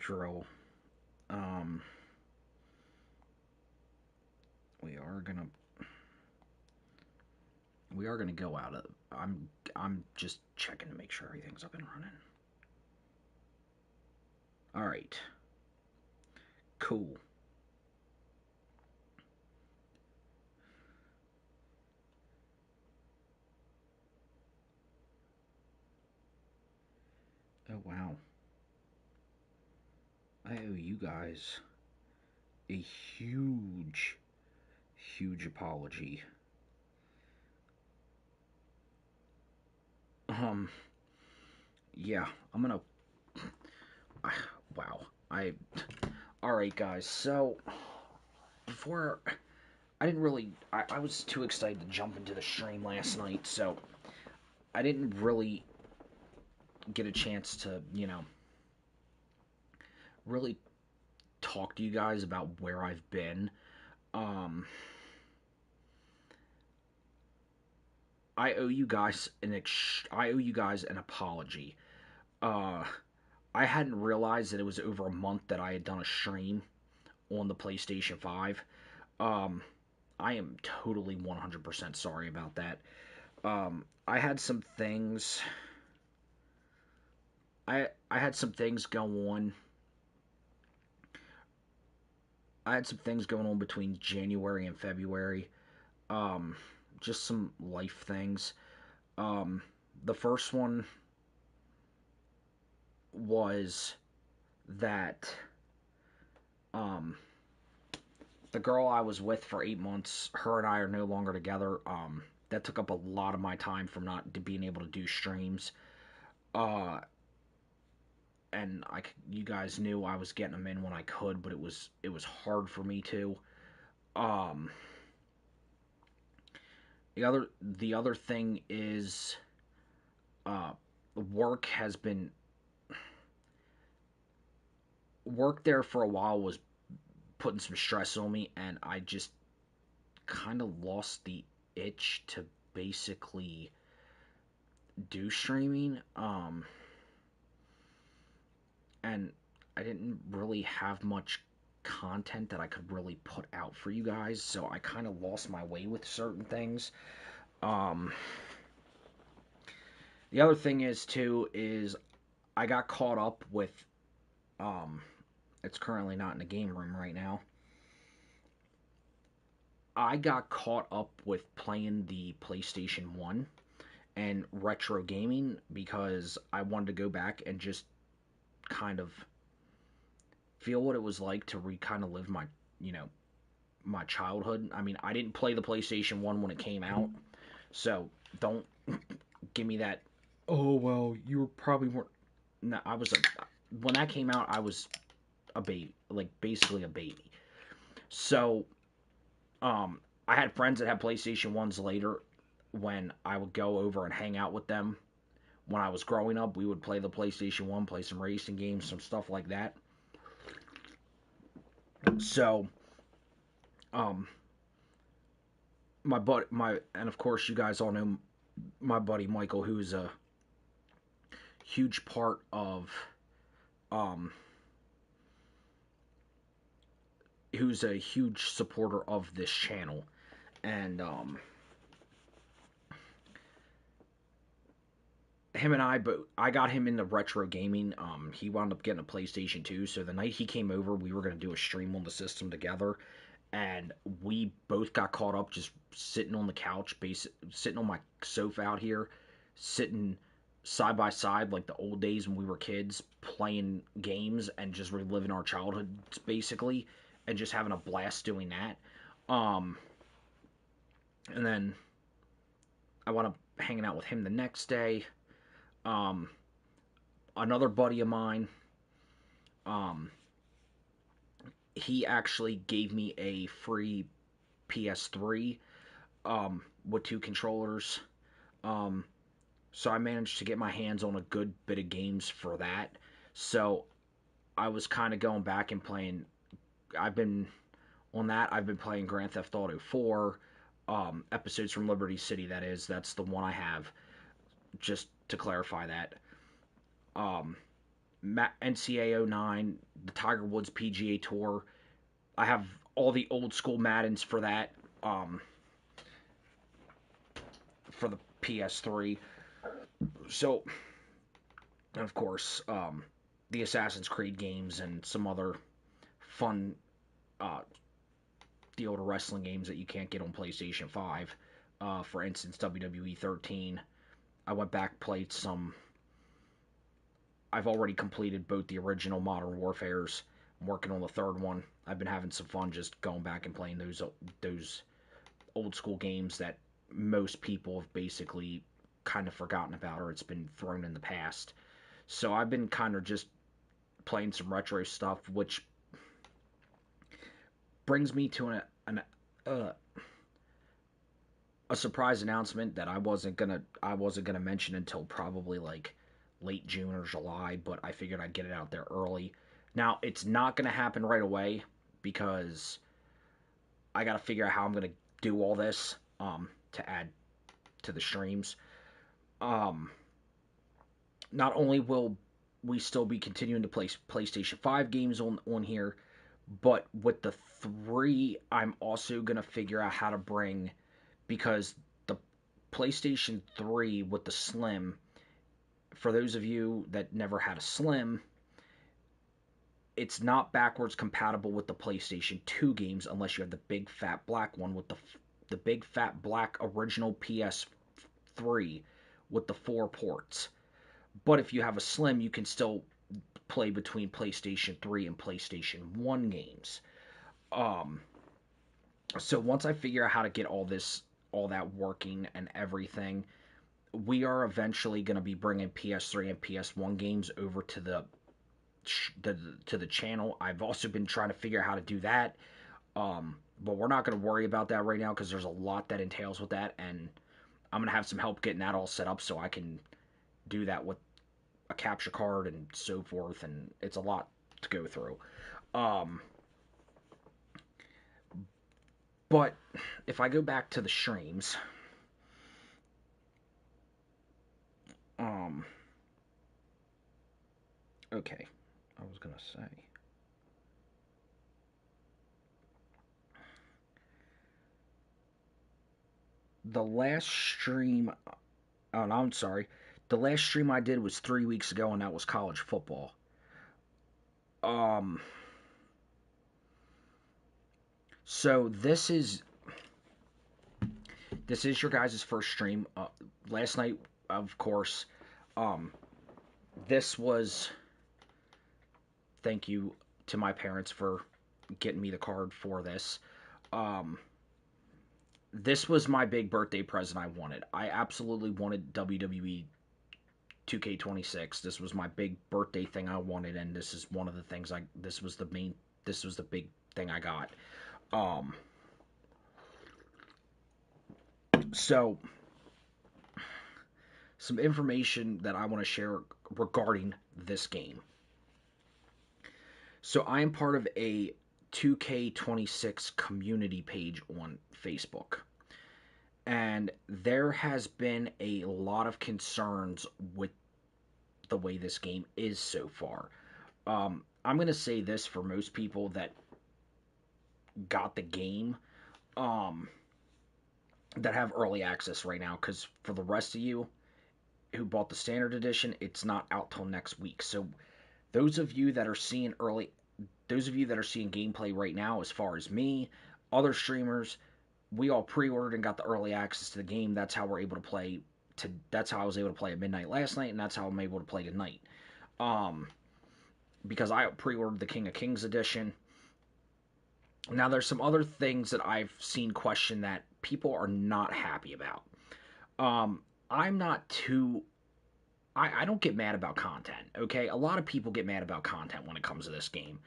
drill. Um, we are gonna we are gonna go out of. I'm just checking to make sure everything's up and running. All right, cool. Oh wow, I owe you guys a huge, huge apology. Um, yeah, I'm gonna. Wow, I. All right, guys. So before I didn't really. I was too excited to jump into the stream last night, so I didn't really get a chance to, really talk to you guys about where I've been. Um, I owe you guys an apology. Uh, I hadn't realized that it was over a month that I had done a stream on the PlayStation 5. Um, I am totally 100% sorry about that. I had some things. I had some things go on. I had some things going on between January and February. Um, just some life things. Um, the first one was that um, the girl I was with for 8 months, her and I are no longer together. That took up a lot of my time from not being able to do streams. Uh, and you guys knew I was getting them in when I could, but it was hard for me to. Um, the other thing is uh, work has been work there for a while was putting some stress on me, and I just kind of lost the itch to basically do streaming. And I didn't really have much content that I could really put out for you guys, so I kind of lost my way with certain things. Um, the other thing is too is I got caught up with um, it's currently not in the game room right now. I got caught up with playing the PlayStation 1 and retro gaming because I wanted to go back and just kind of feel what it was like to kind of live you know, my childhood. I mean, I didn't play the PlayStation 1 when it came out, so don't give me that. Oh, well, you were probably weren't. No, when that came out, I was a baby, like basically a baby. So, um, I had friends that had PlayStation 1s later when I would go over and hang out with them. When I was growing up, we would play the PlayStation 1, play some racing games, some stuff like that. So, um, and of course, you guys all know my buddy Michael, who's a huge part of, um, who's a huge supporter of this channel. And, him and but I got him into retro gaming. He wound up getting a PlayStation 2. So the night he came over, we were going to do a stream on the system together. And we both got caught up just sitting on the couch, sitting on my sofa out here, sitting side by side like the old days when we were kids, playing games and just reliving our childhoods basically, and just having a blast doing that. Um, and then I wound up hanging out with him the next day. Um, Another buddy of mine, um, he actually gave me a free PS3 with two controllers. Um, so I managed to get my hands on a good bit of games for that. So I was kind of going back and playing. I've been on that. I've been playing Grand Theft Auto 4, episodes from Liberty City. That's the one I have. Just to clarify that, NCAO 09, the Tiger Woods PGA Tour. I have all the old school Maddens for that, for the PS3. So, of course, the Assassin's Creed games and some other fun, uh, the older wrestling games that you can't get on PlayStation 5. For instance, WWE 13. I went back, played some. I've already completed both the original Modern Warfares. I'm working on the third one. I've been having some fun just going back and playing those old school games that most people have basically kind of forgotten about, or it's been thrown in the past. So I've been kind of just playing some retro stuff, which brings me to uh, a surprise announcement that I wasn't gonna mention until probably like late June or July, but I figured I'd get it out there early. Now it's not gonna happen right away because I gotta figure out how I'm gonna do all this to add to the streams. Um, Not only will we still be continuing to play PlayStation 5 games on here, but with the 3, I'm also going to figure out how to bring, because the PlayStation 3 with the Slim, for those of you that never had a Slim, it's not backwards compatible with the PlayStation 2 games unless you have the big fat black one with the big fat black original PS3 with the 4 ports. But if you have a Slim, you can still play between PlayStation 3 and PlayStation 1 games. Um, so once I figure out how to get all that working and everything, we are eventually going to be bringing PS3 and PS1 games over to the channel. I've also been trying to figure out how to do that. But we're not going to worry about that right now because there's a lot that entails with that, and I'm going to have some help getting that all set up so I can do that with a capture card and so forth, and it's a lot to go through. Um, but if I go back to the streams, um, okay, I was gonna say the last stream. Oh, no, I'm sorry. The last stream I did was 3 weeks ago, and that was college football. Um, so this is your guys' first stream. Last night, of course, um, this was thank you to my parents for getting me the card for this. Um, this was my big birthday present I wanted. I absolutely wanted WWE 2K26. This was my big birthday thing I wanted, and this is one of the things this was the big thing I got. Um, so some information that I want to share regarding this game. So I am part of a 2K26 community page on Facebook. And there has been a lot of concerns with the way this game is so far. I'm going to say this for most people that got the game, um, that have early access right now, because for the rest of you who bought the standard edition, it's not out till next week. So those of you that are seeing gameplay right now, as far as me, other streamers, we all pre-ordered and got the early access to the game. That's how we're able to play. That's how I was able to play at midnight last night, and that's how I'm able to play tonight. Um, because I pre-ordered the King of Kings edition. Now there's some other things that I've seen question that people are not happy about. I'm not too. I don't get mad about content. Okay, a lot of people get mad about content when it comes to this game.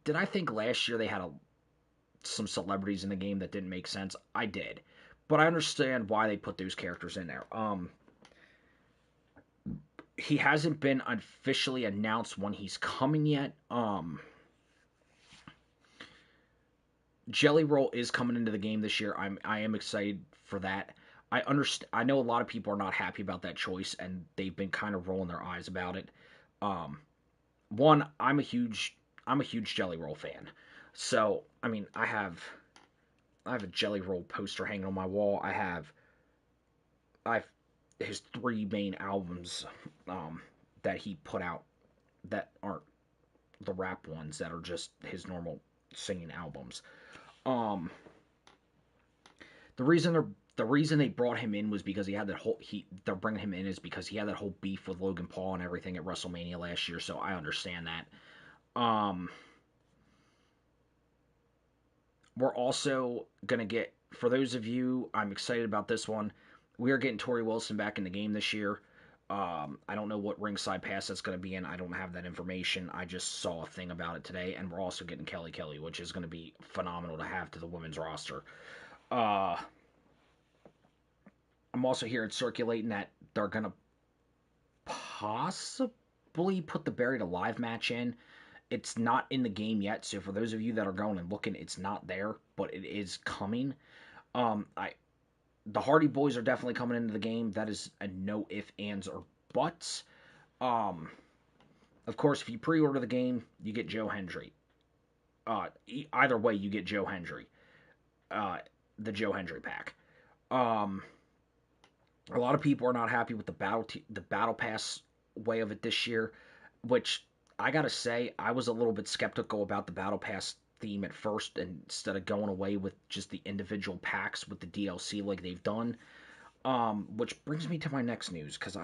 Did I think last year they had some celebrities in the game that didn't make sense? I did, but I understand why they put those characters in there. He hasn't been officially announced when he's coming yet. Jelly Roll is coming into the game this year. I am excited for that. I understand. I know a lot of people are not happy about that choice, and they've been kind of rolling their eyes about it. Um, one, I'm a huge Jelly Roll fan. So I mean, I have a Jelly Roll poster hanging on my wall. I've his three main albums um, that he put out that aren't the rap ones, that are just his normal singing albums. Um, the reason they brought him in was because he had that whole he they're bringing him in is because he had that whole beef with Logan Paul and everything at WrestleMania last year. So I understand that. Um, we're also gonna get, for those of you, I'm excited about this one. We are getting Tori Wilson back in the game this year. I don't know what ringside pass that's going to be in. I don't have that information. I just saw a thing about it today, and we're also getting Kelly Kelly, which is going to be phenomenal to have to the women's roster. Uh, I'm also hearing circulating that they're going to possibly put the Buried Alive match in. It's not in the game yet, so for those of you that are going and looking, it's not there, but it is coming. I The Hardy Boys are definitely coming into the game. That is a no if, ands, or buts. Um, of course, if you pre-order the game, you get Joe Hendry. Either way, you get Joe Hendry. Uh, the Joe Hendry pack. Um, a lot of people are not happy with the battle pass way of it this year, which I gotta say, I was a little bit skeptical about the battle pass theme at first, instead of going away with just the individual packs with the DLC like they've done. Which brings me to my next news, because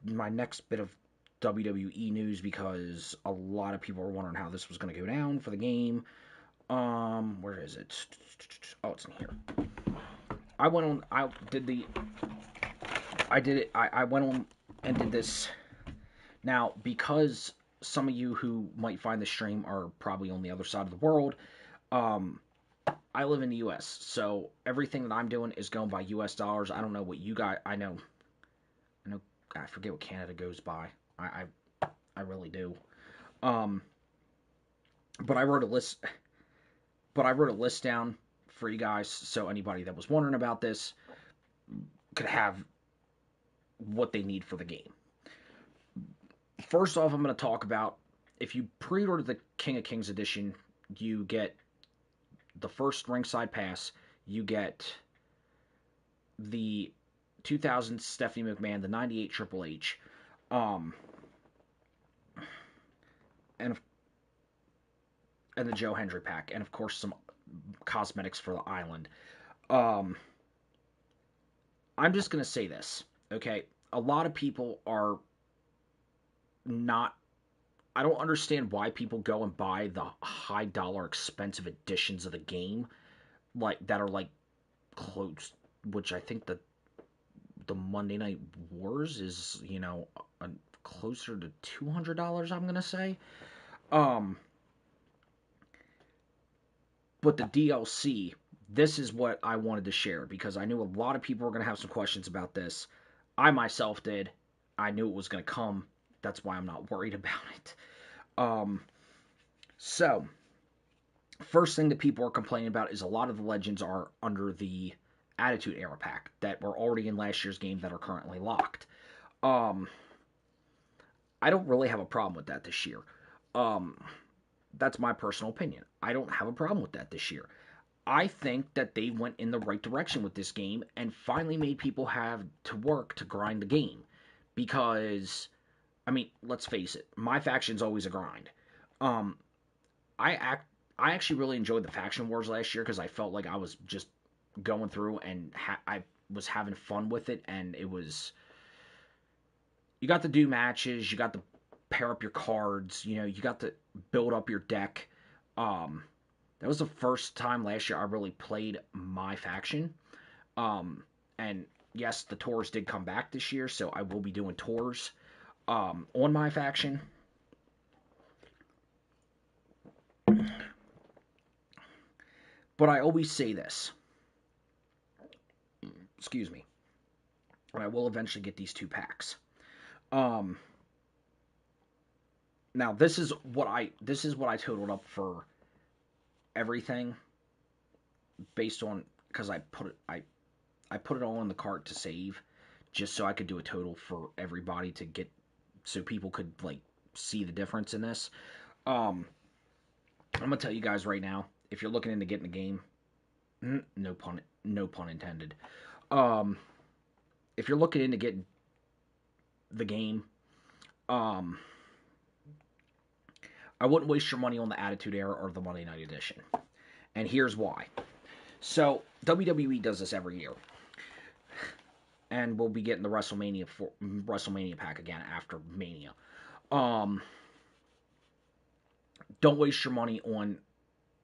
my next bit of WWE news, because a lot of people are wondering how this was going to go down for the game. Where is it? Oh, it's in here. I went on. I did the. I did it. I went on and did this. Now, because some of you who might find the stream are probably on the other side of the world, um, I live in the U.S., so everything that I'm doing is going by U.S. dollars. I don't know what you guys. I know. I forget what Canada goes by. I really do. Um, but I wrote a list. But I wrote a list down for you guys, so anybody that was wondering about this could have what they need for the game. First off, I'm going to talk about, if you pre-order the King of Kings edition, you get the first ringside pass. You get the 2000 Stephanie McMahon, the 98 Triple H, um, and the Joe Hendry pack, and of course some cosmetics for the island. Um, I'm just gonna say this, okay? A lot of people are not. I don't understand why people go and buy the high dollar expensive editions of the game, like that are like close. Which I think the Monday Night Wars is, closer to $200. I'm gonna say. Um, but the DLC, this is what I wanted to share, because I knew a lot of people were going to have some questions about this. I myself did. I knew it was going to come. That's why I'm not worried about it. Um, so, first thing that people are complaining about is a lot of the legends are under the Attitude Era pack that were already in last year's game that are currently locked. Um, I don't really have a problem with that this year. Um, that's my personal opinion. I don't have a problem with that this year. I think that they went in the right direction with this game and finally made people have to work to grind the game. Because, I mean, let's face it, my faction's always a grind. Um, I act, I actually really enjoyed the faction wars last year, because I felt like I was just going through and I was having fun with it, and it was, you got to do matches, you got to pair up your cards, you got to build up your deck. Um, that was the first time last year I really played my faction. And yes, the tours did come back this year, so I will be doing tours on my faction. But I always say this, excuse me, and I will eventually get these two packs. Um, Now this is what I totaled up for everything, based on, because I put it all in the cart to save, just so I could do a total for everybody, to get, so people could like see the difference in this. Um, I'm gonna tell you guys right now, if you're looking into getting the game, no pun intended. Um, if you're looking into getting the game, um, I wouldn't waste your money on the Attitude Era or the Monday Night Edition. And here's why. So WWE does this every year, and we'll be getting the WrestleMania pack again after Mania. Um, don't waste your money on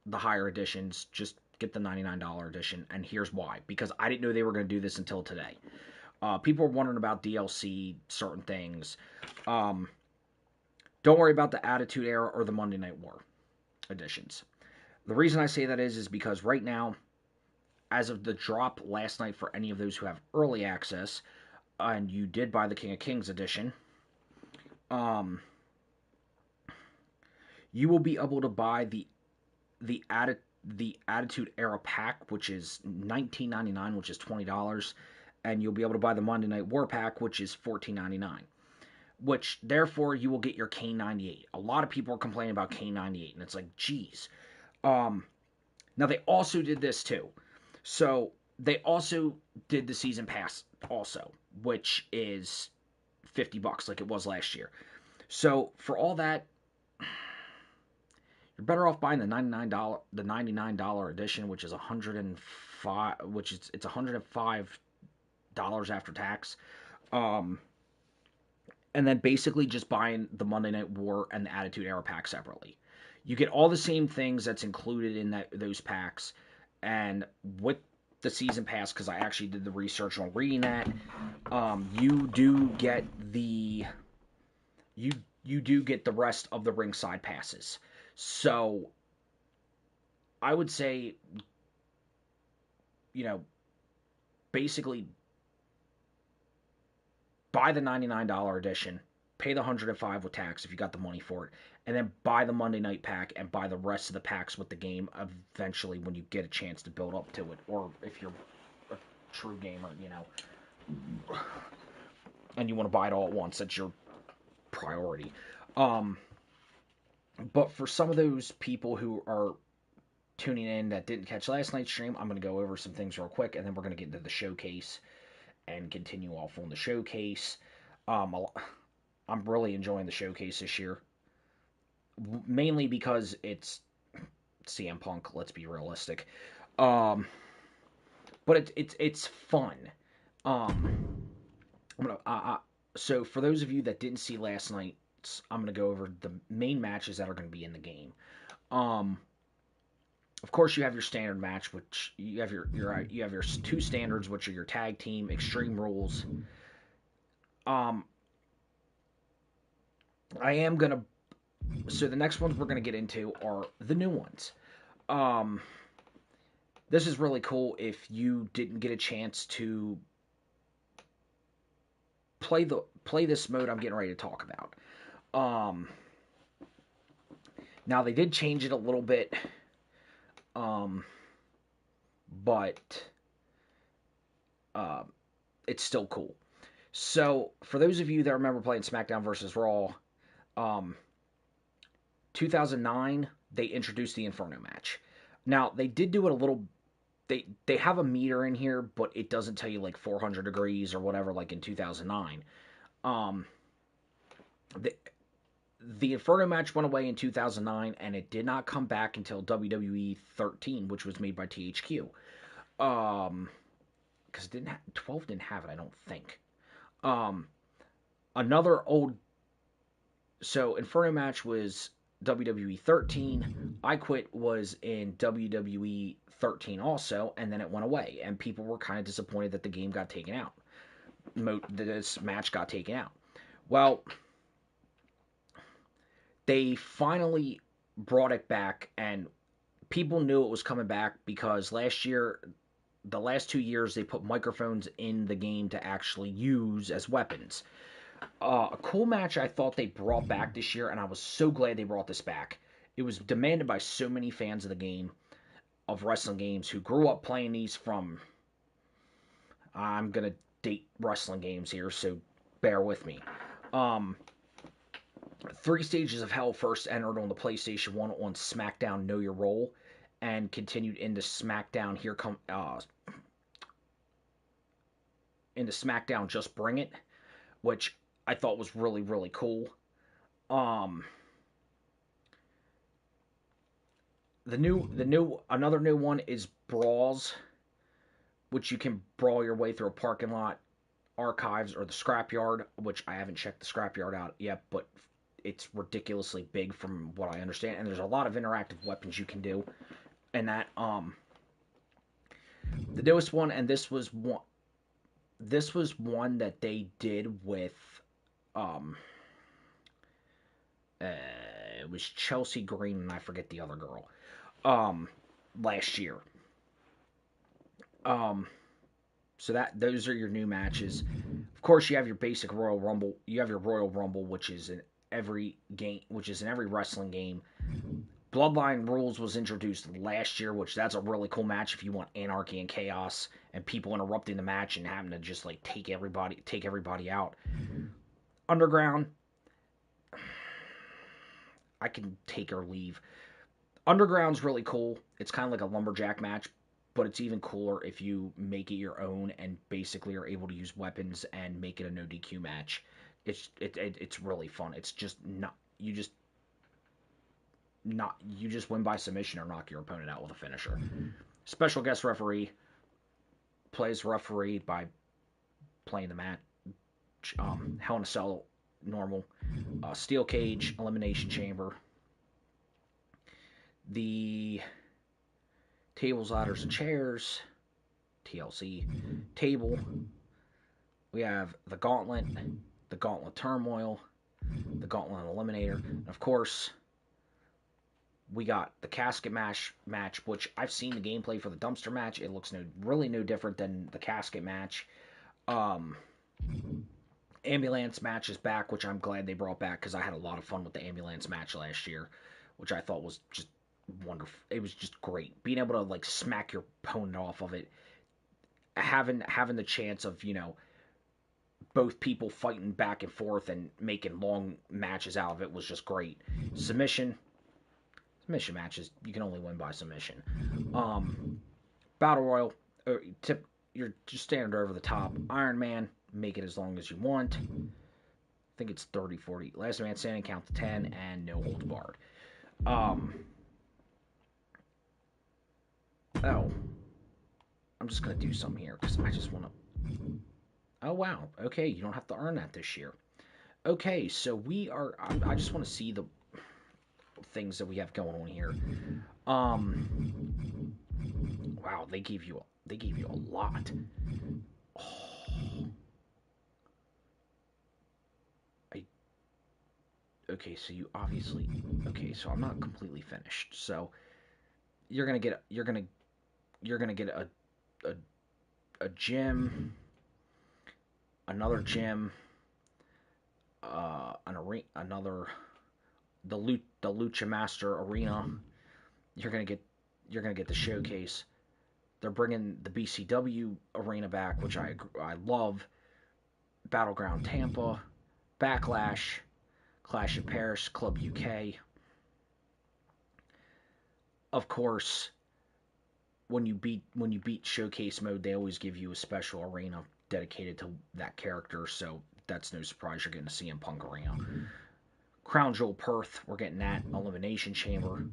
the higher editions. Just get the $99 edition. And here's why. Because I didn't know they were going to do this until today. People were wondering about DLC, certain things. Don't worry about the Attitude Era or the Monday Night War editions. The reason I say that is because right now, as of the drop last night for any of those who have early access, and you did buy the King of Kings edition, you will be able to buy the Attitude Era pack, which is $19.99, which is $20, and you'll be able to buy the Monday Night War pack, which is $14.99. Which therefore you will get your Kane 98. A lot of people are complaining about Kane 98, and it's like, geez. Now they also did this too. So they also did the season pass also, which is $50 like it was last year. So for all that, you're better off buying the $99 edition, which is $105 after tax. And then basically just buying the Monday Night War and the Attitude Era pack separately. You get all the same things that's included in those packs, and with the season pass, because I actually did the research on reading that, you do get the rest of the ringside passes. So I would say, basically buy the $99 edition, pay the $105 with tax if you got the money for it, and then buy the Monday night pack and buy the rest of the packs with the game eventually when you get a chance to build up to it, or if you're a true gamer, and you want to buy it all at once, that's your priority. But for some of those people who are tuning in that didn't catch last night's stream, I'm going to go over some things real quick, and then we're going to get into the showcase and continue off on the showcase. I'm really enjoying the showcase this year, mainly because it's CM Punk. Let's be realistic, but it's fun. So for those of you that didn't see last night, I'm gonna go over the main matches that are going to be in the game. Of course, you have your standard match, which you have your two standards, which are your tag team, Extreme Rules. So the next ones we're gonna get into are the new ones. This is really cool if you didn't get a chance to play this mode I'm getting ready to talk about. Now they did change it a little bit. But it's still cool. So, for those of you that remember playing SmackDown vs. Raw, 2009, they introduced the Inferno match. Now, they did do it a little. They have a meter in here, but it doesn't tell you like 400 degrees or whatever like in 2009. The Inferno match went away in 2009, and it did not come back until WWE 13, which was made by THQ. Because 12 didn't have it, I don't think. Another old. So Inferno match was WWE 13. I Quit was in WWE 13 also, and then it went away, and people were kind of disappointed that the game got taken out. This match got taken out. Well, they finally brought it back, and people knew it was coming back because last year, the last 2 years, they put microphones in the game to actually use as weapons. A cool match I thought they brought back this year, and I was so glad they brought this back. It was demanded by so many fans of the game, of wrestling games, who grew up playing these from... I'm going to date wrestling games here, so bear with me. Three Stages of Hell first entered on the PlayStation 1 on SmackDown Know Your Role and continued into SmackDown Just Bring It, which I thought was really really cool. Um, the new another new one is Brawls, which you can brawl your way through a parking lot, archives, or the scrapyard, which I haven't checked the scrapyard out yet, but it's ridiculously big from what I understand, and there's a lot of interactive weapons you can do. And that the newest one, and this was one that they did with um uh, it was Chelsea Green and I forget the other girl um last year. Um, so that those are your new matches. Of course, you have your basic Royal Rumble. You have your Royal Rumble, which is in every game, which is in every wrestling game. Bloodline Rules was introduced last year, which that's a really cool match if you want anarchy and chaos and people interrupting the match and having to just like take everybody out. Underground, I can take or leave. Underground's really cool. It's kind of like a lumberjack match, but it's even cooler if you make it your own and basically are able to use weapons and make it a no DQ match. It's really fun. It's just not you just win by submission or knock your opponent out with a finisher. Special guest referee plays referee by playing the match. Hell in a Cell normal, steel cage, elimination chamber, the tables, ladders, and chairs, TLC table. We have the Gauntlet Turmoil, the Gauntlet Eliminator, and of course we got the casket match, which I've seen the gameplay for the dumpster match. It looks really no different than the casket match. Um, ambulance match is back, which I'm glad they brought back because I had a lot of fun with the ambulance match last year, which I thought was just wonderful. It was just great being able to like smack your opponent off of it, having the chance of both people fighting back and forth and making long matches out of it was just great. Submission matches you can only win by submission. Battle Royal, you're just standing over the top. Iron Man, make it as long as you want. I think it's 30, 40. Last man standing, count to 10, and no holds barred. Oh, I'm just going to do some here because I just want to. Oh, wow. Okay, you don't have to earn that this year. Okay, so we are. I just want to see the things that we have going on here. Wow, they gave you a lot. Oh, I okay. So you obviously okay. So I'm not completely finished. So you're gonna get a a gym, another gym, an arena, another the Lucha Master arena. You're gonna get you're gonna get the showcase. They're bringing the BCW arena back, which I love. Battleground Tampa, Backlash, Clash of Paris, Club UK. Of course, when you beat showcase mode, they always give you a special arena dedicated to that character. So that's no surprise you're getting a CM Punk arena. Crown Jewel Perth, we're getting that elimination chamber.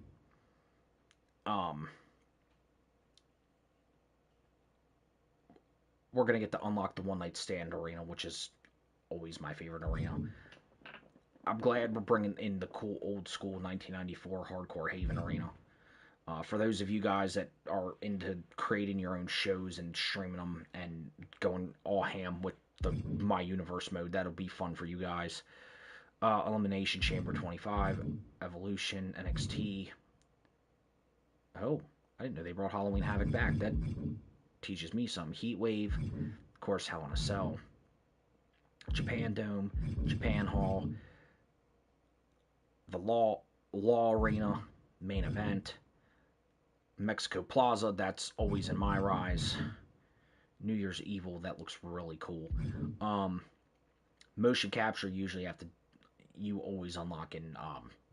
Um, we're gonna get to unlock the one night stand arena, which is always my favorite arena. I'm glad we're bringing in the cool old school 1994 Hardcore Haven arena. For those of you guys that are into creating your own shows and streaming them and going all ham with the My Universe mode, that'll be fun for you guys. Elimination Chamber 25, Evolution, NXT. Oh, I didn't know they brought Halloween Havoc back. That teaches me some. Heat Wave, of course, Hell in a Cell, Japan Dome, Japan Hall, the Law Arena, main event, Mexico Plaza, that's always in my rise. New Year's Evil, that looks really cool. Motion capture, you always unlock in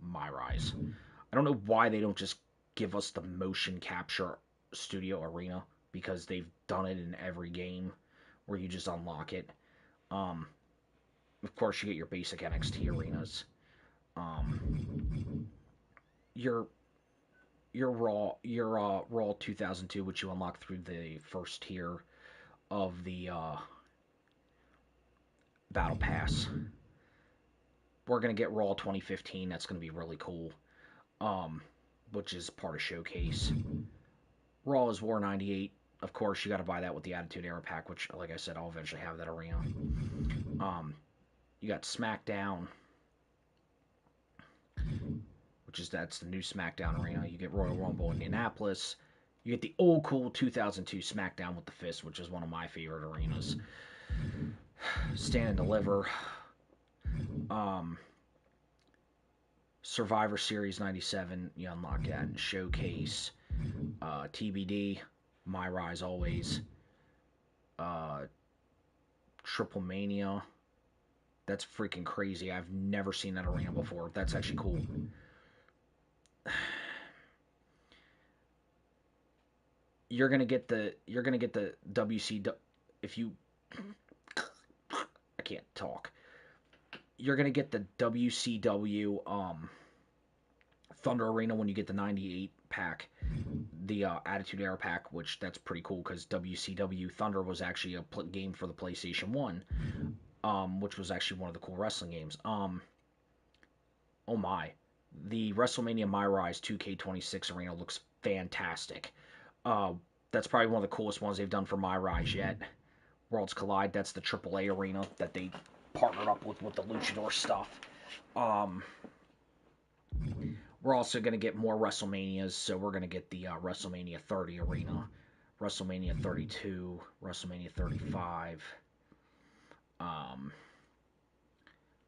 My Rise. I don't know why they don't just give us the motion capture studio arena, because they've done it in every game where you just unlock it. Um, of course, you get your basic NXT arenas. Um, your Raw 2002, which you unlock through the first tier of the Battle Pass. We're gonna get Raw 2015. That's gonna be really cool. Um, which is part of Showcase. Raw is War 98. Of course, you got to buy that with the Attitude Era pack, which, like I said, I'll eventually have that arena. You got SmackDown, that's the new SmackDown arena. You get Royal Rumble Indianapolis. You get the old cool 2002 SmackDown with the Fist, which is one of my favorite arenas. Stand and Deliver. Survivor Series 97, you unlock that in Showcase. TBD, My Rise always. Triple Mania. That's freaking crazy. I've never seen that arena before. That's actually cool. You're gonna get the WCW if you I can't talk. You're gonna get the WCW Thunder Arena when you get the 98 pack, the Attitude Era pack, which that's pretty cool because WCW Thunder was actually a game for the PlayStation 1, which was actually one of the cool wrestling games. Oh my. The WrestleMania My Rise 2K26 arena looks fantastic. That's probably one of the coolest ones they've done for My Rise yet. Worlds Collide, that's the AAA arena that they partnered up with the Luchador stuff. We're also going to get more WrestleManias, so we're going to get the WrestleMania 30 arena, WrestleMania 32, WrestleMania 35,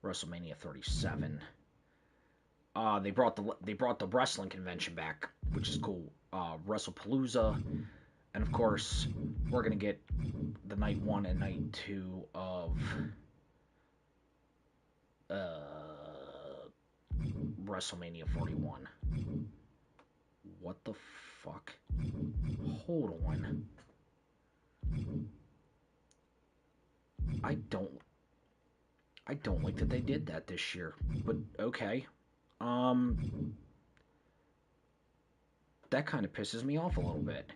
WrestleMania 37. They brought the wrestling convention back, which is cool. WrestlePalooza, and of course, we're gonna get the night 1 and night 2 of WrestleMania 41. What the fuck? Hold on. I don't like that they did that this year, but okay. That kind of pisses me off a little bit.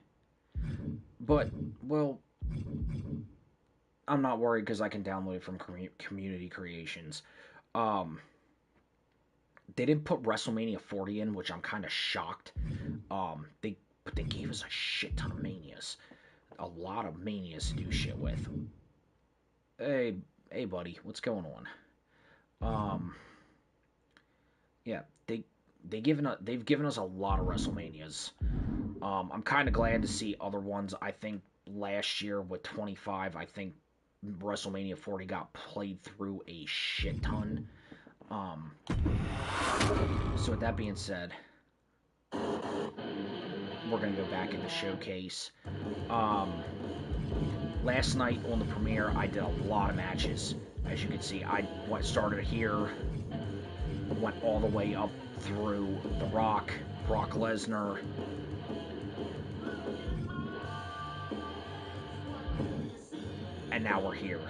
But, well, I'm not worried because I can download it from Community Creations. They didn't put WrestleMania 40 in, which I'm kind of shocked. They gave us a shit ton of manias. A lot of manias to do shit with. Hey, buddy, what's going on? Yeah, they've given us a lot of WrestleManias. I'm kind of glad to see other ones. I think last year with 25, I think WrestleMania 40 got played through a shit ton. So with that being said, we're gonna go back into Showcase. Last night on the premiere, I did a lot of matches. As you can see, I started here, went all the way up through The Rock, Brock Lesnar, and now we're here.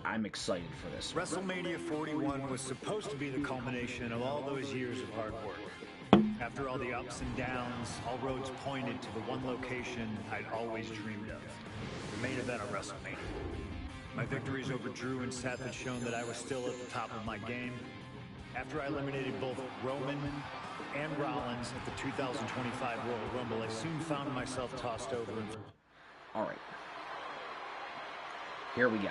I'm excited for this. WrestleMania 41 was supposed to be the culmination of all those years of hard work. After all the ups and downs, all roads pointed to the one location I'd always dreamed of, the main event of WrestleMania. My victories over Drew and Seth had shown that I was still at the top of my game. After I eliminated both Roman and Rollins at the 2025 Royal Rumble, I soon found myself tossed over. All right. Here we go.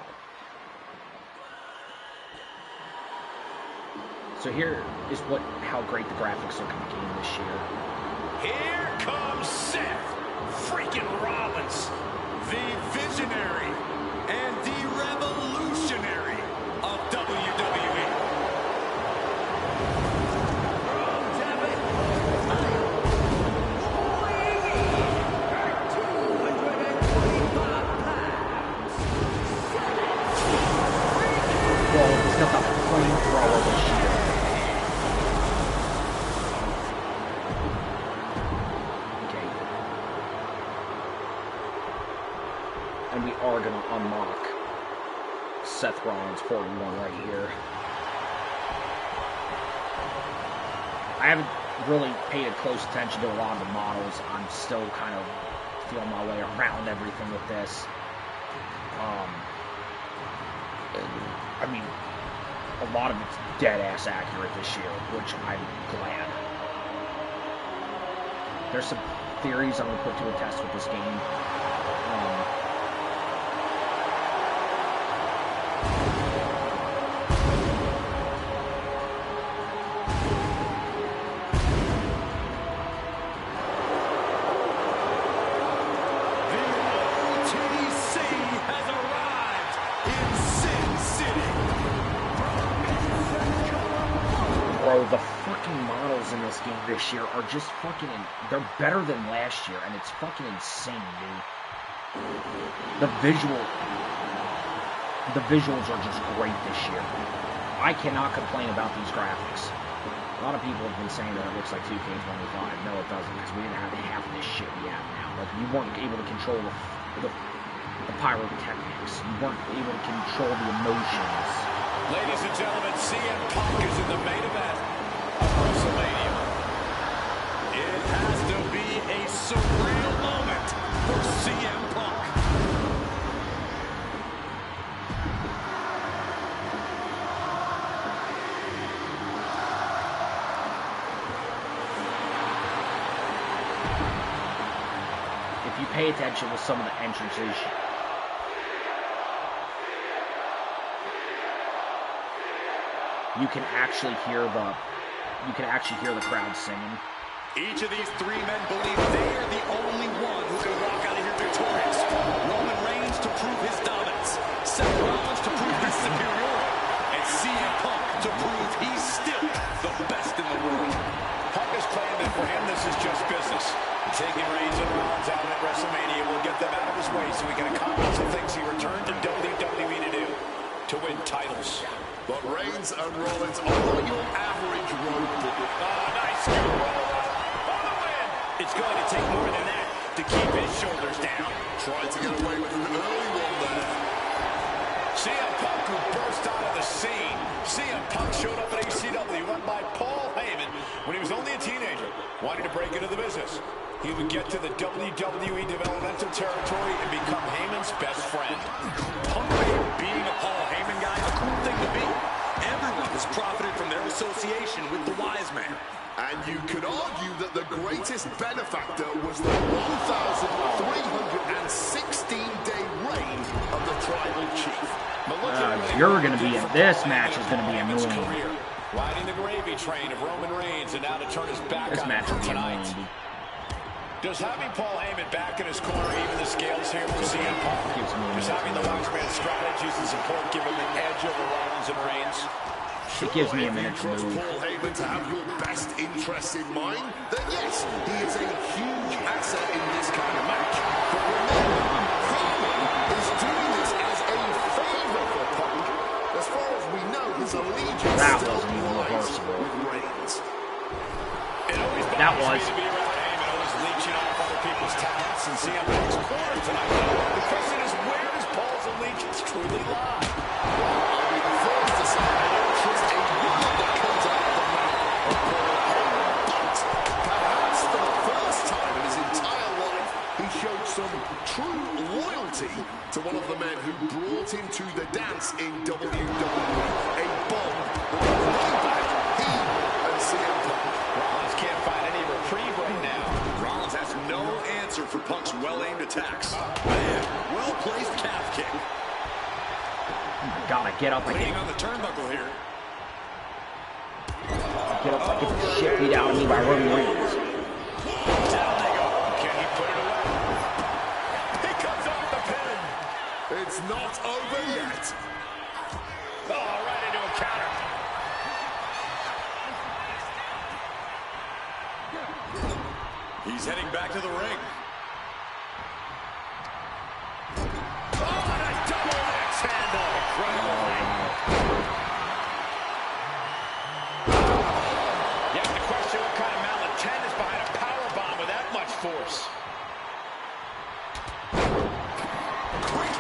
So here is how great the graphics look in the game this year. Here comes Seth freaking Rollins, the visionary and the revolutionary of WWE. Well, And we are going to unlock Seth Rollins 41 right here. I haven't really paid close attention to a lot of the models. I'm still kind of feeling my way around everything with this. I mean, a lot of it's dead-ass accurate this year, which I'm glad. There's some theories I'm going to put to a test with this game. The fucking models in this game this year are just fucking, they're better than last year, and it's fucking insane, dude. The visuals are just great this year. I cannot complain about these graphics. A lot of people have been saying that it looks like 2K25. No, it doesn't, because we didn't have half this shit we have now. Like, you weren't able to control the pyrotechnics. You weren't able to control the emotions. Ladies and gentlemen, CM Punk is in the main event of WrestleMania. It has to be a surreal moment for CM Punk. If you pay attention with some of the entrances, you can actually hear the crowd singing. Each of these three men believe they are the only one who can walk out of here victorious. Roman Reigns to prove his dominance, Seth Rollins to prove his superiority, and CM Punk to prove he's still the best in the world. Punk is claiming that for him this is just business. Taking Reigns and Rollins out at WrestleMania will get them out of his way so he can accomplish the things he returned to WWE to do, to win titles. But Reigns and Rollins are not your average road booker. Nice roll for the win. It's going to take more than that to keep his shoulders down. Trying to get away with an early one there. CM Punk, who burst out of the scene. CM Punk showed up at ECW, run by Paul Heyman when he was only a teenager, wanting to break into the business. He would get to the WWE developmental territory and become Heyman's best friend. Punk being a Paul Heyman guy, a cool thing to be. Everyone has profited from their association with the Wise Man. And you could argue that the greatest benefactor was the 1,316-day reign of the Tribal Chief. You're going to be in this match is going to be annoying. Riding the gravy train of Roman Reigns, and now to turn his back this on match him will be tonight. annoying. Does having Paul Heyman back in his corner even the scales here for CM Punk? Does having the Wise Man strategies and support give him the edge over Rollins and Reigns? It gives me a minute to If you move. trust Paul Heyman to have your best interests in mind, then yes, he is a huge asset in this kind of match. But remember, Heyman is doing this as a favor for Punk. As far as we know, his allegiance That still wasn't even lies reversible. with Reigns. It always That bothers was. me to be around Heyman, always leeching off other people's talents, and CM Punk's corner tonight. The question is, where does Paul's allegiance truly lie? I'll be the first to say I don't trust a word that comes out of the mouth of Paul Heyman. But perhaps for the first time in his entire life, he showed some true loyalty to one of the men who brought him to the dance in WWE. A bond that goes way back, he and CM Punk. Rollins can't find any reprieve right now. Rollins has no answer for Punk's well-aimed attacks. Man, well-placed calf kick. God, I get up, I Leaning get on the turnbuckle here. the shit beat out of me by Roman Reigns. Down they go. Can he put it away? He comes off the pin. It's not over yet. Oh, right into a counter. He's heading back to the ring. Oh, and a double axe handle. Incredible. You have to question what kind of malintent is behind a powerbomb with that much force. Quick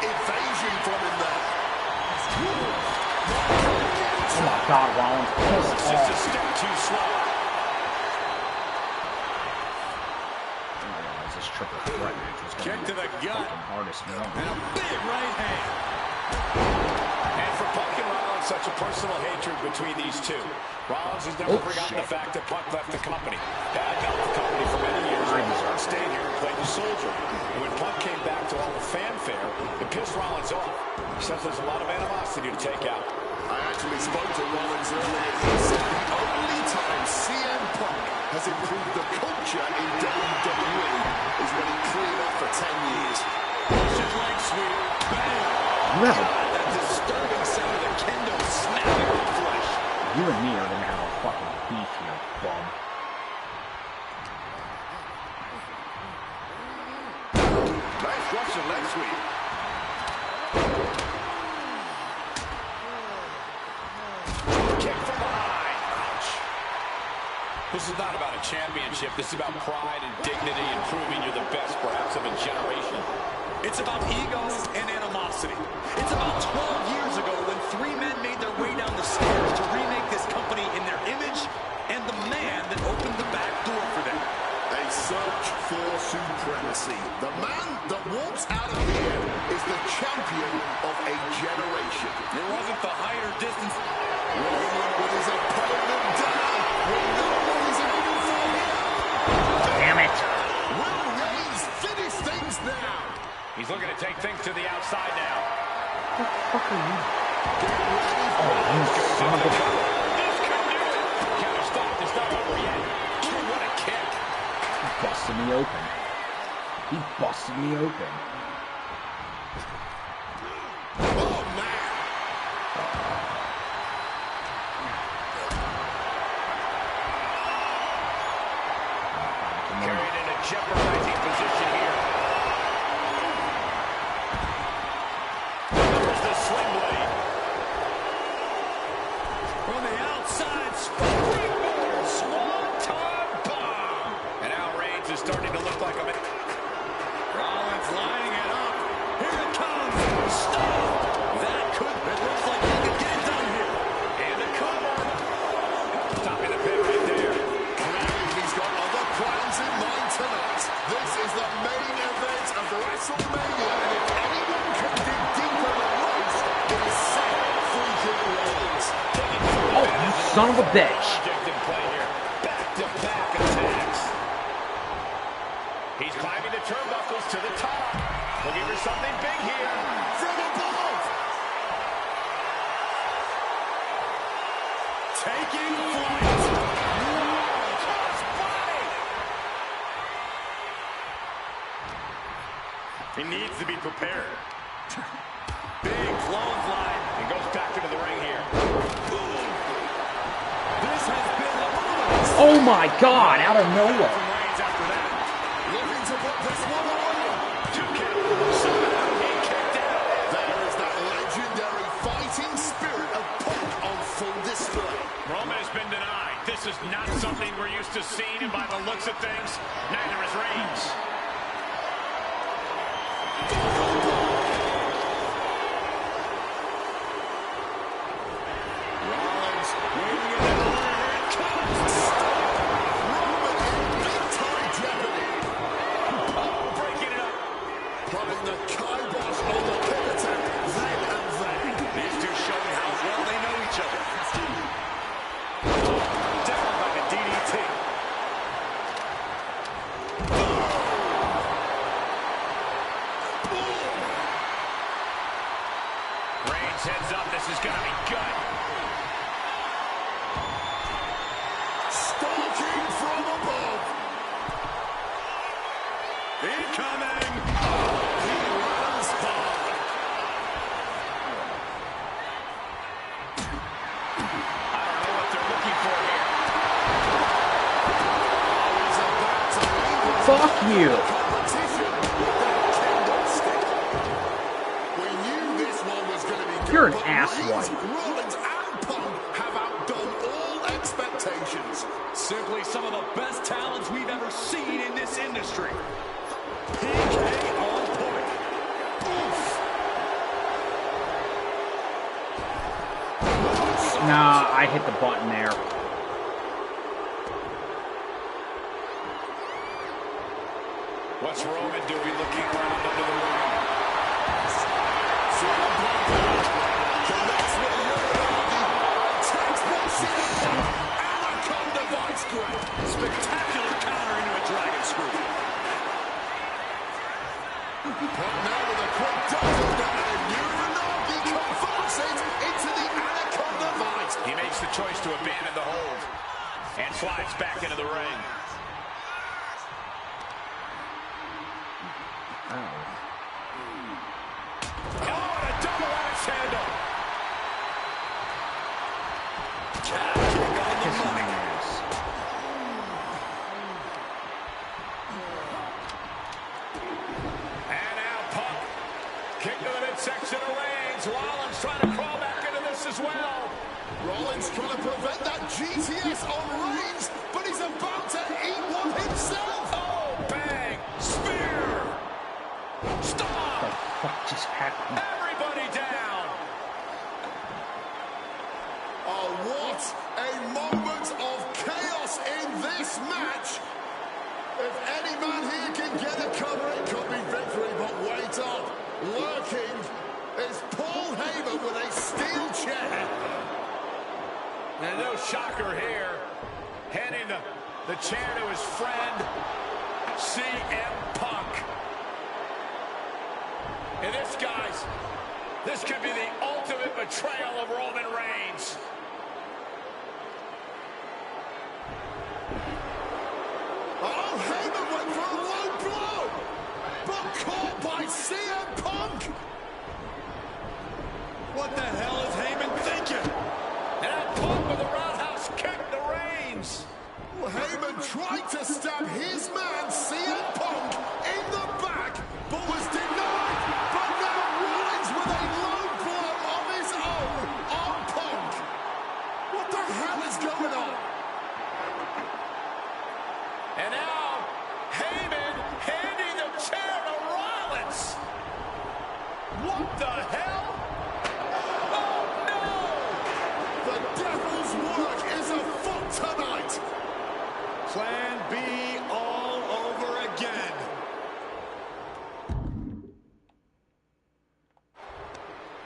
God, Rollins pissed Just a off. step too slow. I didn't realize this triple threat match was going Kick to to be the the gut. fucking hardest one. And a big right hand. And for Punk and Rollins, such a personal hatred between these two. Rollins has never forgotten the fact that Punk left the company. Had left the company for many years. And stayed here and played the soldier. And when Punk came back to all the fanfare, it pissed Rollins off. He says there's a lot of animosity to take out. I actually spoke to Rollins earlier. He said the only time CM Punk has improved the culture in WWE is when he cleared up for 10 years. Russian leg sweep. Bam. You have a, That disturbing sound of the kendo snapping on flesh. you and me are going to have a fucking beef here, bum. Nice Russian leg sweep. Kick from behind. Ouch. This is not about a championship. This is about pride and dignity and proving you're the best, perhaps, of a generation. It's about ego and animosity. It's about 12 years ago when three men made their way down the stairs to remake this company in their image and the man that opened the back door for them. A search for supremacy. The man that walks out of here is the champion of a generation. It wasn't the height or distance. Roman with his opponent down when no one is aiming for him. Damn it! Will Reigns finish things now? He's looking to take things to the outside now. What the fuck are you? Get ready for Oh, you son of a... This could do it. Counter stop. It's not over yet. Ooh, what a kick. He busted me open. He busted me open. Oh, man. Carried in a jeopardizing position here. There's the sling blade. From the outside, springboard swanton bomb. And now Reigns is starting to look like a man. Rollins lining it up. Here it comes. Stop. That could. It looks like he could get it done here. And a cover. Stopping the pin right there. He's got other plans in mind tonight. This is the main event of WrestleMania, and if anyone can dig deeper than most, it is Seth freaking Rollins. Oh, you son of a bitch! Object in play here. Back-to-back attacks. He's climbing the turnbuckles to the top. Looking for something big here. From above! Taking flight. Crossbody. He needs to be prepared. Big clothesline. And goes back into the ring here. This has been a moment. Oh my god, out of nowhere. From Reigns after that. Looking to put this one away. Two count. Somehow he kicked out. There is that legendary fighting spirit of Punk on full display. Roman has been denied. This is not something we're used to seeing, and by the looks of things, neither is Reigns. Rollins waiting in the corner. Here it comes. Roman in big-time jeopardy. Oh, breaking it up. Putting the kibosh on the pin attack then and there. These two showing how well they know each other. Down like a DDT. Reigns heads up. This is going to be good. Stalking from above. Incoming. He runs hard. I don't know what they're looking for here. He's about to leave Fuck you. competition with that kendo stick. We knew this one was going to be good. You're an but asswipe. Rollins and Punk have outdone all expectations. Simply some of the best talents we've ever seen in this industry. PK on point. Oof. Nah, I hit the button there. What's Roman doing looking around under the ring? Spectacular counter into a dragon screw. But now with a quick double down, Uranagi converts it into the Anaconda Vise. He makes the choice to abandon the hold and slides back into the ring. Oh. Oh, and a double axe handle. Kiss my ass. And now Punk. Kick to the midsection of Reigns. Rollins trying to crawl back into this as well. Rollins trying to prevent that GTS on Reigns, but he's about to eat one himself. Oh, bang. Spear. Stop. What just happened? Everybody down. Oh, what a moment of chaos in this match. If any man here can get a cover, it could be victory, but wait up. Lurking is Paul Heyman with a steel chair. And no shocker here. Handing the chair to his friend, CM Punk. And this, guys, this could be the ultimate betrayal of Roman Reigns. Oh, Heyman went for a low blow, but caught by CM Punk. What the hell is Heyman thinking? And now Punk with a roundhouse kick to Reigns. Well, Heyman tried to stab his man, CM Punk, in the back, but was denied. But now Rollins with a low blow of his own on Punk. What the hell is going on? And now Heyman handing the chair to Rollins. What the hell? Oh, no! The devil's work is afoot tonight. Plan B all over again.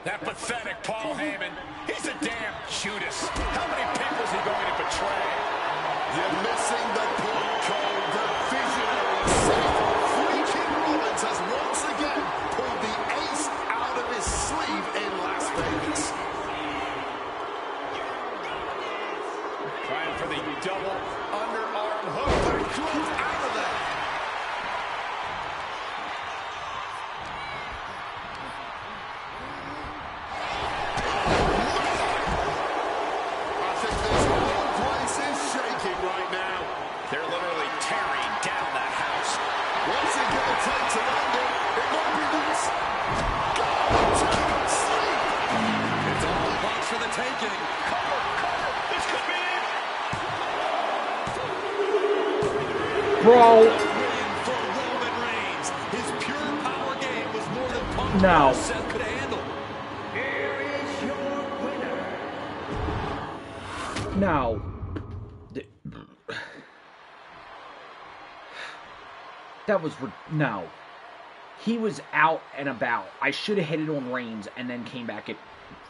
That pathetic Paul Heyman. He's a damn Judas. How many people is he going to betray? You're missing the point, Cole. The visionary Seth freaking Rollins has once again pulled the ace out of his sleeve in Las Vegas. Trying for the double underarm hook. Dropped out of there. I think this whole place is shaking right now. They're literally tearing down the house. What's it going to take to end it? It might be this. Go to sleep. It's all Bucks for the taking. Cover, cover. This could be it. Bro. Win for Roman Reigns. His pure power game was more than Punk No. or Seth could handle. Here is your winner. No. That was no. He was out and about. I should have hit it on Reigns and then came back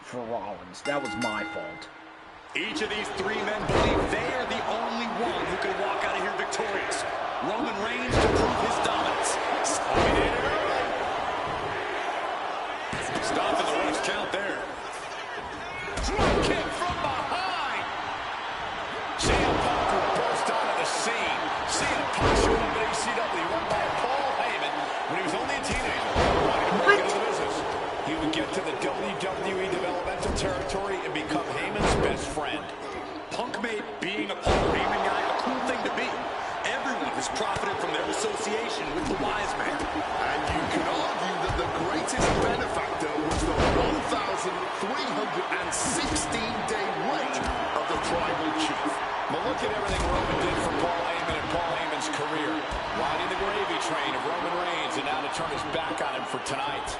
for Rollins. That was my fault. Each of these three men believe they are the only one who can walk out of here victorious. Roman Reigns to prove his dominance. Eliminated early. Stopping the rest count there. Drop kick from behind. CM Punk will burst onto the scene. CM Punk showed up at ECW run by Paul Heyman when he was only a teenager. Wanting to break into the business. He would get to the WWE developmental territory and become Heyman's best friend. Punk made being a Paul Heyman guy a cool thing to be. Everyone has profited from their association with the wise man. And you can argue that the greatest benefactor was the 1,316-day reign of the Tribal Chief. But look at everything Roman did for Paul Heyman and Paul Heyman's career. Riding the gravy train of Roman Reigns and now to turn his back on him for tonight.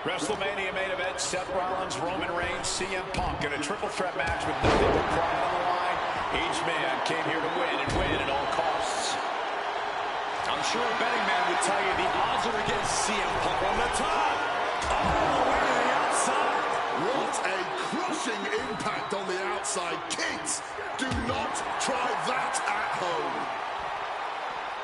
WrestleMania main event, Seth Rollins, Roman Reigns, CM Punk in a triple threat match with nothing but pride on the line. Each man came here to win and win at all costs. I'm sure a betting man would tell you the odds are against CM Punk on the top. All the way to the outside. What a crushing impact on the outside. Kids, do not try that at home.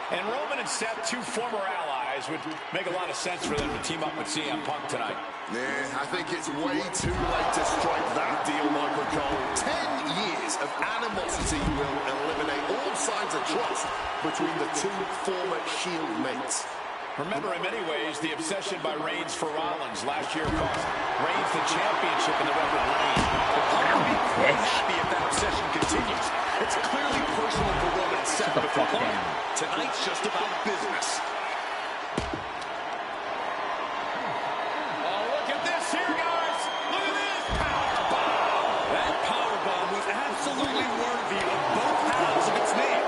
And Roman and Seth, two former allies, would make a lot of sense for them to team up with CM Punk tonight. Yeah, I think it's way too late to strike that deal, Michael Cole. 10 years of animosity will eliminate all signs of trust between the two former Shield mates. Remember, in many ways, the obsession by Reigns for Rollins last year cost Reigns the championship in the record reign. But Punk will be quite happy if that obsession continues. It's clearly personal for Roman and Seth, but for Punk, tonight's just about business. Oh, look at this here, guys. Look at this powerbomb. That powerbomb was absolutely worthy of both halves of its name.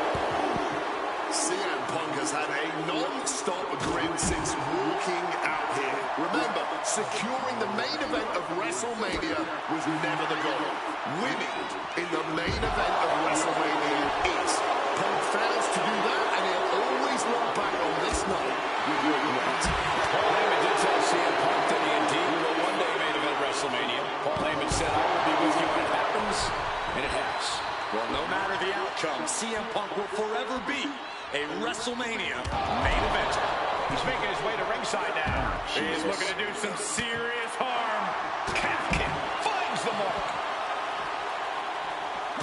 CM Punk has had a non-stop grin since walking out here. Remember, securing the main event of WrestleMania was never the goal. Winning in the main event of WrestleMania is. Punk fails to do that, and he'll always look back on this night with regret. Paul Heyman did tell CM Punk that he indeed will one day main event WrestleMania. Paul Heyman said, I will be with you when it happens, and it has. Well, no matter the outcome, CM Punk will forever be a WrestleMania main event. He's making his way to ringside now. He's looking to do some serious harm. Calf kick finds the mark.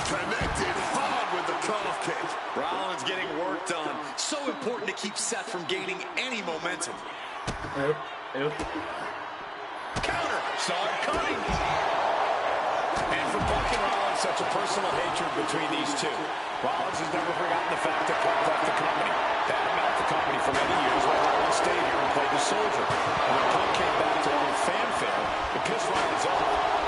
Connected hard with the calf kick. Rollins getting worked on. So important to keep Seth from gaining any momentum. Counter. Saw it coming. And for Punk and Rollins, such a personal hatred between these two. Rollins has never forgotten the fact that Punk left the company. Badmouthed the company for many years while Rollins stayed here and played the soldier. And when Punk came back to all fanfare, it pissed Rollins off.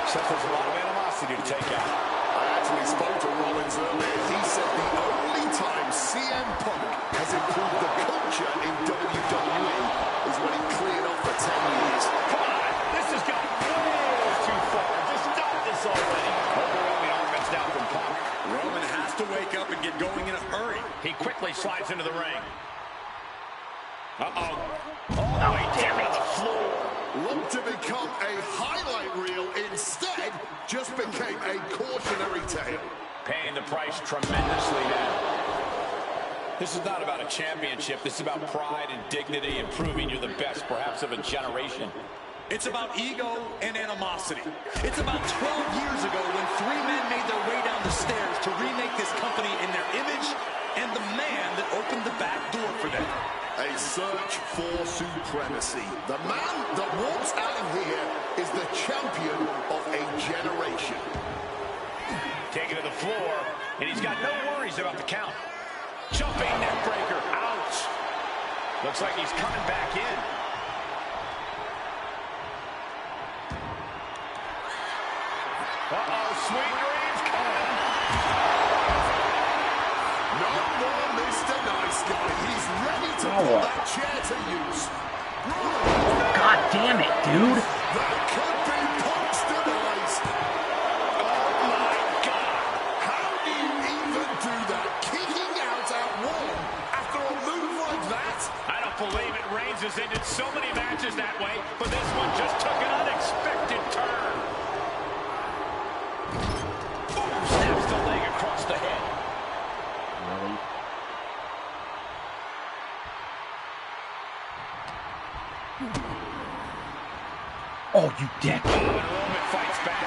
Seth has a lot of animosity to take out. I actually spoke to Rollins earlier. He said the only time CM Punk has improved the culture in WWE is when he cleared off for 10 years. Come on, this has got way too far. Just stop this already. Overwhelming offense now from Punk. Roman has to wake up and get going in a hurry. He quickly slides into the ring. Uh-oh. Oh, he damn it. The floor. Looked to become a highlight reel. Instead, just became a cautionary tale. Paying the price tremendously now. This is not about a championship. This is about pride and dignity and proving you're the best, perhaps, of a generation. It's about ego and animosity. It's about 12 years ago when three men made their way down the stairs to remake this company in their image and the man that opened the back door for them. A search for supremacy. The man that walks out of here is the champion of a generation. Taken to the floor, and he's got no worries about the count. Jumping neck breaker. Ouch. Looks like he's coming back in. Uh-oh, sweet dreams coming. No more Mr. Nice Guy. He's ready to put that chair to use. God damn it, dude. That could be Punk's demise. Oh my God. How do you even do that? Kicking out at one after a move like that? I don't believe it. Reigns has ended so many matches that way, but this one just took an unexpected turn. Boom, snaps the leg across the head. Really? Oh, you dick. And Roman fights back.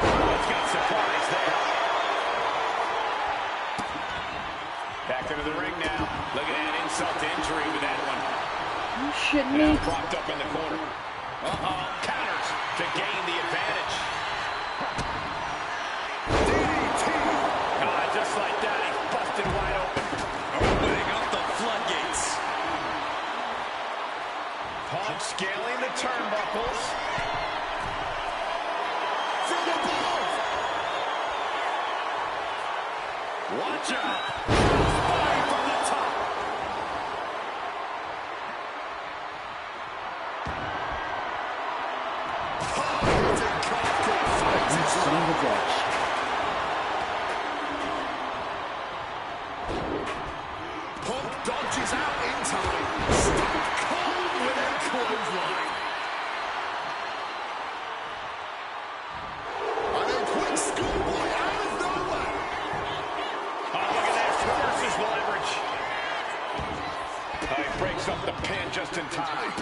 Roman's got surprise there. Back into the ring now. Look at that insult to injury with that one. You shitting Now me? propped up in the corner. Uh-oh. Counters to gain the advantage. DDT. Just like that, he's busted wide open. Opening up the floodgates. Punk scaling the turnbuckles. From above. Watch out. Spine from the top. Angel's Edge. Punk dodges out in time. Stone Cold with a clothesline. And a quick schoolboy out of nowhere. Oh, look at that. Reverses the leverage. He breaks up the pin just in time.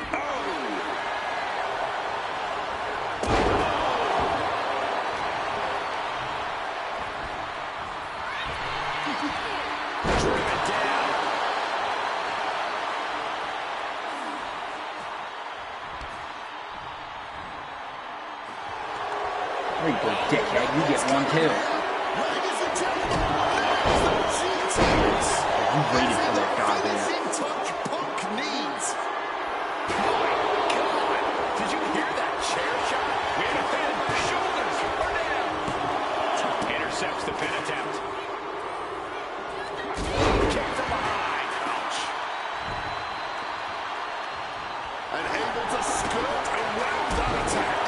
Driven down. There you go, dickhead. You get one too. Ladies and gentlemen, there's the GTS. You waited for that goddamn. Finishing touch Punk needs. Did you hear that chair shot? We have a pin. Shoulders are down. Intercepts the pin attempt. Kick from behind. Ouch. And able to skirt around that attack.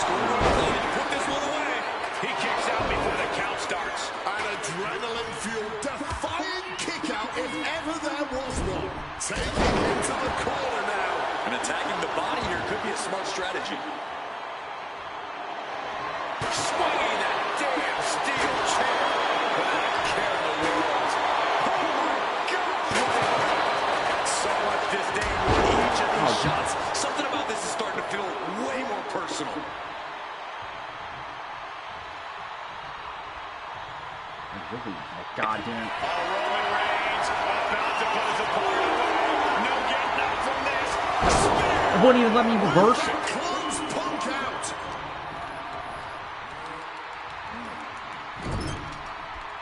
Put this one away. He kicks out before the count starts. An adrenaline-fueled, defying kick-out if ever there was one. Taking him to the corner now. And attacking the body here could be a smart strategy. Swinging that damn steel chair. Without a care in the world. Oh my God. So much disdain with each of these shots. Something about this is starting to feel way more personal. Really, goddamn. Roman Reigns about to put his opponent away. No getting up from this. It wouldn't even let me reverse it. Close Punk out.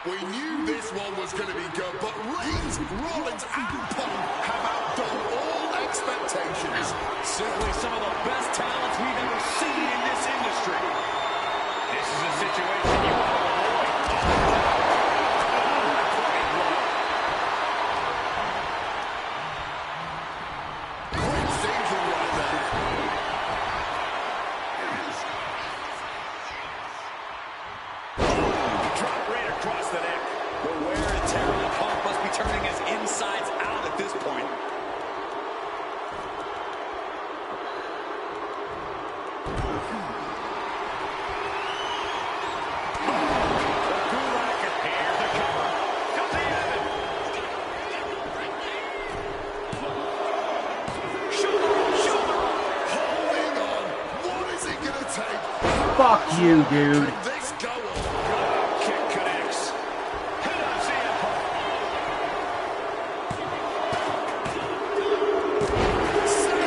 We knew this one was going to be good, but Reigns, Rollins, and Punk have outdone all expectations. Simply some of the best talents we've ever seen in this industry. This is a situation you want to avoid. Quick thinking right there. Drop right across the neck. The wear and tear on Punk must be turning his insides out at this point. Holding on. What is it going to take? Fuck you, dude. Can this go on? Kick connects. Head on CM Punk.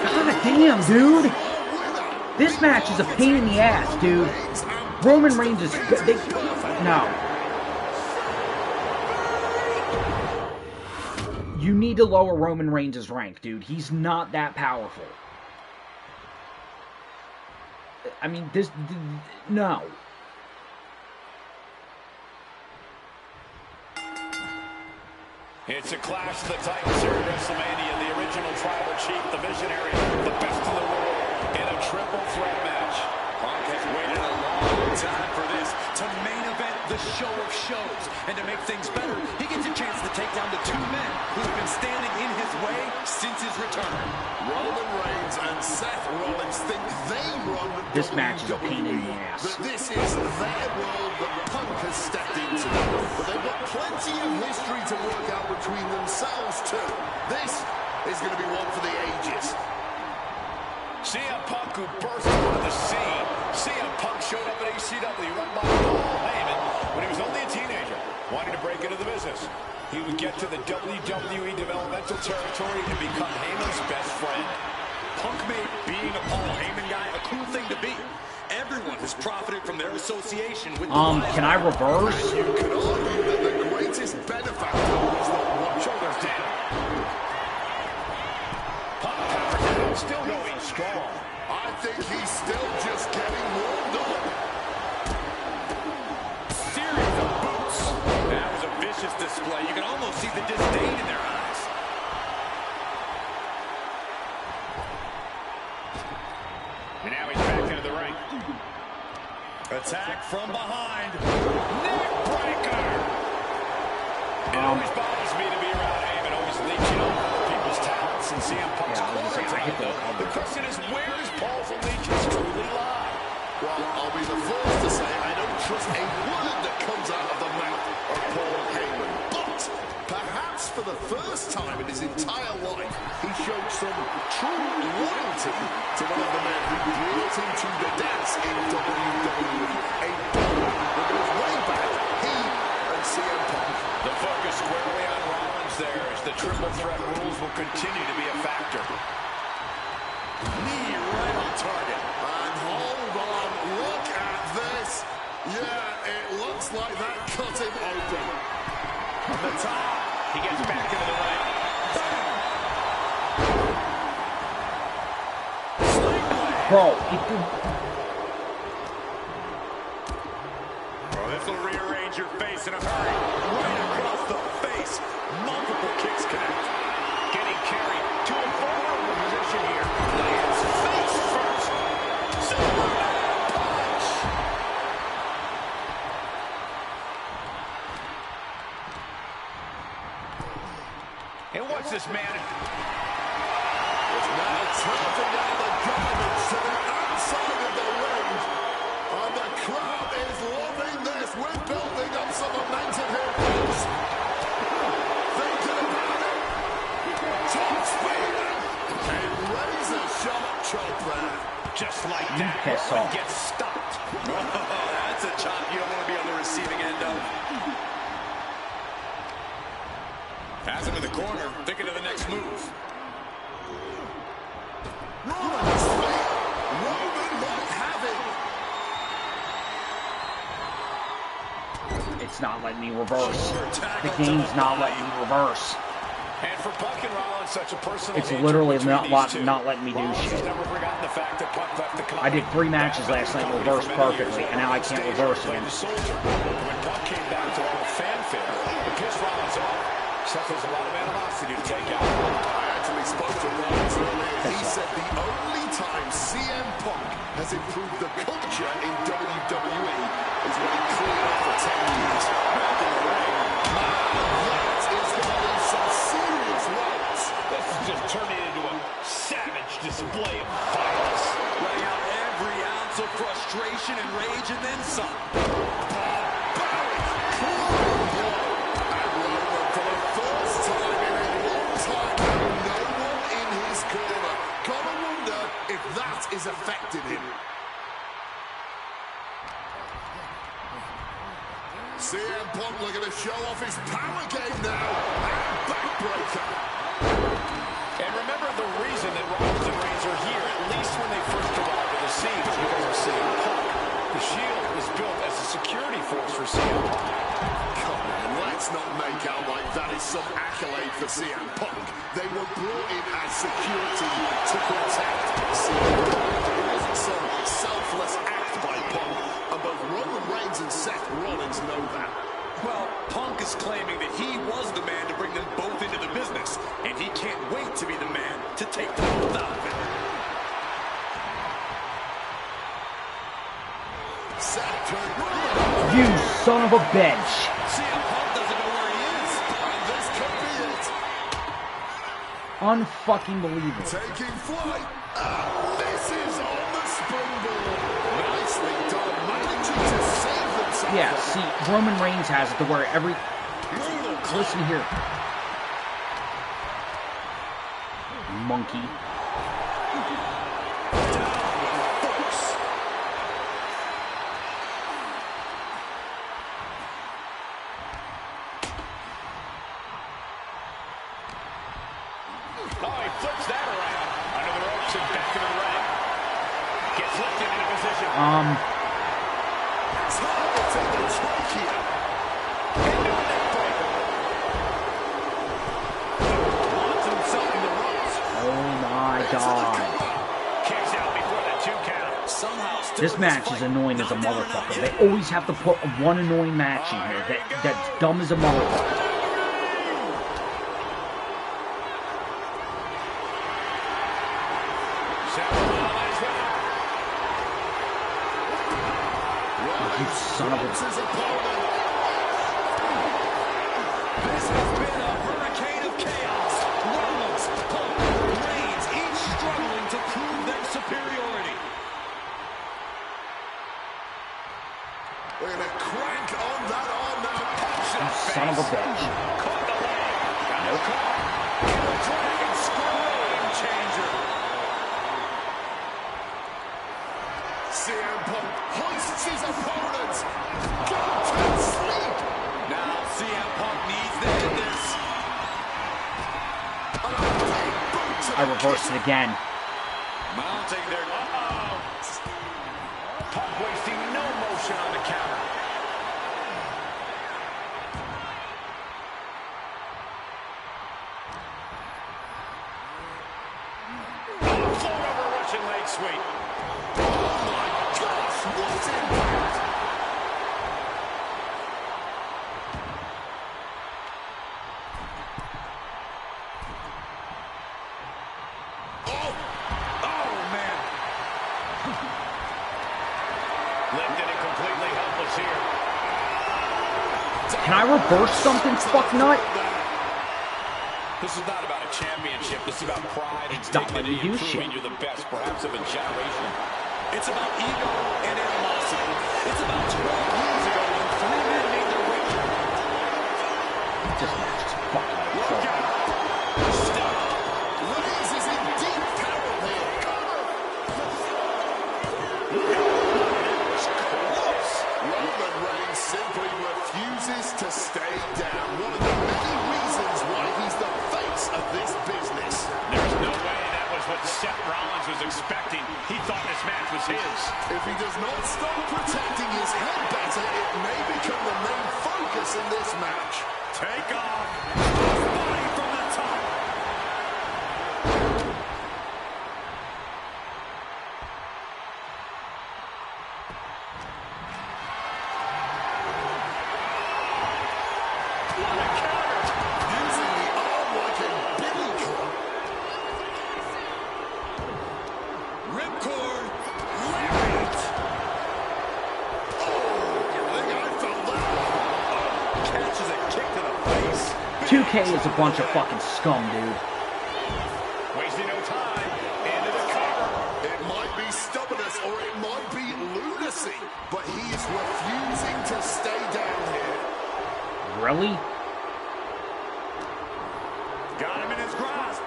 God damn, dude. This match is a pain in the ass, dude. Roman Reigns is... No. You need to lower Roman Reigns' rank, dude. He's not that powerful. I mean, this... No. It's a clash of the titans here at WrestleMania. The original tribal chief, the visionary, the best in the world, in a triple threat match. Punk has waited a long time for this, to main event the show of shows. And to make things better, he gets a chance to take down the two men who have been standing in his way since his return. Roman Reigns and Seth Rollins think they run This match is a WWE, pain in the ass. that this is their world that Punk has stepped into. But they've got plenty of history to work out between themselves too. This is going to be one for the ages. CM Punk, who burst onto the scene. CM Punk showed up at ECW run by Paul Heyman when he was only a teenager, wanting to break into the business. He would get to the WWE developmental territory and become Heyman's best friend. Punk made being a Paul Heyman guy a cool thing to be. Everyone has profited from their association with the Can I reverse? You could argue that the greatest benefactor was the one. shoulders down. Punk power down, still going strong. I think he's still just getting warmed up. Series of boots. That was a vicious display. You can almost see the disdain in their eyes. And now he's back into the ring. Attack from behind. Neck breaker. It always bothers me to be around Heyman, always leeching on other people's talents and CM Punk's The question is, where does Paul's allegiance truly lie? Well, I'll be the first to say I don't trust a word that comes out of the mouth of Paul Heyman. But perhaps for the first time in his entire life, he showed some true loyalty to one of the men who brought him to the dance in WWE. A battle that goes way back, he and CM Punk. The focus squarely on Rollins there as the triple threat rules will continue to be a factor. Knee right on target. And hold on, look at this. Yeah, it looks like that cut him open. From the top, he gets back into the ring. Bro, This will rearrange your face in a hurry. Right across the face. Multiple kicks connect. Getting carried to a vulnerable position here. Lands face first. Superman punch. And what's this man? It's now tilting out the garbage to the outside of the ring. And the crowd is loving this. We're building up some momentum here, folks. Thinking about it. Top speed. And razor sharp chop there. Just like that, piss Roman off. gets stopped. That's a chop you don't want to be on the receiving end of. Has him in the corner, thinking of the next move. Roman's feet. Roman might have it. it's not letting me reverse. The game's not letting me reverse. And for Punk and Rollins, such a personal It's nature literally between not these two. letting me do Rollins has shit. never forgotten the fact that Punk left the company. I did 3 matches last night, reversed perfectly, and now I can't reverse Played again. the soldier. When Punk came back to all the fanfare, it pissed Rollins off. Suffers a lot of animosity to take out. I actually spoke to Rollins earlier. He said the only time CM Punk has improved the culture in WWE is when he cleared off for 10 years. Back in the ring, man, that is going to leave some serious marks. This is just turning into a savage display of violence. Letting out every ounce of frustration and rage and then some. Barbaric, cruel blow. And Roman, for the first time in a long time, no one in his corner. Gotta wonder if that is affecting him. CM Punk looking to show off his power game now. And backbreaker. And remember the reason that Rollins and Reigns are here, at least when they first arrived at the scene, is because of CM Punk. The Shield was built as a security force for CM Punk. Come on, let's not make out like that is some accolade for CM Punk. They were brought in as security to protect CM Punk. It wasn't some selfless act by Punk, and both Roman Reigns and Seth Rollins know that. Well, Punk is claiming that he was the man to bring them both into the business, and he can't wait to be the man to take them both out of it. Seth turned Roman. You son of a bitch! CM Punk doesn't know where he is. And this could be it. Unfucking believable. Taking flight. This is on the springboard. Nicely done. Managing to save themselves. Yeah, see, Roman Reigns has it to where every... Listen here. Monkey. Oh, he flips that around. Under the ropes and back into the ring. Gets lifted into position. Targeting the trachea. Into a neck breaker. Launches himself in the ropes. Oh my god. Kicks out before the 2 count. Somehow still This match is annoying as a motherfucker. They always have to put one annoying match in here that's dumb as a motherfucker. You son of a... His opponent. This has been a hurricane of chaos. Rollins, Punk, Reigns, each struggling to prove their superiority. We're going to crank on that arm now. Punch You that son of a face. bitch. Caught the leg. Got no call. The Dragon Screw game changer. CM Punk hoists his opponent. Go to sleep. Now CM Punk needs to end this. And a big boot to I reversed it again. Mounting their... Uh-oh. Punk wasting no motion on the counter. Floor over Russian leg sweep. gosh, what impact! Oh, man. Lifted and completely helpless here. Can I reverse something, fuck nut? This is not about a championship. This is about pride and It's not letting dignity me and do proving shit. you're the best, perhaps of a generation. It's about ego and animosity. It's about 12 years ago when 3 men made their way. This match is fucking Look incredible. out. Stop. Reigns is in deep peril here. It's close. Roman Reigns simply refuses to stay down. One of the many reasons why he's the face of this business. There's no way that was what Seth Rollins was expecting. He thought this match was his. If he does not stop protecting his head better, it may become the main focus in this match. Take off. Body from the top. What a counter. Using the arm like a billy club. Ripcord. Lariat. I think I felt that. Catches a kick to the face. 2K is a bunch of fucking scum, dude. Wasting no time. Into the cover. It might be stubbornness or it might be lunacy, but he is refusing to stay down here. Really? Got him in his grasp.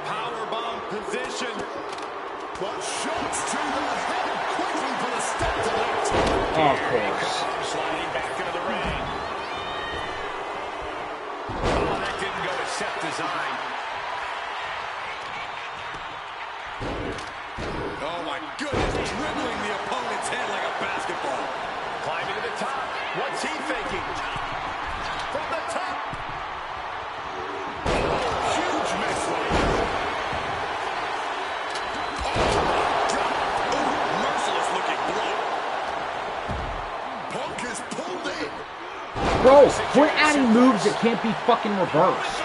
Powerbomb position. But shots to the head quickly put a stop to that. Of course. Sliding back into the ring. Oh, that didn't go to set design. Oh my goodness, dribbling the opponent's head like a basketball. Climbing to the top. What's he thinking? From the top. Huge miss right Merciless looking blow. Punk is pulled in. Bro, quit adding moves that can't be fucking reversed.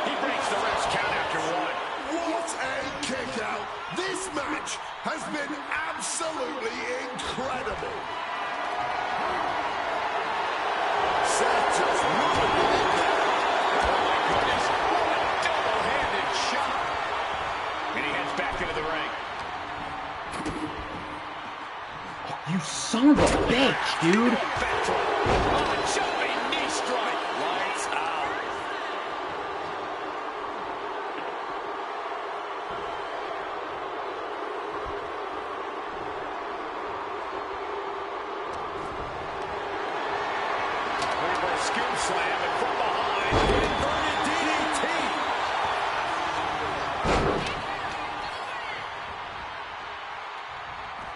He breaks the ref's count after one. What a kick out. This match has been absolutely incredible. Seth just ruined it in there. Oh my goodness, what a double-handed shot. And he heads back into the ring. You son of a bitch, dude. Back to him. Oh, jumping knee strike. Lights out. Reverse scoop slam and from behind. Inverted DDT.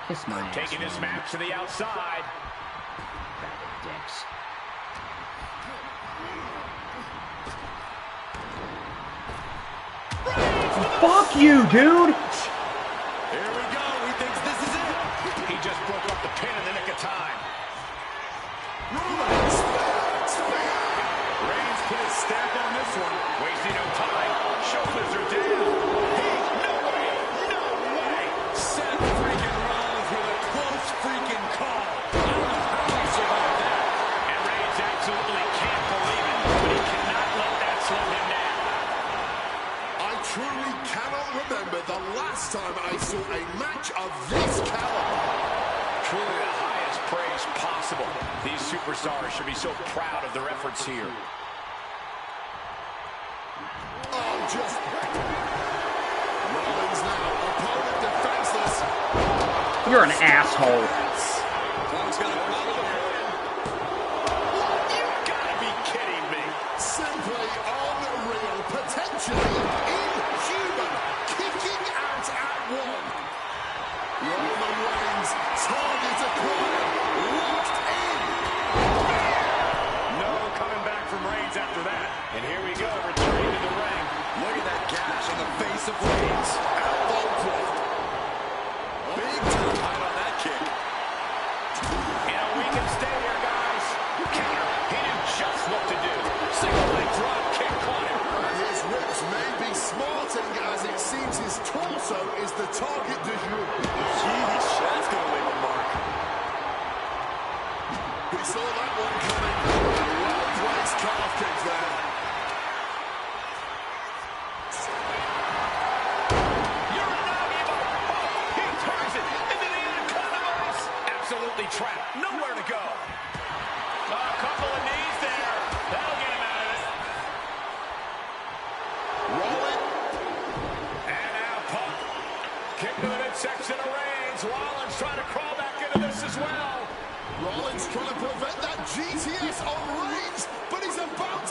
Kiss my ass. Taking this man. match to the outside. Bag of dicks. Fuck you, dude! Here we go. He thinks this is it. He just broke up the pin in the nick of time. Roman, spear. Reigns put his stamp on this one. Wasting no time. Shoulders are down. Hey, no way. No way. Seth freaking Rollins. they saw a match of this caliber. Truly the highest praise possible. These superstars should be so proud of their efforts here. Oh, just... Rollins now, opponent defenseless. You're an asshole. Punk's gonna follow him. You've got to be kidding me. Simply unreal, potentially inhuman, kicking out at one. Roman Reigns, target acquired, locked in. No coming back from Reigns after that. And here we go, returning to the ring. Look at that gash on the face of Reigns. Elbow drop. Big time height on that kick. And we can stay here, guys. Counter. He knew just what to do. Single leg drop kick caught him. His ribs may be smarting as it seems his torso is the target du jour. Jeez, that's going to leave a mark. We saw that one coming. A well-placed calf kick there. He turns it into the Anaconda. Absolutely trapped. Nowhere to go. A couple of knees there. That'll get him out of it. Rolling. And now Punk. Kick to the midsection of Reigns. Rollins trying to crawl back into this as well. Rollins trying to prevent that GTS on Reigns, but he's about...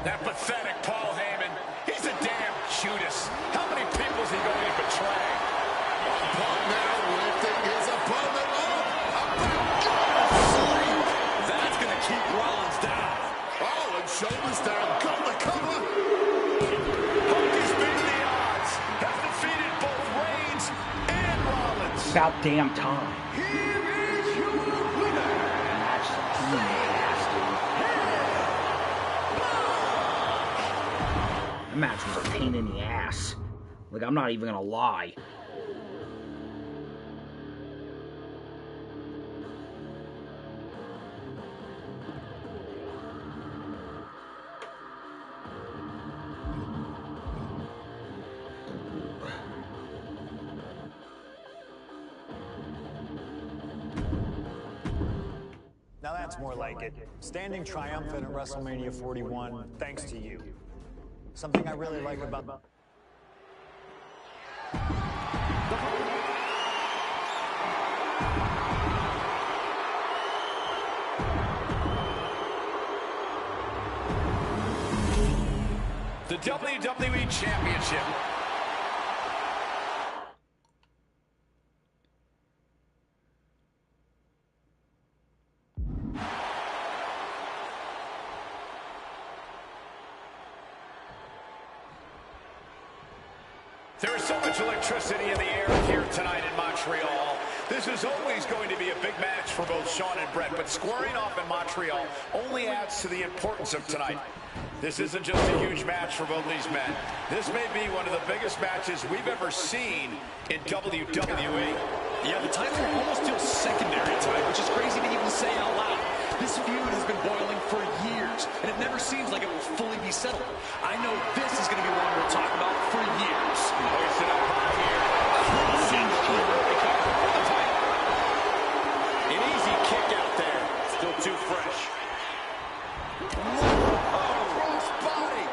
That pathetic Paul Heyman. He's a damn Judas. How many people is he going to betray? Punk now lifting his opponent up. That's going to keep Rollins down. Oh, and shoulders down. Got the cover. Punk has beaten the odds. Has defeated both Reigns and Rollins. About damn time. Here is your winner. Match the pain in the ass, dude. That match was a pain in the ass. Like, I'm not even gonna lie. Now that's more like it. Standing triumphant at WrestleMania 41, thanks to you. Something I really like about... The WWE Championship. There is so much electricity in the air here tonight in Montreal. This is always going to be a big match for both Shawn and Bret, but squaring off in Montreal only adds to the importance of tonight. This isn't just a huge match for both these men. This may be one of the biggest matches we've ever seen in WWE. Yeah, the title almost feels secondary tonight, which is crazy to even say out loud. This feud has been boiling for years, and it never seems like it will fully be settled. I know this is going to be one we'll talk about for years. Hoist it up high here. An easy kick out there. Still too fresh. Cross body.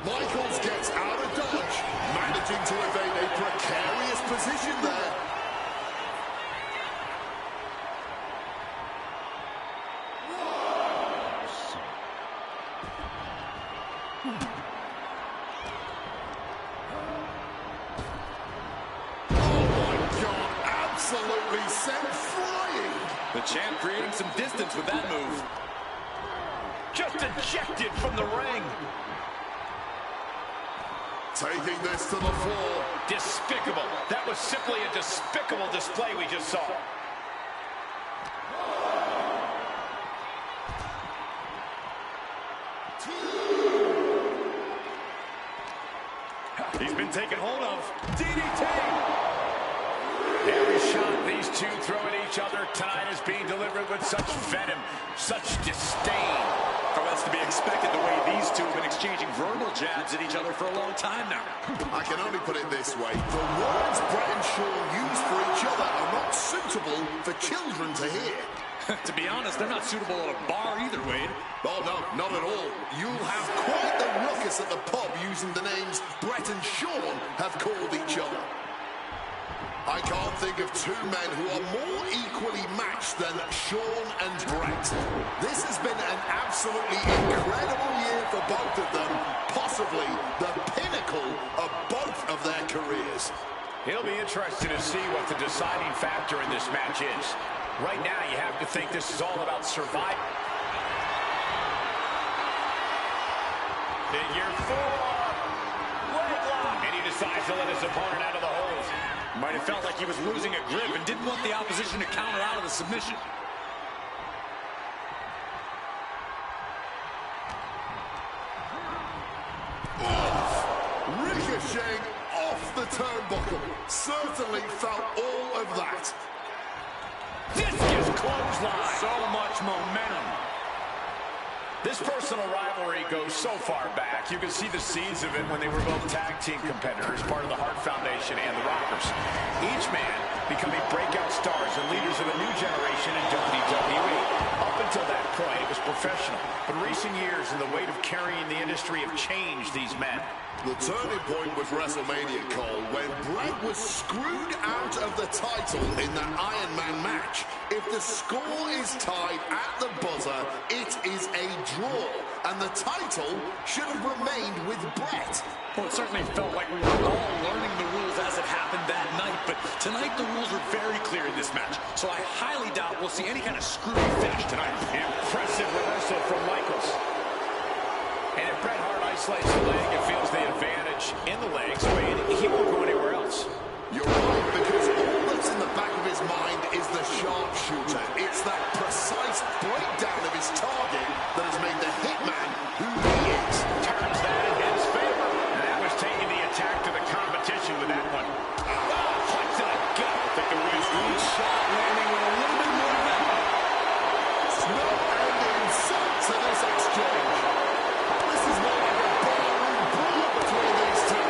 Michaels gets out of dodge, managing to evade a precarious position there. Absolutely sent flying. The champ creating some distance with that move. Just ejected from the ring. Taking this to the floor. Despicable. That was simply a despicable display we just saw. He's been taken hold of. DDT. Every shot these two throw at each other tonight is being delivered with such venom, such disdain. Oh, that's to be expected the way these two have been exchanging verbal jabs at each other for a long time now. I can only put it this way. The words Brett and Sean use for each other are not suitable for children to hear. To be honest, they're not suitable at a bar either, Wade. Oh, no, not at all. You'll have quite the ruckus at the pub using the names Brett and Sean have called each other. I can't think of two men who are more equally matched than Sean and Brett. This has been an absolutely incredible year for both of them, possibly the pinnacle of both of their careers. It'll be interesting to see what the deciding factor in this match is. Right now, you have to think this is all about survival. Figure 4. Leg lock. And he decides to let his opponent out of the hold. Might have felt like he was losing a grip and didn't want the opposition to counter out of the submission. Ricocheting off the turnbuckle. Certainly felt all of that. Discus clothesline. So much momentum. This personal rivalry goes so far back. You can see the seeds of it when they were both tag team competitors, part of the Hart Foundation and the Rockers. Each man becoming breakout stars and leaders of a new generation in WWE. Up until that point, it was professional. But recent years and the weight of carrying the industry have changed these men. The turning point was WrestleMania, Cole, when Brett was screwed out of the title in that Iron Man match. If the score is tied at the buzzer, it is a draw, and the title should have remained with Brett. Well, it certainly felt like we were all learning the rules as it happened that night, but tonight the rules are very clear in this match, so I highly doubt we'll see any kind of screwy finish tonight. Impressive reversal from Michaels. And if Bret Hart isolates the leg and feels the advantage in the legs, he won't go anywhere else. You're right, because all that's in the back of his mind is the sharpshooter. It's that precise breakdown of his target that has made the Hitman who he is. Turns that in his favor. And that was taking the attack to the competition with that one. Punch to the gut. I think the wind's Shot landing with a little bit more venom. No end in sight to this exchange. This is more like a ballroom brawl between these two.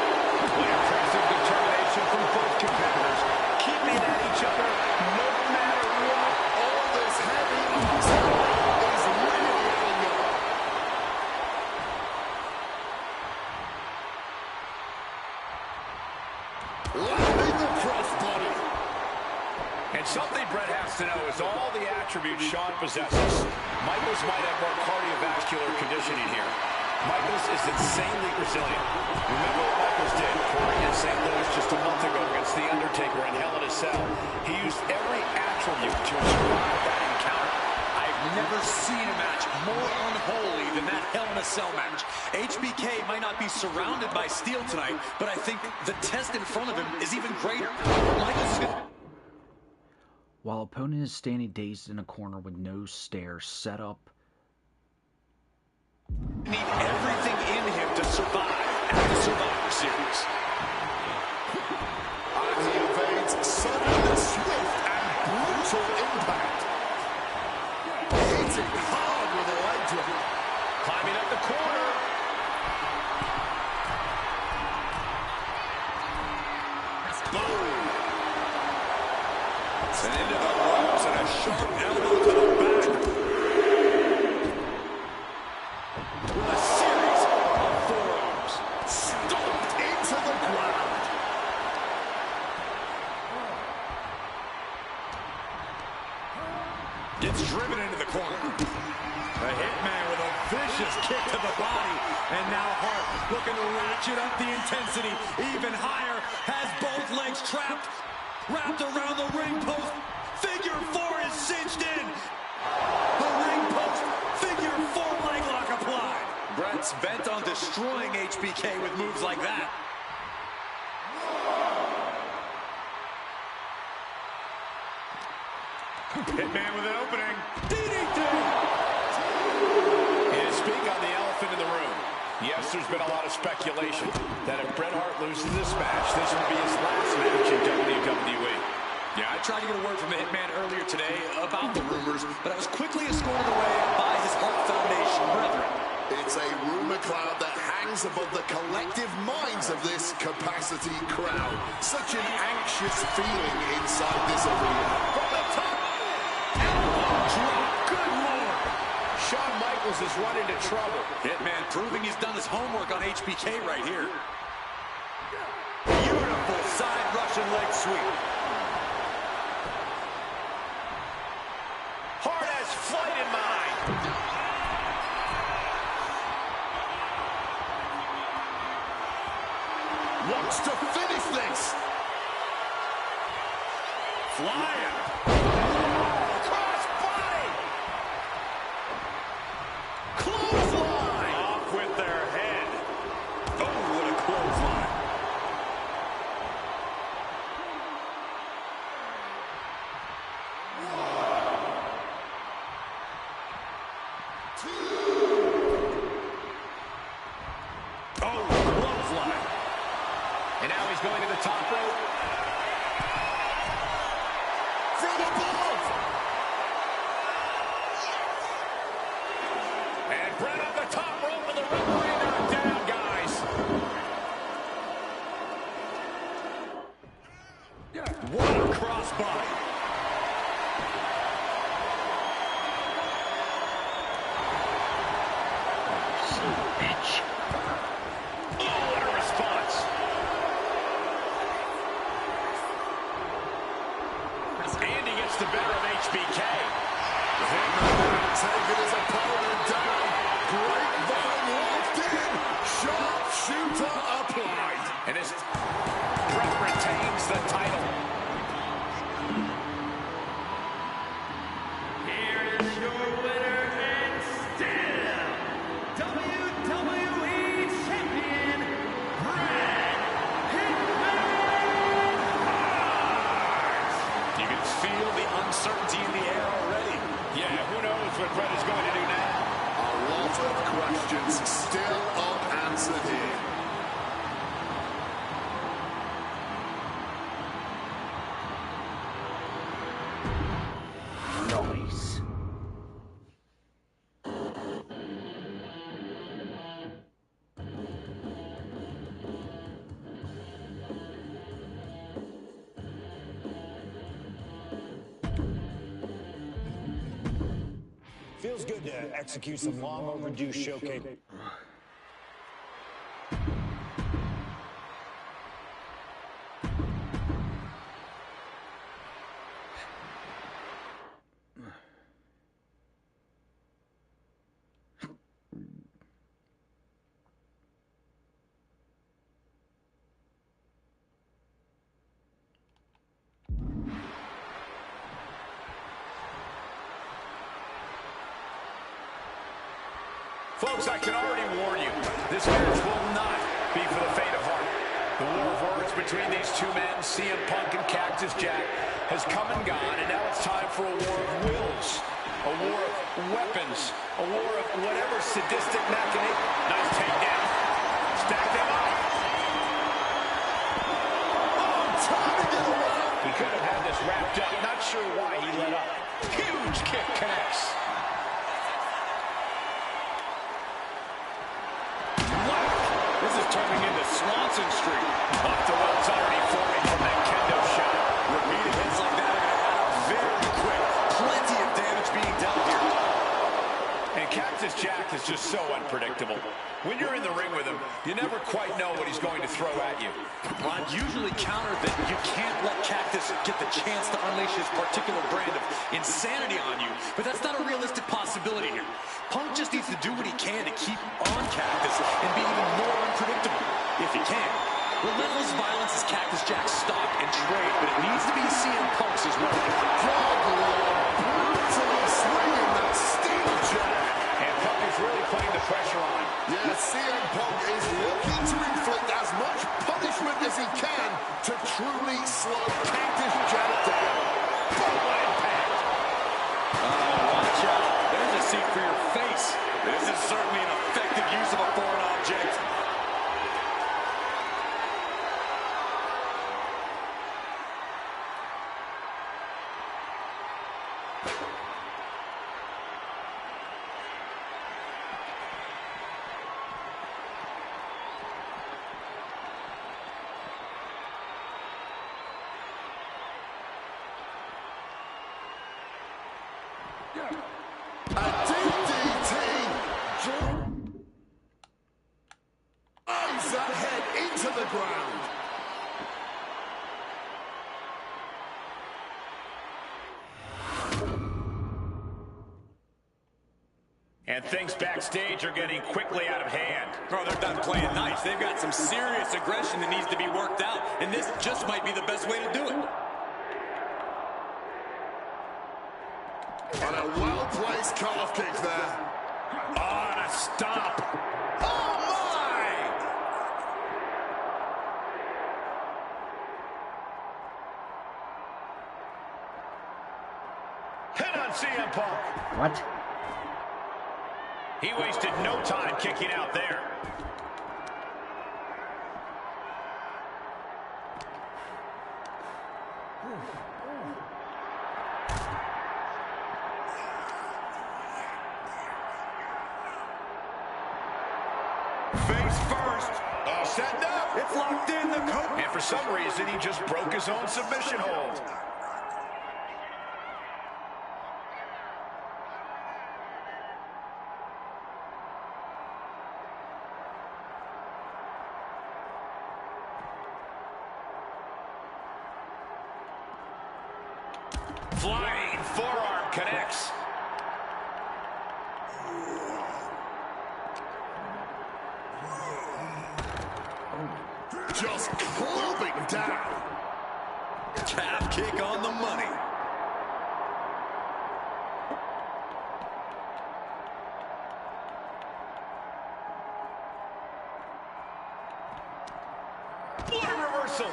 Impressive determination from both competitors, keeping at each other no matter what. All this heavy artillery is really adding up. Landing the crossbody. And something Bret has to know is all the attributes Sean possesses. Michaels might have more cardiovascular conditioning here. Michaels is insanely resilient. Remember what Michaels did pouring in St. Louis just a month ago against The Undertaker in Hell in a Cell. He used every attribute to survive that encounter. I've never seen a match more unholy than that Hell in a Cell match. HBK might not be surrounded by steel tonight, but I think the test in front of him is even greater. Michaels is going to... While opponent is standing dazed in a corner with no stairs set up, need everything in him to survive at the Survivor Series. And he evades sudden, swift, and brutal impact. Hitting hard with a leg drop. Climbing up the corner. Boom. And into the ropes and a sharp elbow to the back. With a series of forearms. Stomped into the ground. Gets driven into the corner. The Hitman with a vicious kick to the body. And now Hart looking to ratchet up the intensity even higher. Has both legs trapped. Wrapped around the ring post. Figure 4 is cinched in. The ring post. Figure 4 leg lock applied. Brett's bent on destroying HBK with moves like that. Hitman with an opening. DDT. And speak on the elephant in the room. Yes, there's been a lot of speculation that if Bret Hart loses this match, this will be his last match in WWE. Yeah, I tried to get a word from the Hitman earlier today about the rumors, but I was quickly escorted away by his Hart Foundation brethren. It's a rumor cloud that hangs above the collective minds of this capacity crowd. Such an anxious feeling inside this arena. From the top! Elbow drop! Good Lord! Shawn Michaels has run into trouble. Hitman proving he's done his homework on HBK right here. Beautiful side Russian leg sweep. Hart has flight in mind. Wants to finish this. Flying. Cross body. Clothesline. Off with their head. Oh, what a clothesline. Oh, clothesline. And now he's going to the top rope. From above. And Brett on the top rope with the referee knocked down, guys. What a crossbody. Bitch. Oh, what a response. Andy gets the better of HBK. Hitman taking his opponent down. Grapevine locked in. Sharpshooter applied. And his Brett retains the title. Here is your winner and still WWE Champion, Bret Hitman Hart. You can feel the uncertainty in the air already. Yeah, who knows what Brett is going to do now? A lot of questions still unanswered here. Nice. Feels good to execute some long overdue showcase. Folks, I can already warn you, this match will not be for the faint of heart. The war of words between these two men, CM Punk and Cactus Jack, has come and gone, and now it's time for a war of wills, a war of weapons, a war of whatever sadistic machination. Nice takedown. Stack them up. Oh, trying to get away. He could have had this wrapped up. Not sure why he let up. Huge kick connects. This is turning into Swanson Street. Off the ropes already forming from that kendo shot. Repeated hits like that are going to add up very quick. Plenty of damage being dealt here. And Cactus Jack is just so unpredictable. When you're in the ring with him, you never quite know what he's going to throw at you. I've usually countered that you can't let Cactus get the chance to unleash his particular brand of insanity on you, but that's not a realistic possibility here. Punk just needs to do what he can to keep on Cactus and be even more unpredictable, if he can. Relentless violence is Cactus Jack's stock and trade, but it needs to be CM Punk's as well. Brutally swinging that steel jab. And Punk is really putting the pressure on. Yeah, CM Punk is looking to inflict as much punishment as he can to truly slow Cactus Jack down. But what impact! Watch out. There's a seat for your face. This is certainly an effective use of a foreign object. drives that head into the ground. And things backstage are getting quickly out of hand. Oh, they're done playing nice. They've got some serious aggression that needs to be worked out, and this just might be the best way to do it. And a well-placed calf kick there. Oh, and a stop. Oh, my! Hit on CM Punk. What? He wasted no time kicking out there. Face first. Oh, setting up. It's locked in, the coach. And for some reason, he just broke his own submission hold. Flying forearm connects. Just clubbing down. Calf kick on the money. What a reversal.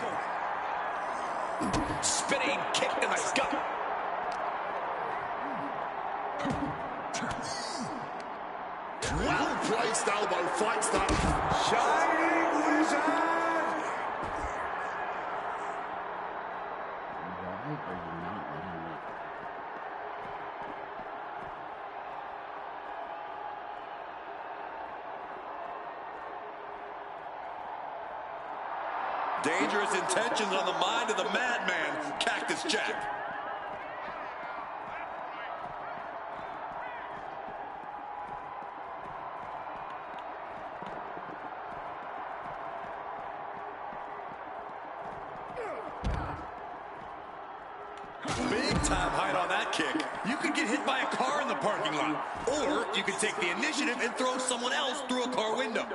Spinning kick in the gut. Well-placed elbow fights that. Shining Wizard. Why are you not letting me? Dangerous intentions on the mind of the madman, Cactus Jack. Big time height on that kick. You could get hit by a car in the parking lot. Or you could take the initiative and throw someone else through a car window.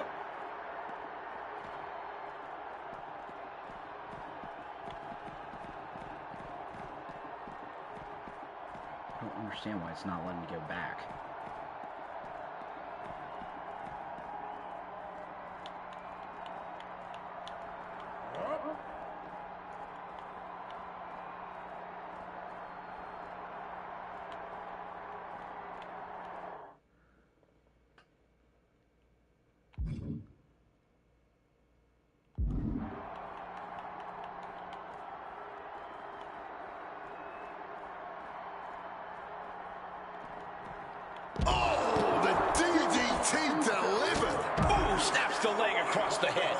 I don't understand why it's not letting me go back. Oh, the DDT delivered. Ooh, snaps the leg across the head.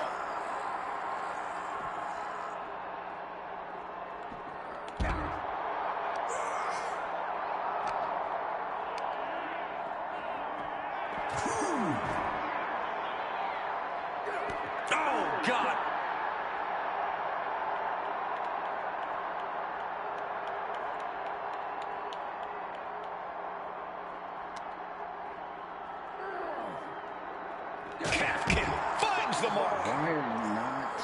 Oh, God. Calf kick finds the mark. Why are you not?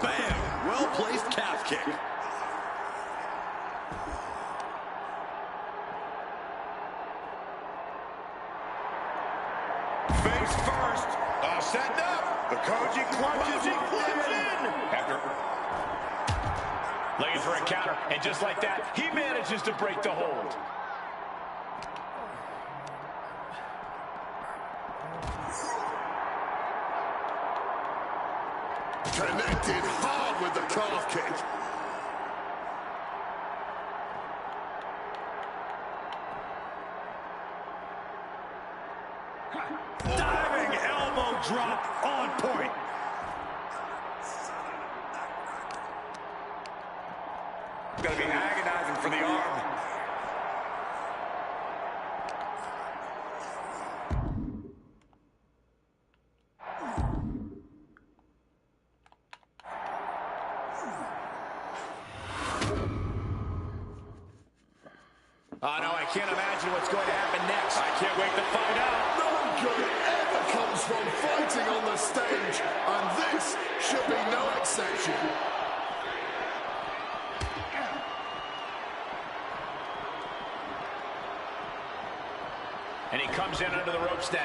Bam! Well-placed calf kick. Face first. Setting up. The Koji clutches in. After looking for a counter, and just like that, he manages to break the hold. Connected hard with the calf kick. Diving elbow drop on point. Gonna be agonizing for the arm. can't imagine what's going to happen next. I can't wait to find out. No good ever comes from fighting on the stage, and this should be no exception. And he comes in under the ropes now.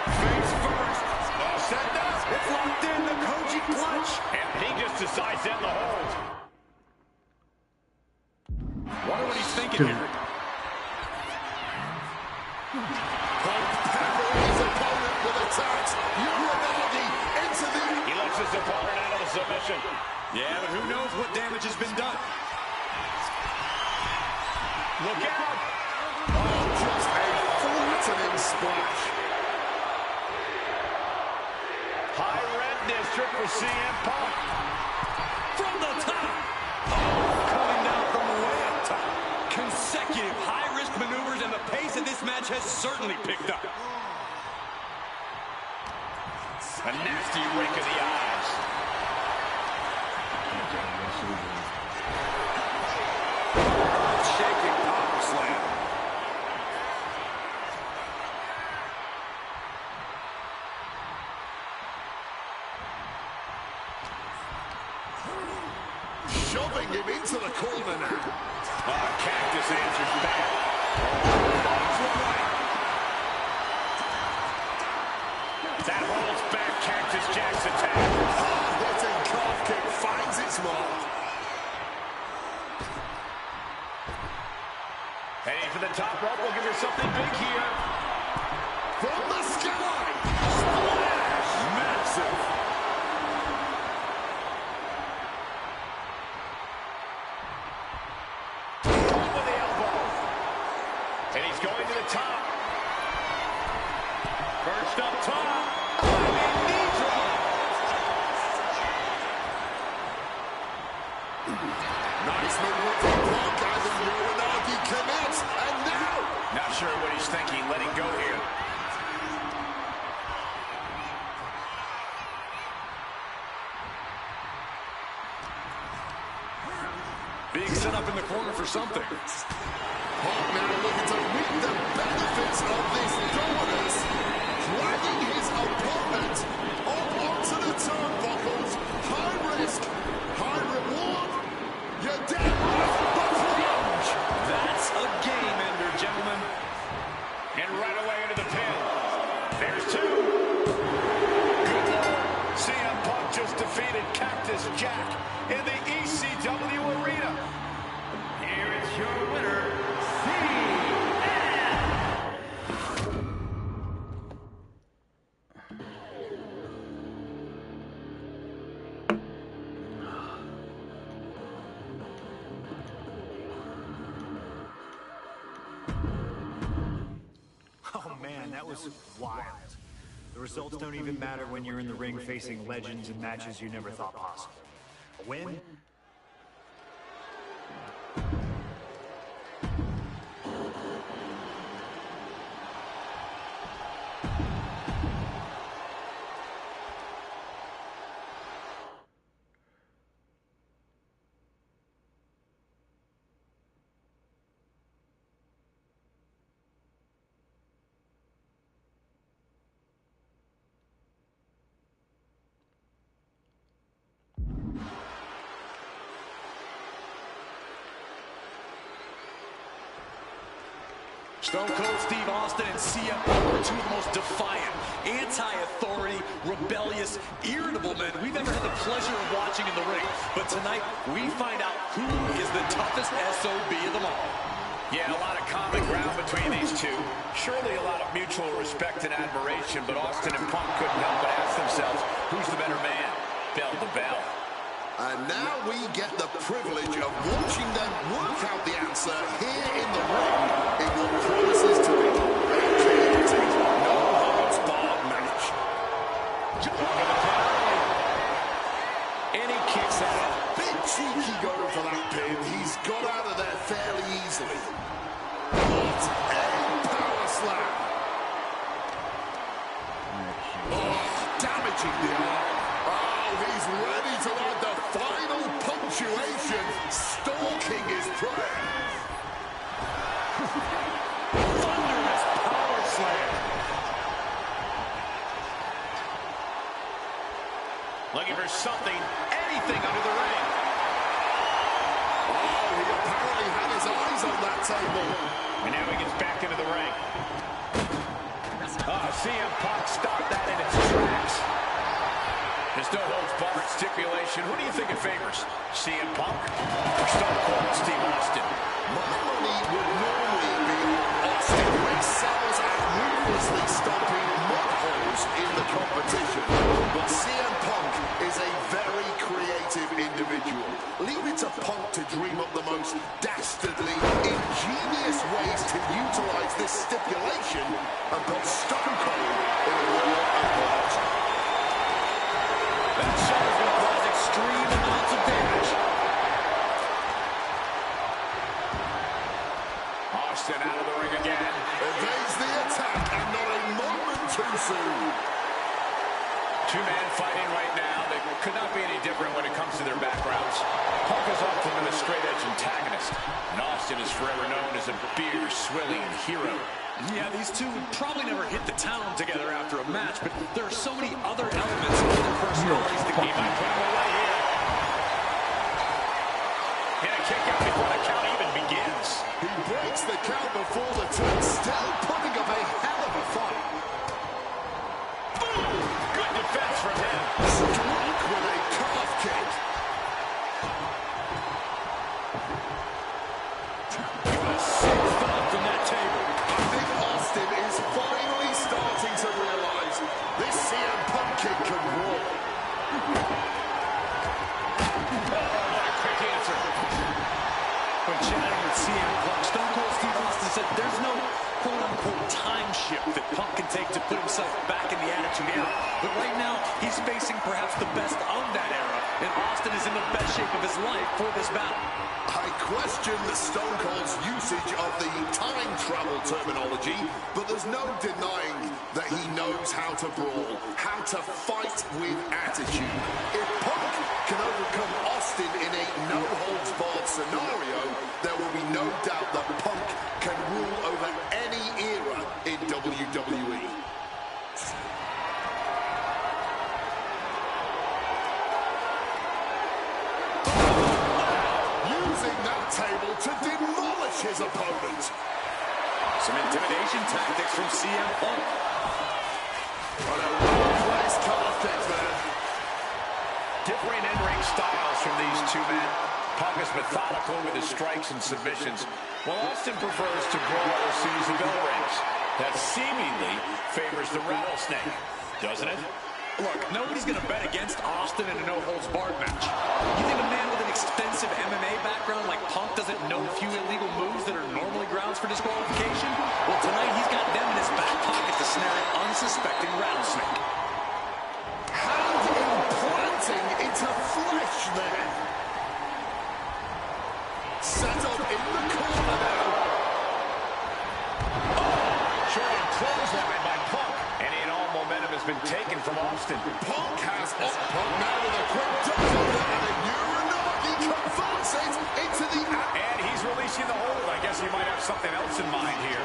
Face first. All set up. It's locked in, the Koji clutch. And he just decides to end the hold. Wonder what he's thinking here. His opponent with attacks. Uranagi into the... He lets his opponent out of the submission. Yeah, but who knows what damage has been done. Look out. Oh, just a flattening splash. High red district for CM Punk. From the top. Oh, coming down from way up top. Consecutive high-risk maneuvers, and the pace of this match has certainly picked up. A nasty rake of the eyes. Shaking power slam. Shoving him into the corner now. Cactus answers back. That holds back Cactus Jack's attack. Hard-hitting calf kick finds its mark. Heading for the top rope. We'll give her something big here. From the sky. Splash. Massive. With the elbow. And he's going to the top. Perched up top. Knee drop. Nice movement from Punk as Uranagi commits. And now. Not sure what he's thinking. Letting go here. Being set up in the corner for something. Punk now looking to reap the benefits of this dominance. Dragging his opponent up onto the turnbuckles. High risk, high reward. You're dead right. The plunge. That's a game ender, gentlemen. And right away into the pin. There's two. Good Lord. CM Punk just defeated Cactus Jack in the ECW arena. Here is your winner, CM. Oh man, that was wild. The results don't even matter when you're in the ring facing legends in matches you never thought possible. A win? Stone Cold Steve Austin and CM Punk are two of the most defiant, anti-authority, rebellious, irritable men we've ever had the pleasure of watching in the ring. But tonight, we find out who is the toughest SOB of them all. Yeah, a lot of common ground between these two. Surely a lot of mutual respect and admiration, but Austin and Punk couldn't help but ask themselves, who's the better man? Bell to bell. And now we get the privilege of watching them work out the answer here in the ring in what promises to be a chaotic, no-holds-barred match. And he kicks out. Bit cheeky going for that pin. He's got out of there fairly easily. What a power slam. Oh, damaging the arm. Oh, he's ready to add the situation, stalking his prey. Thunderous power slam. Looking for something, anything under the ring. Oh, he apparently had his eyes on that table. And now he gets back into the ring. CM Punk stopped that in its tracks. There's no holds barred stipulation. Who do you think it favors? CM Punk or Stone Cold Steve Austin? My money would normally be Austin, who excels at ruthlessly stomping mud holes in the competition. But CM Punk is a very creative individual. Leave it to Punk to dream up the most dastardly, ingenious ways to utilize this stipulation and put Stone Cold in a war of hurt. That shot is going to cause extreme amounts of damage. Austin out of the ring again. Evades the attack and not a moment too soon. Two-man fighting right now. They could not be any different when it comes to their backgrounds. Punk is often been a straight-edge antagonist, and Austin is forever known as a beer-swilling hero. Yeah, these two would probably never hit the town together after a match, but there are so many other elements of their personalities that keep Might put him away here. And a kick out before the count even begins. He breaks the count before the two, still putting up a hell of a fight. Boom! Good defense from him. Struck with a calf kick. a sick thump from that table. I think Austin is finally starting to realize this CM Punk kid can roll. What a quick answer. When chatting with CM Punk, Stone Cold Steve Austin said there's no quote-unquote time shift that Punk can take to put himself back in the Attitude Era. But right now, he's facing perhaps the best of that era, and Austin is in the best shape of his life for this battle. I question the Stone Cold's usage of the time travel terminology, but there's no denying that he knows how to brawl, how to fight with attitude. If Punk can overcome Austin in a no-holds-barred scenario, there will be no doubt that Punk can rule over any era in WWE. Using that table to demolish his opponent. Some intimidation tactics from CM Punk. On a well-placed calf kick there. Differing in-ring styles from these two men. Punk is methodical with his strikes and submissions, while Austin prefers to brawl as soon as the bell rings. That seemingly favors the rattlesnake, doesn't it? Look, nobody's going to bet against Austin in a no-holds-barred match. You think a man with an extensive MMA background like Punk doesn't know a few illegal moves that are normally grounds for disqualification? Well, tonight he's got them in his back pocket to snare an unsuspecting rattlesnake. Hand implanting into flesh there. Set up in the corner now. Short clothesline by Punk. Any and all momentum has been taken from Austin. Punk has Punk now with a quick double and a Uranagi converts it into the... And he's releasing the hold. I guess he might have something else in mind here.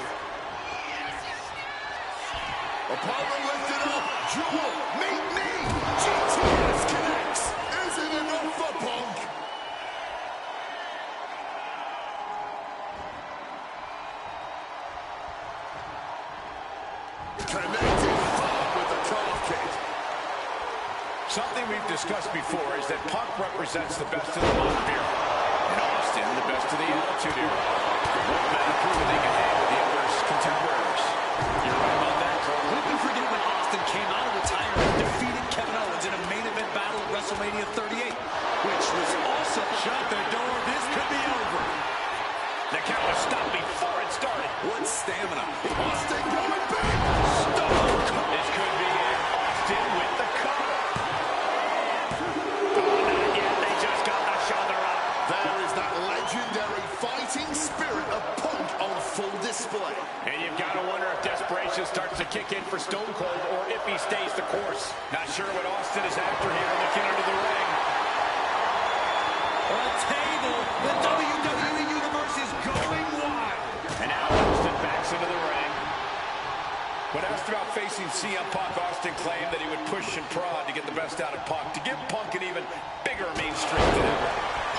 Opponent lifted up. Jewel, meet me. GTS connects. Is it enough for Punk? Connected hard with the calf kick. Something we've discussed before is that Punk represents the best of the modern era, and Austin the best of the Attitude Era. Both men have proven they can hang with the other's contemporaries. You're right about that, Cole. Who can forget when Austin came out of retirement and defeated Kevin Owens in a main event battle at WrestleMania 38, which was also... Shut the door, this could be over. The count was stopped before it started. What stamina. Austin going big. This could be it. Austin with the cover. Not yet. They just got the shoulder up. There is that legendary fighting spirit of Punk on full display. And you've got to wonder if desperation starts to kick in for Stone Cold or if he stays the course. Not sure what Austin is after here looking under the ring. Well, When asked about facing CM Punk, Austin claimed that he would push and prod to get the best out of Punk, to give Punk an even bigger mean streak than ever.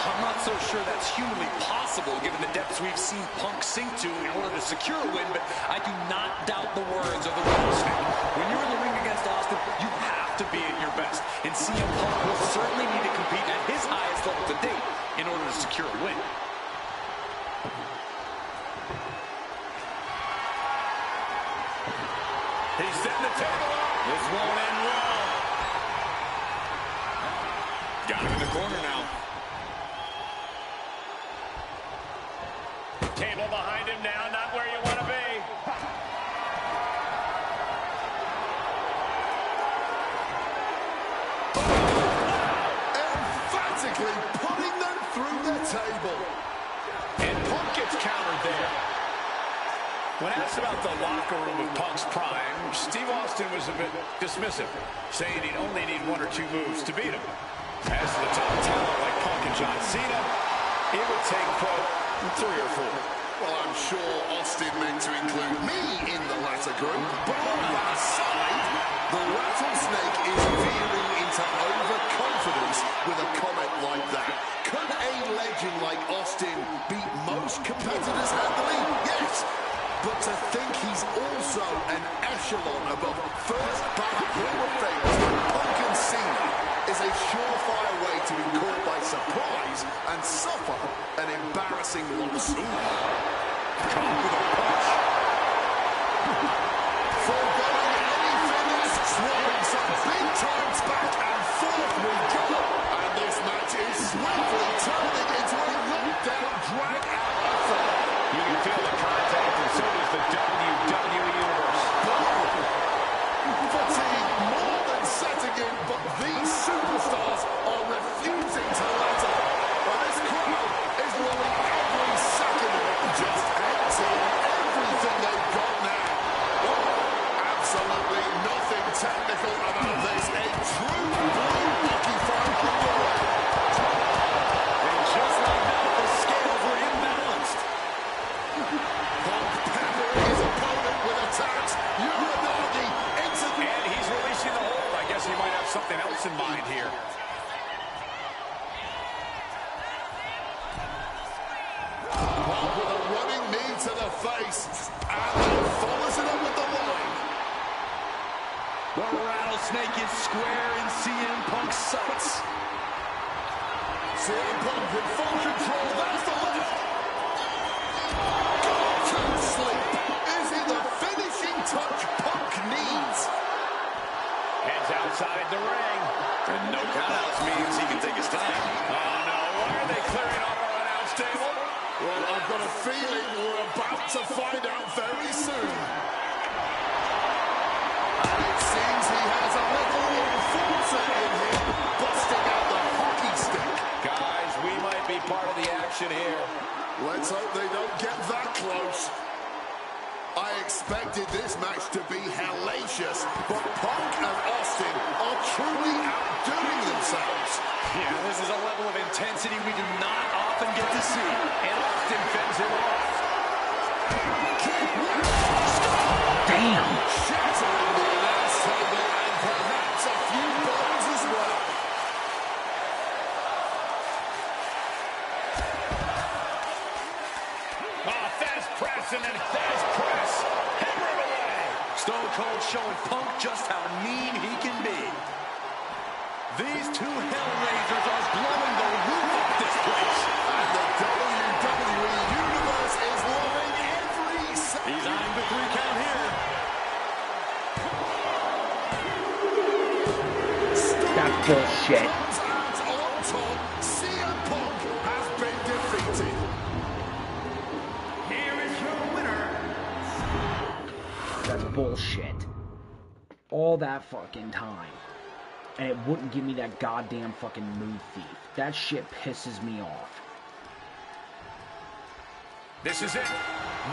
I'm not so sure that's humanly possible given the depths we've seen Punk sink to in order to secure a win, but I do not doubt the words of the rattlesnake. When you're in the ring against Austin, you have to be at your best, and CM Punk will certainly need to compete at his highest level to date in order to secure a win. He's setting the table up. This won't end well. Got him in the corner now. Table behind him now, not where you want to be. Emphatically putting them through the table. And Punk gets countered there. When asked about the locker room of Punk's prime, Steve Austin was a bit dismissive, saying he'd only need 1 or 2 moves to beat him. As to the top talent like Punk and John Cena, it would take, quote, 3 or 4. Well, I'm sure Austin meant to include me in the latter group, but on that side, the rattlesnake is veering into overconfidence with a comment like that. Could a legend like Austin beat most competitors handily? Yes. But to think he's also an echelon above first ballot Hall of Famers Punk and Cena is a surefire way to be caught by surprise and suffer an embarrassing loss. Caught with a punch. Foregoing any finish, swapping some big times back and forth we go. And this match is swiftly turning into a knockdown, drag-out affair. You can feel the contact, and so does the WWE Universe. Fatigue more than setting in, but these superstars are refusing to let up. And this crowd is loving every second of it, just emptying everything they've got now. Absolutely nothing technical about this. A true blue lucky fight underway. And just like that, the scales were imbalanced. Punk peppering his opponent with attacks. Uranagi into the... And he's releasing the hold. I guess he might have something else in mind here. Punk with a running knee to the face. And then follows it up with the line. The rattlesnake is square in CM Punk's sights. CM Punk in full control. There's the left. Can't sleep. Is it the finishing touch Punk needs? Heads outside the ring. And no countouts means he can take his time. Oh, no. Why are they clearing off our announce table? Well, I've got a feeling we're about to find out very soon. And it seems he has a little enforcer in him, busting out the hockey stick. Guys, we might be part of the action here. Let's hope they don't get that close. I expected this match to be hellacious, but Punk and Austin are truly outdoing themselves. Yeah, this is a level of intensity we do not often get to see. And Austin fends him off. Damn! Shattering the announce table and perhaps a few bones as well. Oh, fast press and then fast press. Hammer it away. Stone Cold showing Punk just how mean he can be. These two Hellraisers are blowing the roof off this place. And the WWE Universe is loving every second. He's eyeing the 3 count here. That's bullshit. And on top, CM Punk has been defeated. Here is your winner. That's bullshit. All that fucking time. And it wouldn't give me that goddamn fucking move thief. That shit pisses me off. This is it.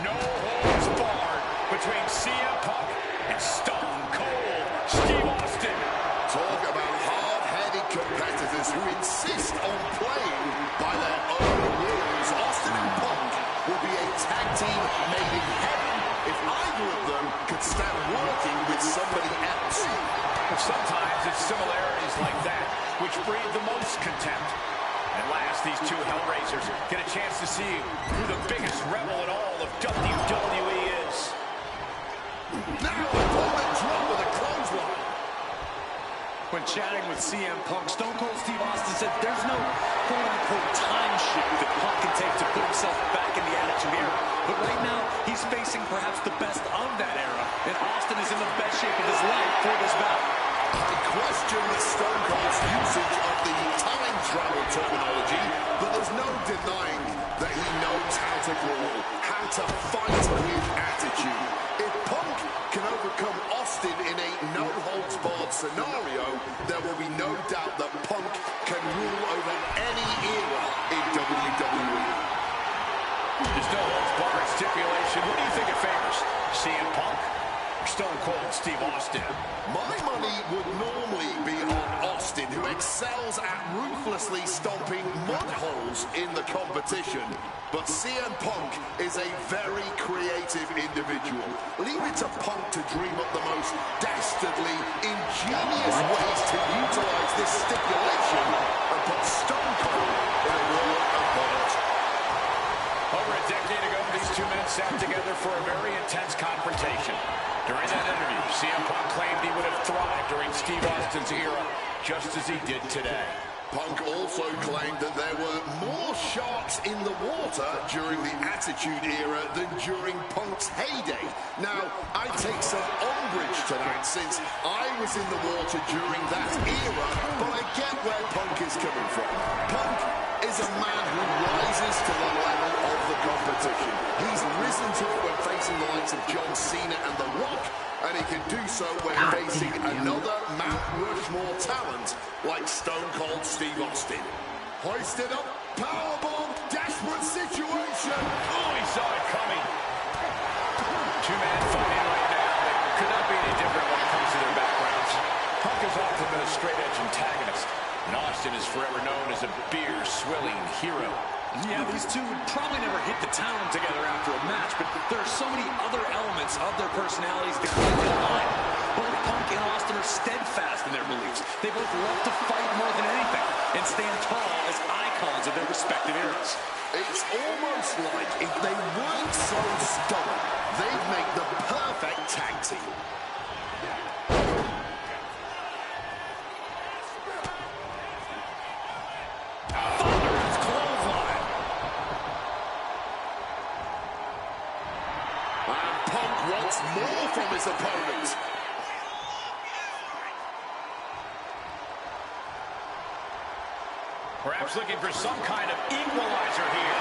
No holds barred between CM Punk and Stone Cold Steve Austin. Talk about hard-headed competitors who insist on playing by their own rules. Austin and Punk will be a tag team made in heaven if either of them could stand working with somebody else. Sometimes it's similarities like that which breed the most contempt. At last, these two Hellraisers get a chance to see who the biggest rebel in all of WWE is. Now the opponent drop with a clothesline. When chatting with CM Punk, Stone Cold Steve Austin said there's no quote-unquote time shift that Punk can take to put himself back in the Attitude Era. But right now, he's facing perhaps the best of that era, and Austin is in the best shape of his life for this bout. I question Stone Cold's usage of the time travel terminology, but there's no denying that he knows how to brawl, how to fight with attitude. If Punk can overcome Austin in a no-holds-barred scenario, there will be no doubt that Punk can rule over any era in WWE. There's no holds-barred stipulation. What do you think it favors? CM Punk or Stone Cold Steve Austin? My money would normally be on Austin, who excels at ruthlessly stomping mud holes in the competition. But CM Punk is a very creative individual. Leave it to Punk to dream up the most dastardly, ingenious ways to utilize this stipulation and put Stone Cold in a world of hurt. Over a decade ago, these two men sat together for a very intense confrontation. During that interview, CM Punk claimed he would have thrived during Steve Austin's era, just as he did today. Punk also claimed that there were more sharks in the water during the Attitude Era than during Punk's heyday. Now, I take some umbrage to that since I was in the water during that era, but I get where Punk is coming from. Punk is a man who rises to the level of the competition. He's risen to it when facing the likes of John Cena and The Rock, and he can do so when facing another Mount Rushmore talent like Stone Cold Steve Austin. Hoisted up, powerbomb, desperate situation. Oh, he saw it coming. Two-man fighting right now. They could not be any different when it comes to their backgrounds. Punk has often been a straight-edge antagonist, and Austin is forever known as a beer-swilling hero. Yeah, these two would probably never hit the town together after a match, but there are so many other elements of their personalities that come to mind. Both Punk and Austin are steadfast in their beliefs. They both love to fight more than anything and stand tall as icons of their respective eras. It's almost like if they weren't so stubborn, they'd make the perfect tag team. Wants more from his opponent. Perhaps looking for some kind of equalizer here.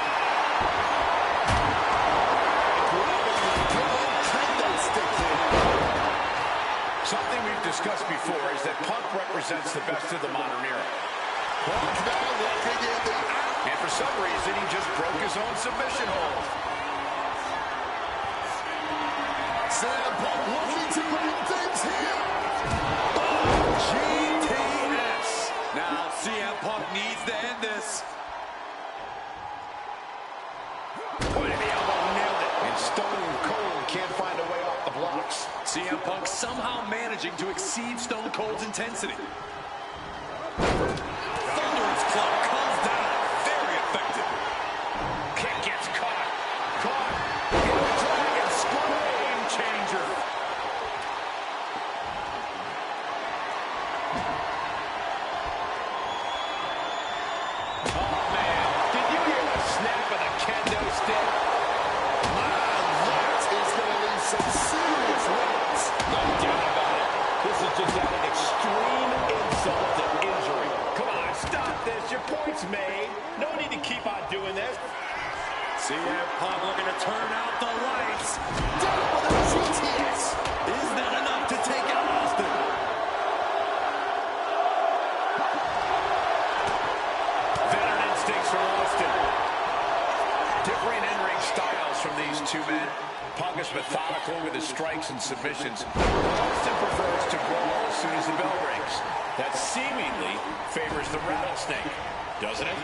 Something we've discussed before is that Punk represents the best of the modern era. And for some reason, he just broke his own submission hold. CM Punk looking to end things here. GTS. Now CM Punk needs to end this. Point of the elbow, nailed it. And Stone Cold can't find a way off the blocks. CM Punk somehow managing to exceed Stone Cold's intensity. Thunderous club comes down. Very effective. Kick gets caught. Caught. Dragon scream changer. Oh, man. Did you hear the snap of the kendo stick? That is going to leave some serious wounds. No doubt about it. This is just adding extreme insult to injury. Come on, stop this. Your point's made. No need to keep on doing this. CM Punk looking to turn out the lights. Down with a GTS. Is that enough to take out Austin? Veteran instincts from Austin. Differing in-ring styles from these two men. Punk is methodical with his strikes and submissions. Austin prefers to brawl as soon as the bell rings. That seemingly favors the rattlesnake, doesn't it?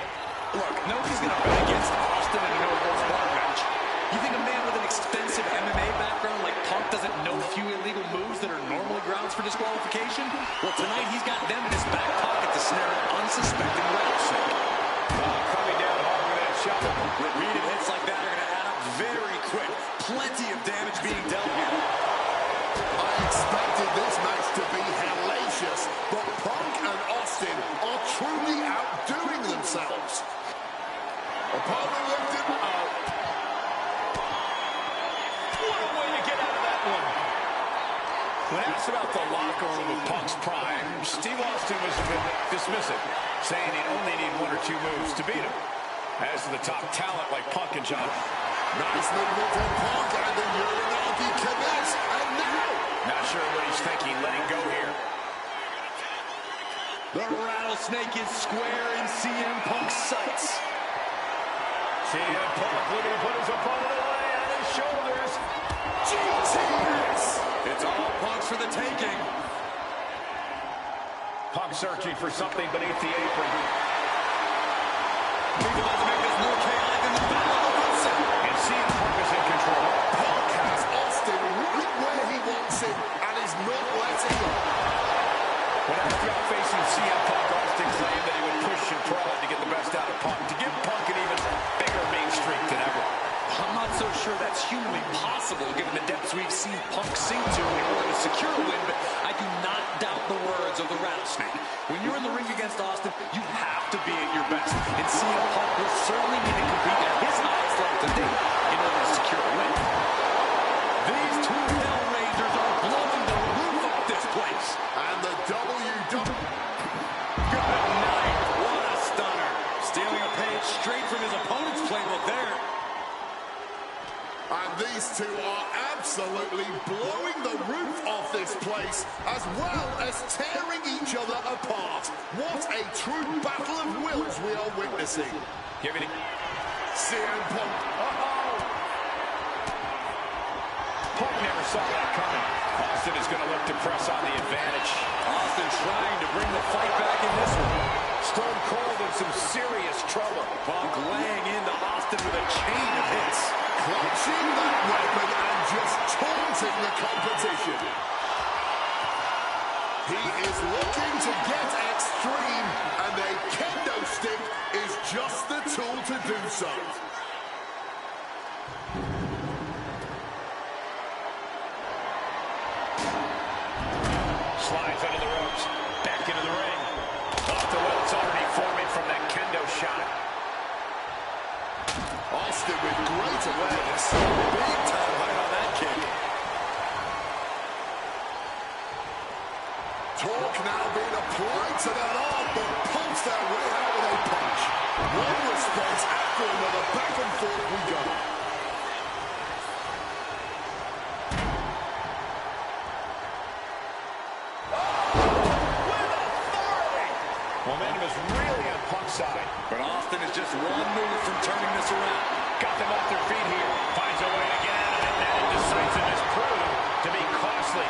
Look, nobody's going to bet against Austin in a no-holds-barred match. You think a man with an extensive MMA background cards for disqualification? Well, tonight he's got them in his back pocket to snare an unsuspecting rattlesnake. Coming down hard with that shot. Repeated hits like that are going to add up very quick. Plenty of damage being dealt here. I expected this match to be hellacious, but Punk and Austin are truly outdoing themselves. Opponent lifted out. What a way to get out of that one. When asked about the locker room of Punk's prime, Steve Austin was a bit dismissive, saying he'd only need 1 or 2 moves to beat him. As to the top talent like Punk and John. Nice movement from Punk, and the Uranagi connects, and now... Not sure what he's thinking, letting go here. The rattlesnake is square in CM Punk's sights. CM Punk looking to put his opponent away on his shoulders. GTS! It's all Punk's for the taking. Punk searching for something beneath the apron. He's about to make this more chaotic than the Battle of the Wilson. And CM Punk is in control. Punk has Austin right where he wants him, and is not letting up. When asked about facing CM Punk, Austin claimed that he would push and prod to get the best out of Punk, to give Punk an even bigger main streak than ever. I'm not so sure that's humanly possible given the depths we've seen Punk sink to in order to secure a win, but I do not doubt the words of the rattlesnake. When you're in the ring against Austin, you have to be at your best, and CM Punk will certainly need to compete at his highest level to date in order to secure a win. These two Hellraisers are blowing the roof off this place. And the Good night. What a stunner. Stealing a page straight from his opponent's playbook there. And these two are absolutely blowing the roof off this place, as well as tearing each other apart. What a true battle of wills we are witnessing. Giving it. CM Punk. Punk never saw that coming. Austin is going to look to press on the advantage. Austin trying to bring the fight back in this one. Stone Cold in some serious trouble. Punk laying into Austin with a chain of hits. Clutching that weapon and just taunting the competition. He is looking to get extreme, and a kendo stick is just the tool to do so. Slides under the ropes. Back into the ring. Off the welts already forming from that kendo shot. Austin with great awareness. Big time height on that kick. Torque now being applied to that arm, but pumps their way out with a punch. One response after another, back and forth we go. Momentum is really on Punk's side. But Austin is just one move from turning this around. Got them off their feet here. Finds a way to get out of it. That indecisiveness proved to be costly.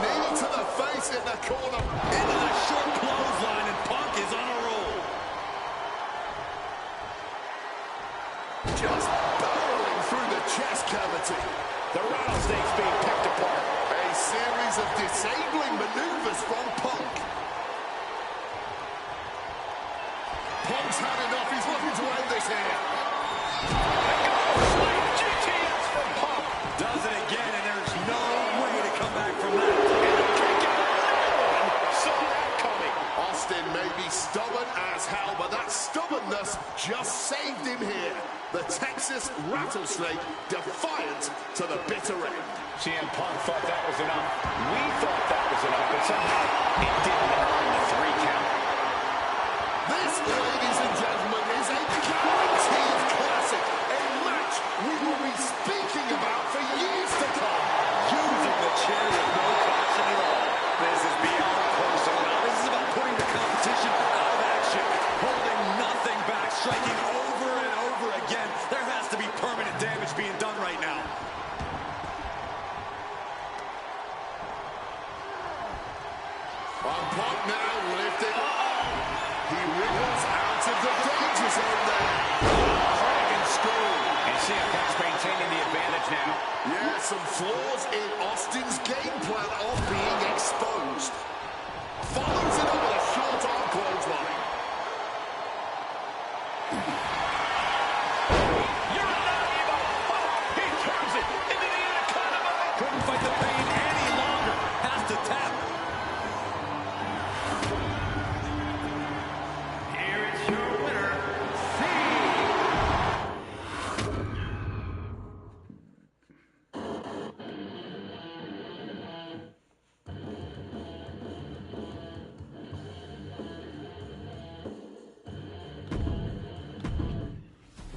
Knee to the face in the corner. Into the short clothesline, and Punk is on a roll. Just barreling through the chest cavity. The rattlesnake's being picked apart. A series of disabling maneuvers from Punk. Punk's had enough. He's looking to end this here. GTS from Punk. Does it again, and there's no way to come back from that. Saw that coming. Austin may be stubborn as hell, but that stubbornness just saved him here. The Texas Rattlesnake defiant to the bitter end. CM Punk thought that was enough. We thought that was enough, but somehow it didn't earn the 3 count. This, ladies and gentlemen, is a guaranteed classic. A match we will be speaking about for years to come. Using the chair with no caution at all. This is beyond personal. Now, this is about putting the competition out of action. Holding nothing back. Striking over and over again. There has to be permanent damage being done right now. And Punk now lifting. He wriggles out of the danger zone there. Dragon screw. And CM Punk's maintaining the advantage now. Yeah, some flaws in Austin's game plan are being exposed. Follows it up with a short arm clothesline. He turns it into the Anaconda. Couldn't fight the pain any longer. Has to tap. Here is your winner,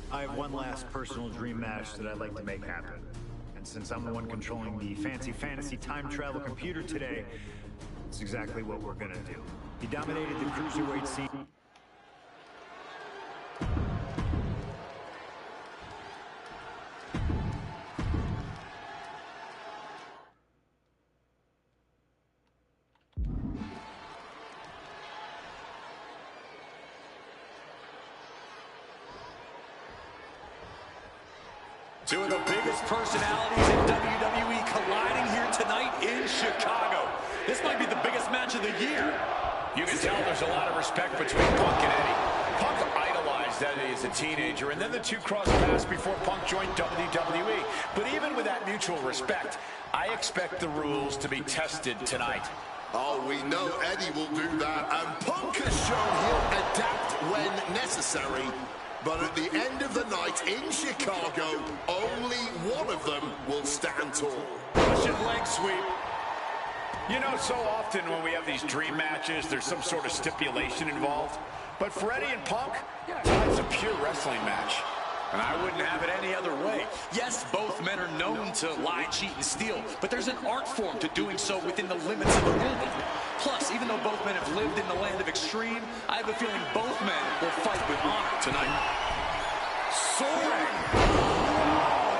I have one last personal dream match that I'd like to make happen. And since I'm the one controlling the fancy time travel computer today, it's exactly what we're gonna do. He dominated the cruiserweight scene. Two of the biggest personalities in WWE colliding here tonight in Chicago. This might be the biggest match of the year. You can tell there's a lot of respect between Punk and Eddie. Punk idolized Eddie as a teenager, and then the two crossed paths before Punk joined WWE. But even with that mutual respect, I expect the rules to be tested tonight. Oh, we know Eddie will do that, and Punk has shown he'll adapt when necessary. But at the end of the night in Chicago, only one of them will stand tall. Russian leg sweep. You know, so often when we have these dream matches, there's some sort of stipulation involved. But for Eddie and Punk, it's a pure wrestling match. And I wouldn't have it any other way. Yes, both men are known to lie, cheat, and steal, but there's an art form to doing so within the limits of the rulebook. Plus, even though both men have lived in the land of extreme, I have a feeling both men will fight with honor tonight. Soaring!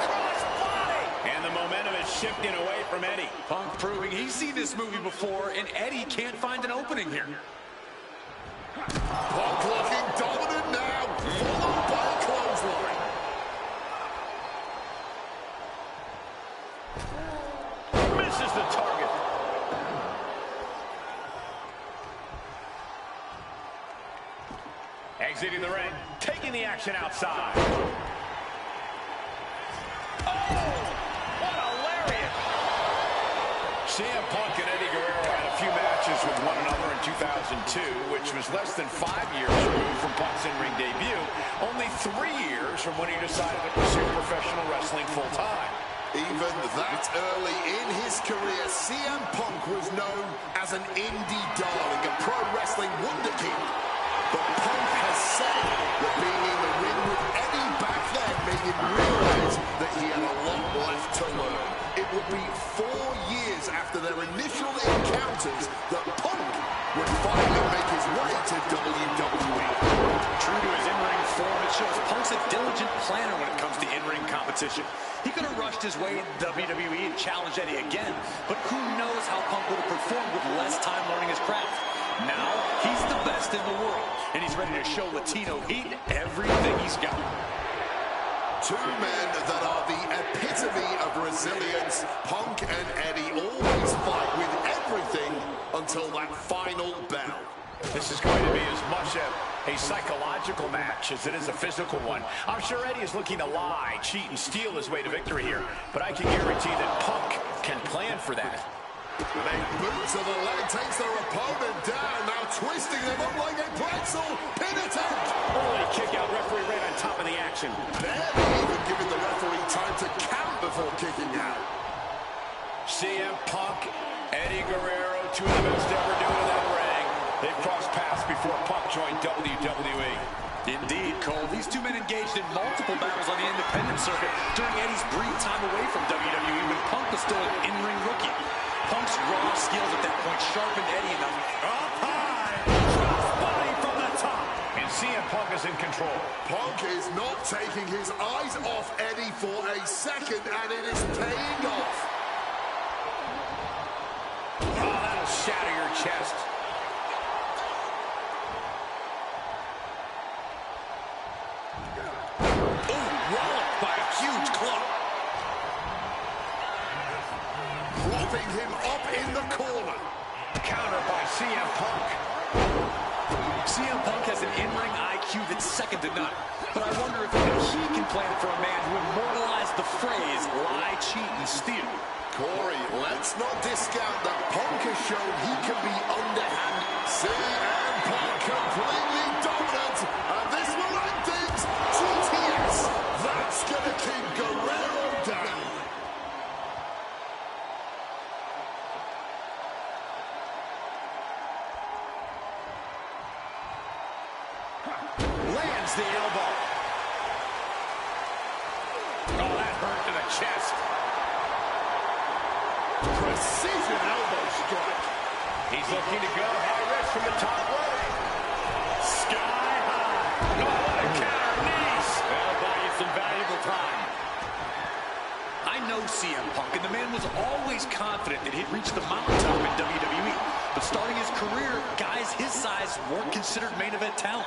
Crossbody! And the momentum is shifting away from Eddie. Punk proving he's seen this movie before, and Eddie can't find an opening here. Punk looking dominant now, followed by a clothesline. Misses the target. Exiting the ring, taking the action outside. Oh, what a lariat! CM Punk and Eddie Guerrero had a few matches with one another in 2002, which was less than 5 years removed from Punk's in-ring debut, only 3 years from when he decided to pursue professional wrestling full-time. Even that early in his career, CM Punk was known as an indie darling, a pro wrestling wunderkind. But Punk has said that being in the ring with Eddie back then made him realize that he had a lot left to learn. It would be 4 years after their initial encounters that Punk would finally make his way to WWE. True to his in-ring form, it shows Punk's a diligent planner when it comes to in-ring competition. He could have rushed his way into WWE and challenged Eddie again, but who knows how Punk would have performed with less time learning his craft. Now, he's the best in the world, and he's ready to show Latino heat everything he's got. Two men that are the epitome of resilience. Punk and Eddie always fight with everything until that final bell. This is going to be as much a psychological match as it is a physical one. I'm sure Eddie is looking to lie, cheat, and steal his way to victory here, but I can guarantee that Punk can plan for that. A boot to the leg takes their opponent down, now twisting them up like a pretzel. Pin attempt. Early kick out, referee right on top of the action. Barely even giving the referee time to count before kicking out. CM Punk, Eddie Guerrero, two of the best ever do it in that ring. They've crossed paths before Punk joined WWE. Indeed, Cole. These two men engaged in multiple battles on the independent circuit during Eddie's brief time away from WWE when Punk was still an in-ring rookie. Punk's raw skills at that point sharpened Eddie enough. Up high, crossbody from the top. And CM Punk is in control. Punk is not taking his eyes off Eddie for a second, and it is paying off. Oh, that'll shatter your chest. Propping him up in the corner. Counter by CM Punk. CM Punk has an in-ring IQ that's second to none. But I wonder if even he can plan for a man who immortalized the phrase, lie, cheat, and steal. Corey, let's not discount that Punk has shown he can be underhand. CM Punk completely dominant, and this will end things. GTS, that's gonna keep Guerrero down. Lands the elbow. Oh, that hurt to the chest. Precision elbow strike. He's looking to go high risk from the top rope. Sky high. Oh, what a counter. Knees. That'll buy you some valuable time. I know CM Punk, and the man was always confident that he'd reach the mountaintop in WWE. But starting his career, guys his size weren't considered main event talent.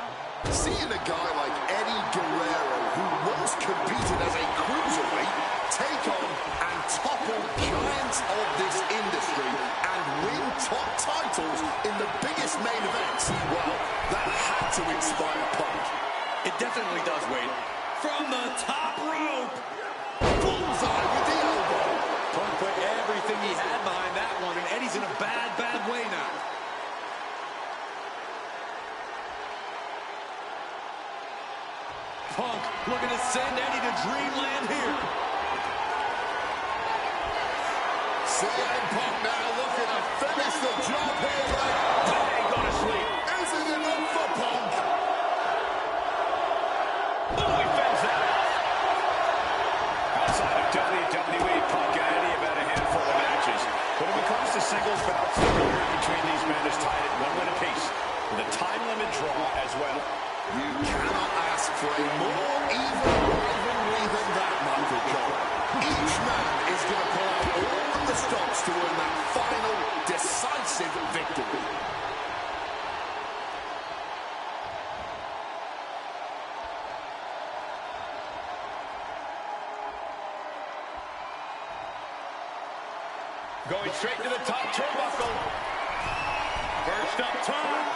Seeing a guy like Eddie Guerrero, who once competed as a cruiserweight, take on and topple giants of this industry and win top titles in the biggest main events, well, that had to inspire Punk. It definitely does, Wade. From the top rope. Bullseye with the elbow. Punk put everything he had behind that one, and Eddie's in a bad, bad way now. Punk looking to send Eddie to dreamland here. CM Punk now looking to finish the job here. That ain't gonna sleep. Is it enough for Punk? Oh, he fends that out. Outside of WWE, Punk and Eddie have had a handful of matches. But when it comes to singles bouts, the career between these men is tied at 1 win apiece, with a time limit draw as well. You cannot ask for a more even rivalry than that, Michael Cole. Each man is going to pull out all of the stops to earn that final, decisive victory. Going straight to the top turnbuckle. First up top.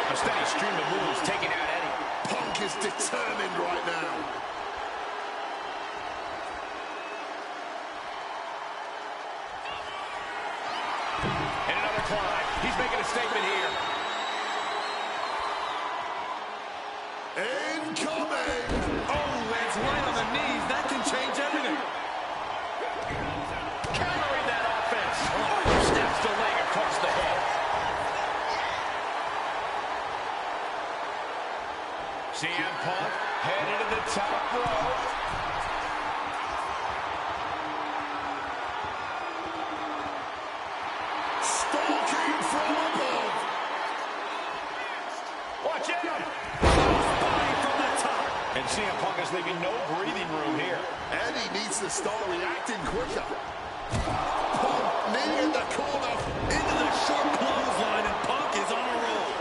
A steady stream of moves taking out Eddie. Punk is determined right now. And another climb. He's making a statement here. Incoming! Oh, lands right on the knees. That can change everything. Countering that offense. Oh, snaps the leg across the head. CM Punk headed to the top rope. Stalking from above. Watch out! Body from the top. And CM Punk is leaving no breathing room here. Eddie needs to start reacting quicker. Punk knee in the corner. Into the short clothesline, and Punk is on a roll.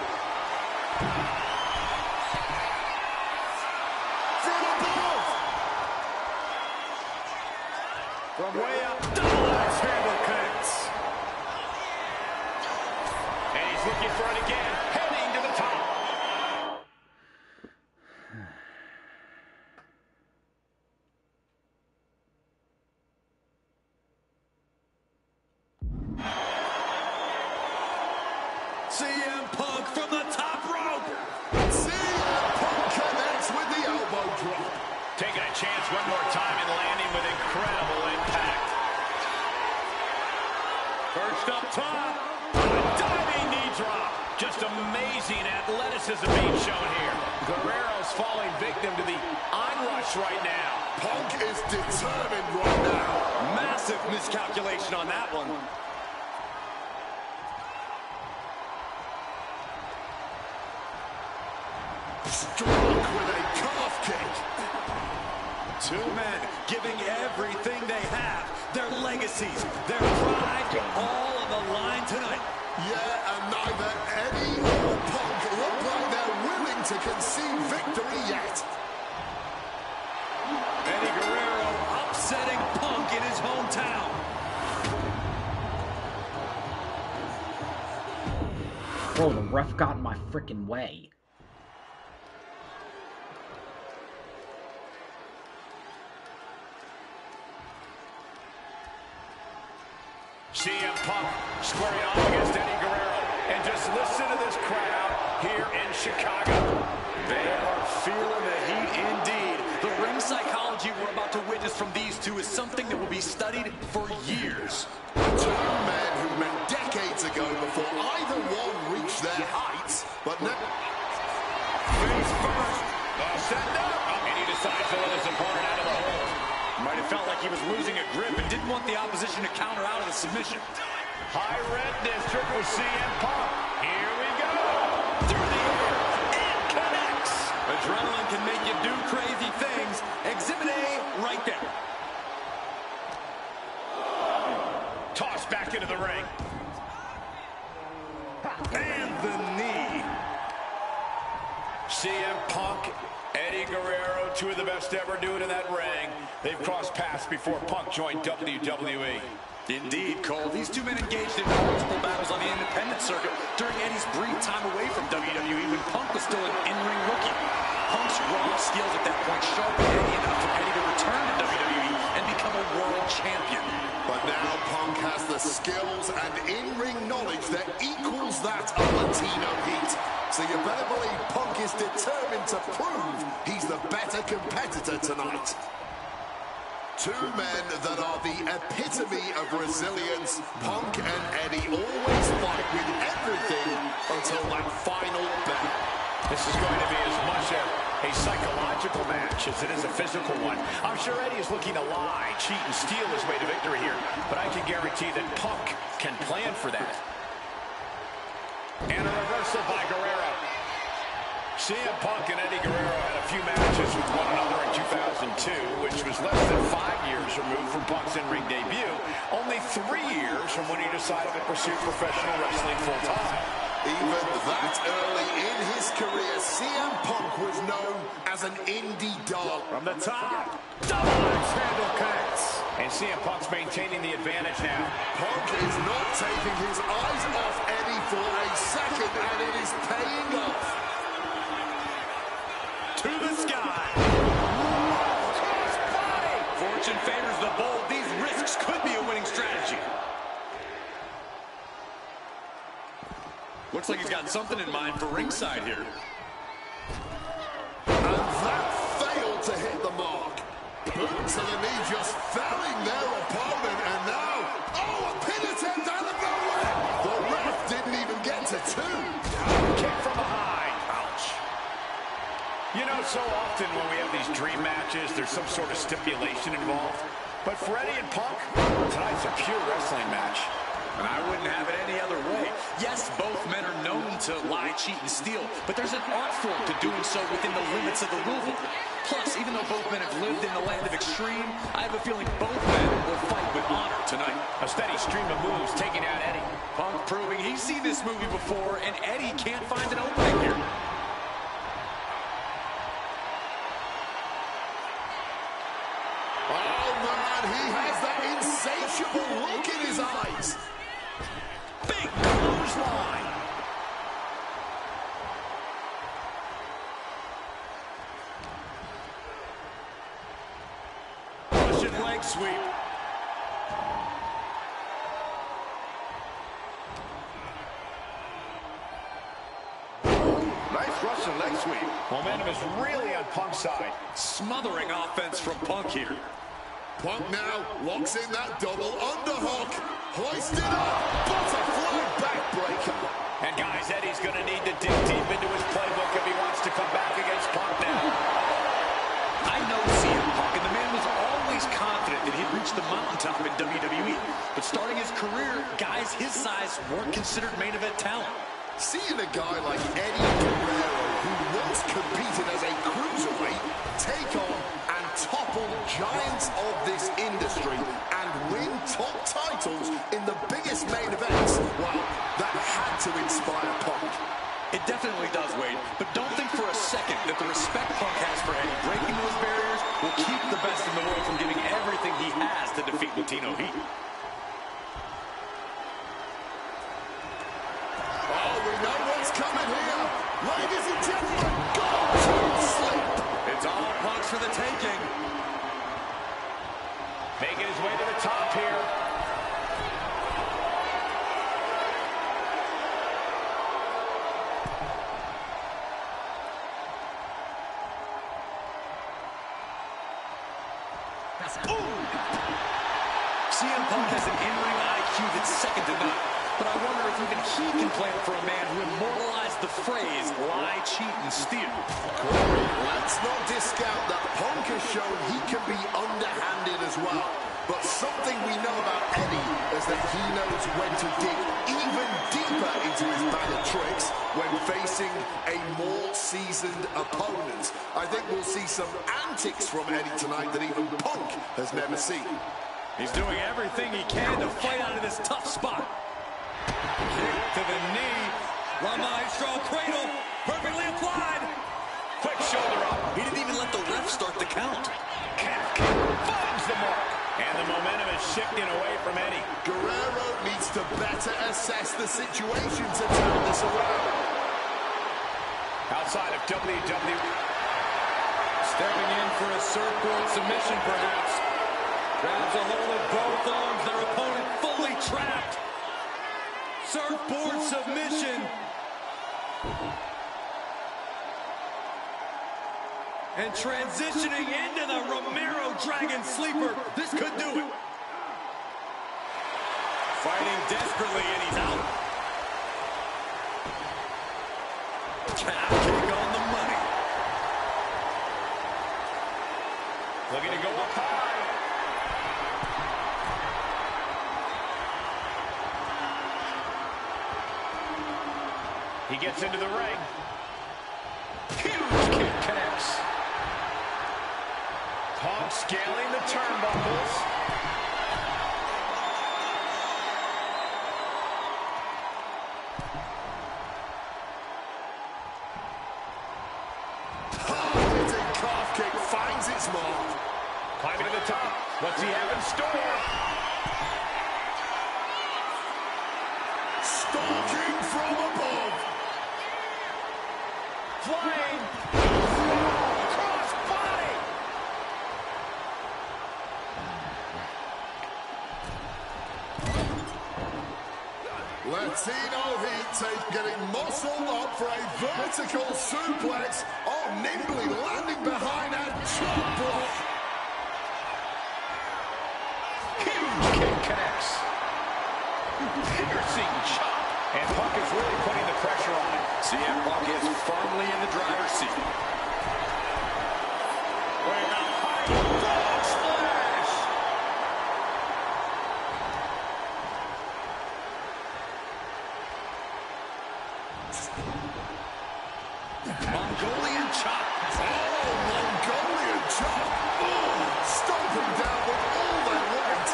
From above. From way up. Double axe handle connects. And he's looking for it again. Heading to the top. CM Punk from the top rope. CM Punk connects with the elbow drop. Taking a chance one more time and landing with incredible impact. First up top. A diving knee drop. Just amazing athleticism being shown here. Guerrero's falling victim to the onrush right now. Punk is determined right now. Massive miscalculation on that one. Struck with a calf kick. Two men giving everything they have, their legacies, their pride, all on the line tonight. Yeah, and neither Eddie or Punk look like they're willing to concede victory yet. Eddie Guerrero upsetting Punk in his hometown. Bro, the ref got in my freaking way. CM Punk squaring off against Eddie Guerrero. And just listen to this crowd here in Chicago. They are feeling the heat indeed. The ring psychology we're about to witness from these two is something that will be studied for years. Two men who met decades ago before either one reached their heights, but now... Face first. Send up. And he decides to let his opponent out of the hold. Might have felt like he was losing a grip and didn't want the opposition to counter out of the submission. High red district with CM Punk. Here we go. Through the air. It connects. Adrenaline can make you do crazy things. Exhibit A right there. Tossed back into the ring. And the knee. CM Punk, Eddie Guerrero, two of the best ever do it in that ring. They've crossed paths before Punk joined WWE. Indeed, Cole. These two men engaged in multiple battles on the independent circuit during Eddie's brief time away from WWE when Punk was still an in-ring rookie. Punk's raw skills at that point sharpened Eddie enough for Eddie to return to WWE and become a world champion. But now Punk has the skills and in-ring knowledge that equals that of Latino Heat. So you better believe Punk is determined to prove he's the better competitor tonight. Two men that are the epitome of resilience. Punk and Eddie always fight with everything until that final bell. This is going to be as much a psychological match as it is a physical one. I'm sure Eddie is looking to lie, cheat, and steal his way to victory here, but I can guarantee that Punk can plan for that. And a reversal by Guerrero. CM Punk and Eddie Guerrero had a few matches with one another in 2002, which was less than 5 years removed from Punk's in-ring debut, only 3 years from when he decided to pursue professional wrestling full-time. Even that early in his career, CM Punk was known as an indie dog. From the top, double axe handle connects. And CM Punk's maintaining the advantage now. Punk is not taking his eyes off Eddie for a second, and it is paying off. To the sky. Fortune favors the bold. These risks could be a winning strategy. Looks like he's got something in mind for ringside here. And that failed to hit the mark. Boot to the knee, just felling their opponent, and now, oh, a pin attempt out of nowhere. The ref didn't even get to two. Kick from behind. Ouch. You know, so often when we have these dream matches, there's some sort of stipulation involved. But for Eddie and Punk, tonight's a pure wrestling match. And I wouldn't have it any other way. Yes, both men are known to lie, cheat, and steal, but there's an art form to doing so within the limits of the rule. Plus, even though both men have lived in the land of extreme, I have a feeling both men will fight with honor tonight. A steady stream of moves taking out Eddie. Punk proving he's seen this movie before, and Eddie can't find an opening here. Oh, man, he has that insatiable look in his eyes. Big clothesline. Russian leg sweep. Nice Russian leg sweep. Momentum is really on Punk's side. Smothering offense from Punk here. Punk now locks in that double underhook. Hoisted up. Butterfly backbreaker. And guys, Eddie's going to need to dig deep into his playbook if he wants to come back against Punk now. I know CM Punk, and the man was always confident that he'd reach the mountaintop in WWE. But starting his career, guys his size weren't considered main event talent. Seeing a guy like Eddie Guerrero, who once competed as a cruiserweight, take on and topple giants of this industry and win top titles in the biggest main events, well, that had to inspire Punk. It definitely does, Wade. But don't think for a second that the respect Punk has for Eddie breaking those barriers will keep the best in the world from giving everything he has to defeat Latino Heat. Oh, we know what making his way to the top here. CM Punk has an in-ring IQ that's second to none. But I wonder if even he can plan for a man who immortalized the phrase, lie, cheat, and steal. Corey, let's not discount that Punk has shown he can be underhanded as well. But something we know about Eddie is that he knows when to dig even deeper into his bag of tricks when facing a more seasoned opponent. I think we'll see some antics from Eddie tonight that even Punk has never seen. He's doing everything he can to fight out of this tough spot. Kick to the knee. La Maestro cradle. Perfectly applied. Quick shoulder up. He didn't even let the ref start the count. Calf kick finds the mark. And the momentum is shifting away from Eddie. Guerrero needs to better assess the situation to turn this around. Outside of WWE. Stepping in for a surfboard submission, perhaps. Grabs a hold of both arms. Their opponent fully trapped. Surfboard submission. And transitioning into the Romero Dragon Sleeper. This could do it. Fighting desperately, and he's out. Calf kick on the money. Looking to go up high. He gets into the ring. Huge kick connects. Punk scaling the turnbuckles. Hard-hitting calf kick finds its mark. Climbing to the top. What's he have in store? Stalking from above. Flying. Cross body. Latino Heat getting muscled up for a vertical suplex. Oh, nimbly landing behind a chop block. Huge kick connects. Piercing chop. And Punk is really putting the pressure on him. CM Punk is firmly in the driver's seat. Going out high. Frog splash. Mongolian chop. Oh, Mongolian chop. Oh, stomping down with all their weight.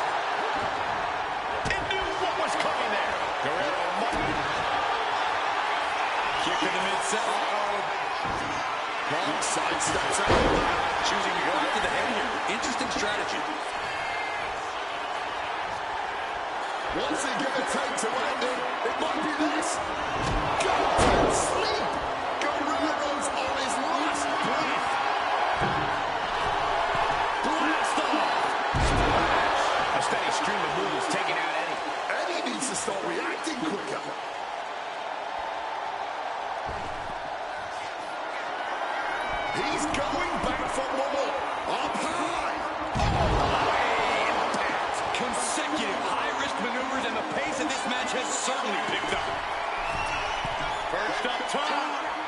It knew what was coming there. Guerrero Kick to the mid-cell. Punk sidesteps out of that. Choosing to go after the head here. Interesting strategy. What's it going to take to end it? It might be this. Go to sleep. Guerrero's on his last breath. Blast off. A steady stream of moves taking out Eddie. Eddie needs to start reacting quicker. He's going back for more. Up high. Consecutive high-risk maneuvers, and the pace of this match has certainly picked up. First up top.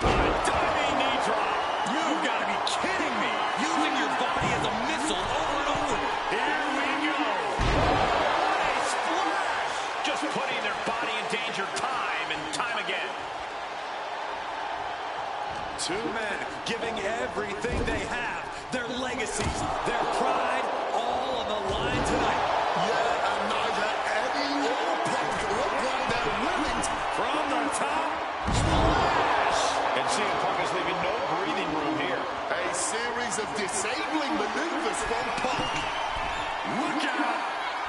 A diving knee drop. You've got to be kidding me. Using your body as a missile over and over. Here we go. What a splash. Just putting their body in danger time and time again. Two men giving everything they have. Their legacies, their pride, all on the line tonight. Yeah, and neither Eddie or Punk look like they're willing to. From the top. Splash. And CM Punk is leaving no breathing room here. A series of disabling maneuvers from Punk. Look out!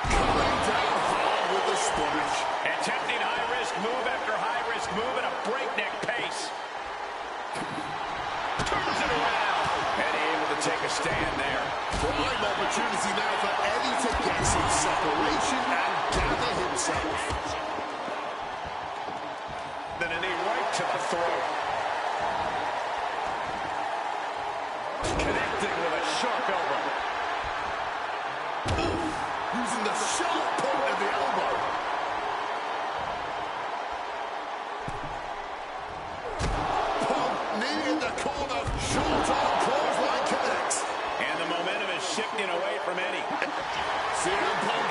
Coming down hard with the splash. Attempting high-risk move after high-risk move at a breakneck pace. Turns it around. And able to take a stand there. Prime opportunity now for Eddie to get some separation and gather himself. Then a knee right to the throat. Connecting with a sharp elbow. Using the sharp point of the elbow. Pump, knee in the corner. Short arm clothesline connects. And the momentum is shifting away from Eddie. CM Punk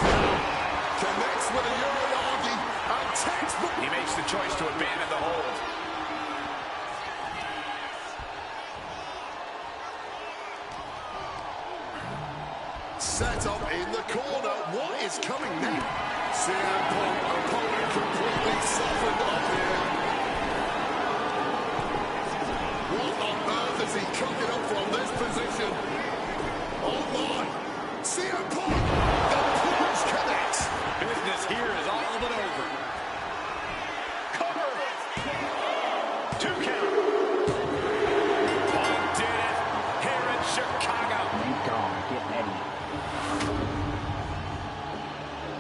connects with a Uranagi and textbook. He makes the choice to abandon the hold. Set up in the corner. What is coming now? CM Punk, opponent completely softened up here. What on earth is he cooking up from this position? Oh my! CM Punk, the punch connects. Business here is all but over. Cover. 2 count. Punk did it here in Chicago. Thank God. Get Eddie.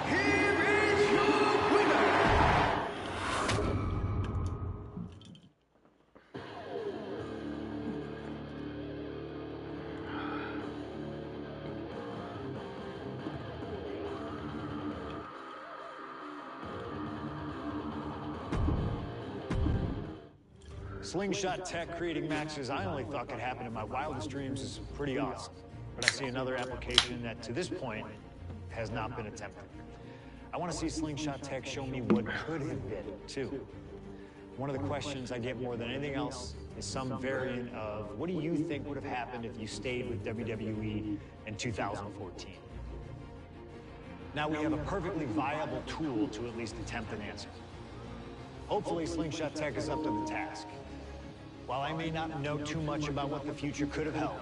Here is your winner. Slingshot tech creating matches I only thought could happen in my wildest dreams is pretty awesome. But I see another application that, to this point, has not been attempted. I want to see Slingshot tech show me what could have been, too. One of the questions I get more than anything else is some variant of, what do you think would have happened if you stayed with WWE in 2014? Now we have a perfectly viable tool to at least attempt an answer. Hopefully, Slingshot Tech is up to the task. While I may not know too much about what the future could have held,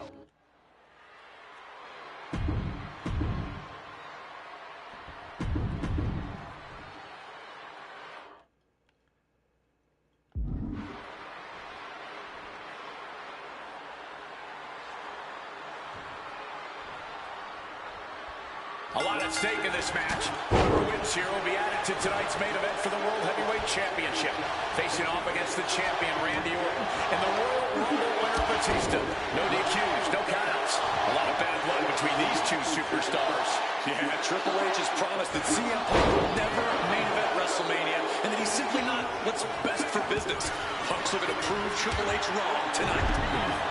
A lot at stake in this match. Whoever wins here will be added to tonight's main event for the World Heavyweight Championship. Facing off against the champion, Randy Orton, and the Royal Rumble winner, Batista. No DQs, no countouts. A lot of bad blood between these two superstars. Yeah, Triple H has promised that CM Punk will never main event WrestleMania, and that he's simply not what's best for business. Punk's looking to prove Triple H wrong tonight.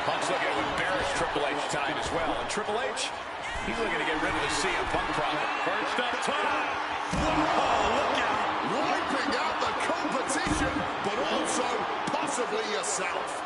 Punk's looking to embarrass Triple H tonight as well. And Triple H, he's looking to get rid of the CM Punk problem. First up top. Whoa, look out. Wiping out the competition, but also possibly yourself.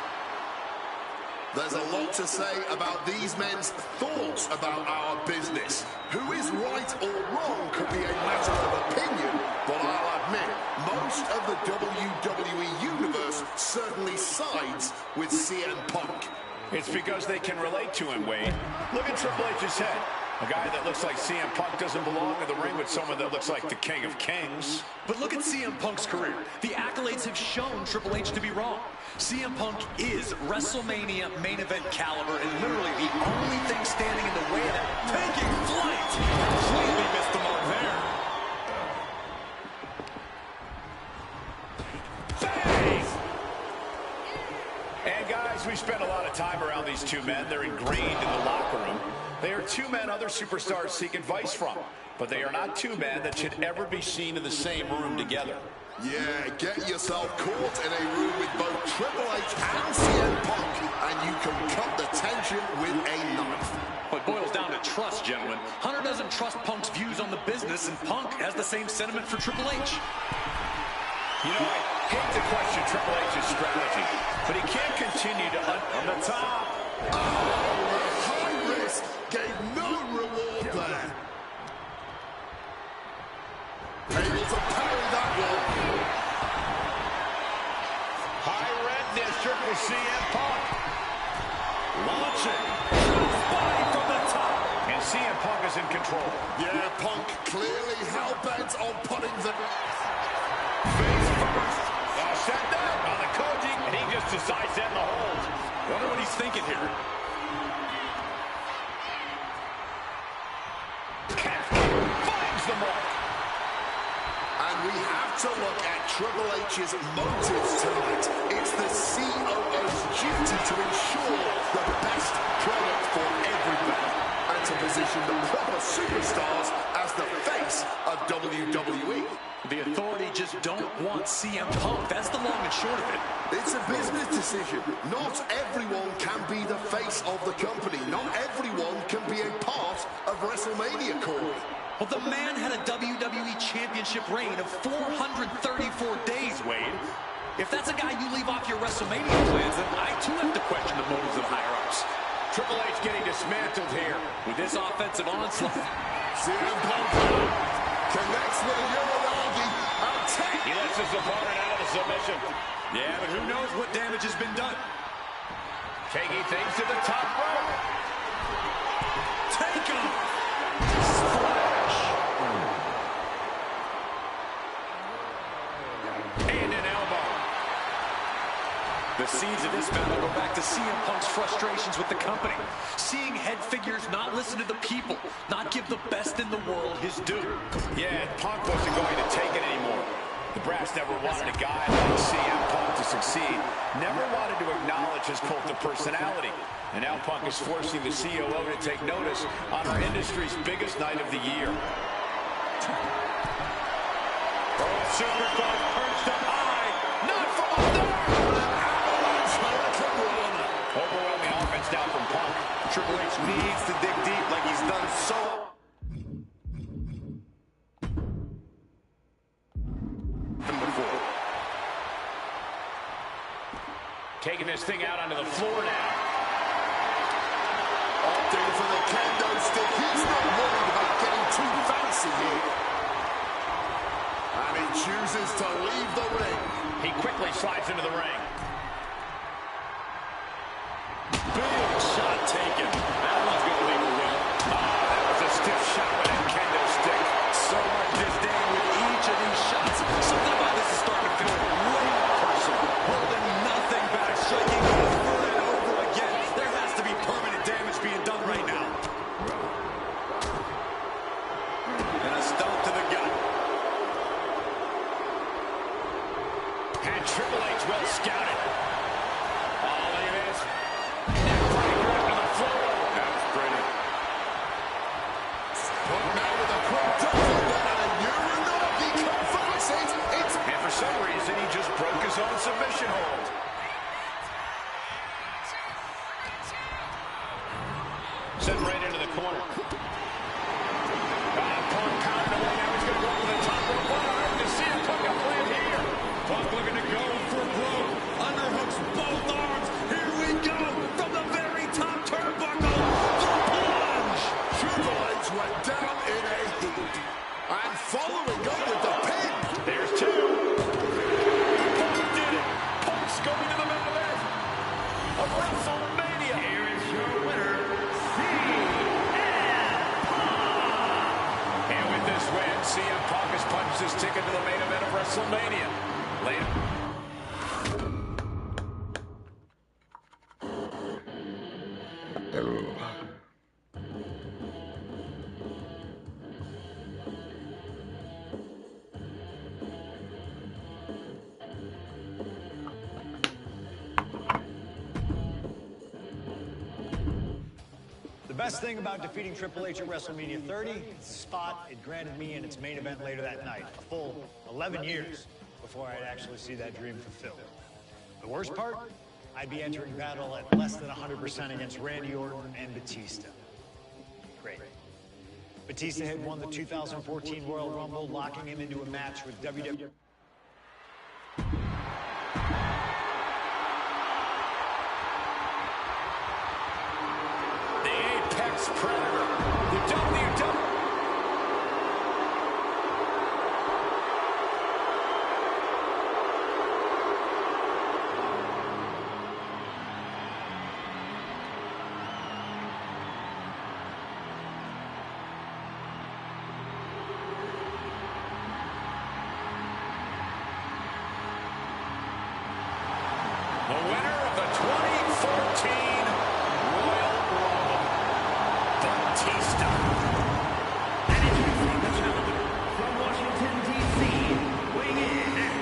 There's a lot to say about these men's thoughts about our business. Who is right or wrong could be a matter of opinion, but I'll admit, most of the WWE Universe certainly sides with CM Punk. It's because they can relate to him, Wade. Look at Triple H's head. A guy that looks like CM Punk doesn't belong in the ring with someone that looks like the King of Kings. But look at CM Punk's career. The accolades have shown Triple H to be wrong. CM Punk is WrestleMania main event caliber, and literally the only thing standing in the way of that taking flight. Completely missed the mark there. Bang! And guys, we spent a lot of time around these two men. They're ingrained in the locker room. They are two men other superstars seek advice from, but they are not two men that should ever be seen in the same room together. Yeah, get yourself caught in a room with both Triple H and CM Punk, and you can cut the tension with a knife. It boils down to trust, gentlemen. Hunter doesn't trust Punk's views on the business, and Punk has the same sentiment for Triple H. You know, I hate to question Triple H's strategy, but he can't continue to on the top. Oh, a high risk gave no reward there. Able to parry that one. High red district with CM Punk. Launching. Body from the top. And CM Punk is in control. Yeah, Punk clearly hell-bent on putting the... Face first. Set down on the Koji, and he just decides to end the hold. Wonder what he's thinking here. Triple H's motives tonight. It's the COO's duty to ensure the best product for everybody and to position the proper superstars as the face of WWE. The Authority just don't want CM Punk. That's the long and short of it. It's a business decision. Not everyone can be the face of the company. Not everyone can be a part of WrestleMania, Corey. Well, the man had a WWE Championship reign of 434 days, Wade. If that's a guy you leave off your WrestleMania plans, then I too have to question the motives of higher-ups. Triple H getting dismantled here. With this offensive onslaught. CM Punk connects with a Uranagi. He lets his opponent out of the submission. Yeah, but who knows what damage has been done. Taking things to the top rope. Take him! And an elbow. The seeds of this battle go back to CM Punk's frustrations with the company. Seeing head figures not listen to the people, not give the best in the world his due. Yeah, Punk wasn't going to take it anymore. The brass never wanted a guy like CM Punk to succeed. Never wanted to acknowledge his cult of personality. And now Punk is forcing the COO to take notice on our industry's biggest night of the year. Oh, Superstar perched up high. Not from up there. Overwhelming offense now from Punk. Triple H needs to dig deep like he's done so. Before. Taking this thing out onto the floor now. Opting for the kendo stick. He's not worried about getting too fancy here. And he chooses to leave the ring. He quickly slides into the ring. Big shot taken. That one's going to leave a win. That was a stiff shot with that kendo stick. So much disdain with each of these shots. Something about this is starting to feel way personal. Holding nothing back, striking over and over again. There has to be permanent damage being done right now. And a stomp to the gut. And Triple H well scouted. Oh, look at this. Neckbreaker to the floor. That was pretty. Punk now with a quick double and a Uranagi converts it. And for some reason, he just broke his own submission hold. Sent right into the corner. Punk pounding away. Now he's going to go for the top rope. What on earth is CM Punk got planned here? Punk looking to go for broke. Underhooks both arms. Here we go. From the very top turnbuckle. The plunge. Triple H went down in a heap. And following up with the pin. There's two. Punk did it. Punk's going to the main event of WrestleMania. Here is your winner, CM Punk. And with this win, CM Punk has punched his ticket to the main event of WrestleMania. Later. The best thing about defeating Triple H at WrestleMania 30 is the spot it granted me in its main event later that night. A full 11 years before I'd actually see that dream fulfilled. The worst part? I'd be entering battle at less than 100% against Randy Orton and Batista. Great. Batista had won the 2014 Royal Rumble, locking him into a match with WWE. The Apex Predator. The WWE. The winner of the 2014 Royal Rumble, Batista. And introducing the challenger from Washington, D.C., weighing in at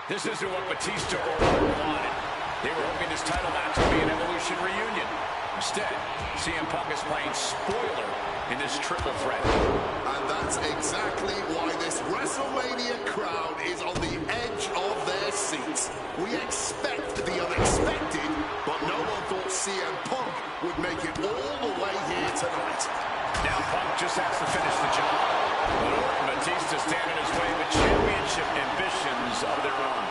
This isn't what Batista or Orton wanted. They were hoping this title match would be an Evolution reunion. Instead, CM Punk is playing spoiler in this triple threat. And that's exactly why this WrestleMania crowd is on the edge of their seats. We expect the unexpected, but no one thought CM Punk would make it all the way here tonight. Now Punk just has to finish the job. But Orton and Batista stand in his way with championship ambitions of their own.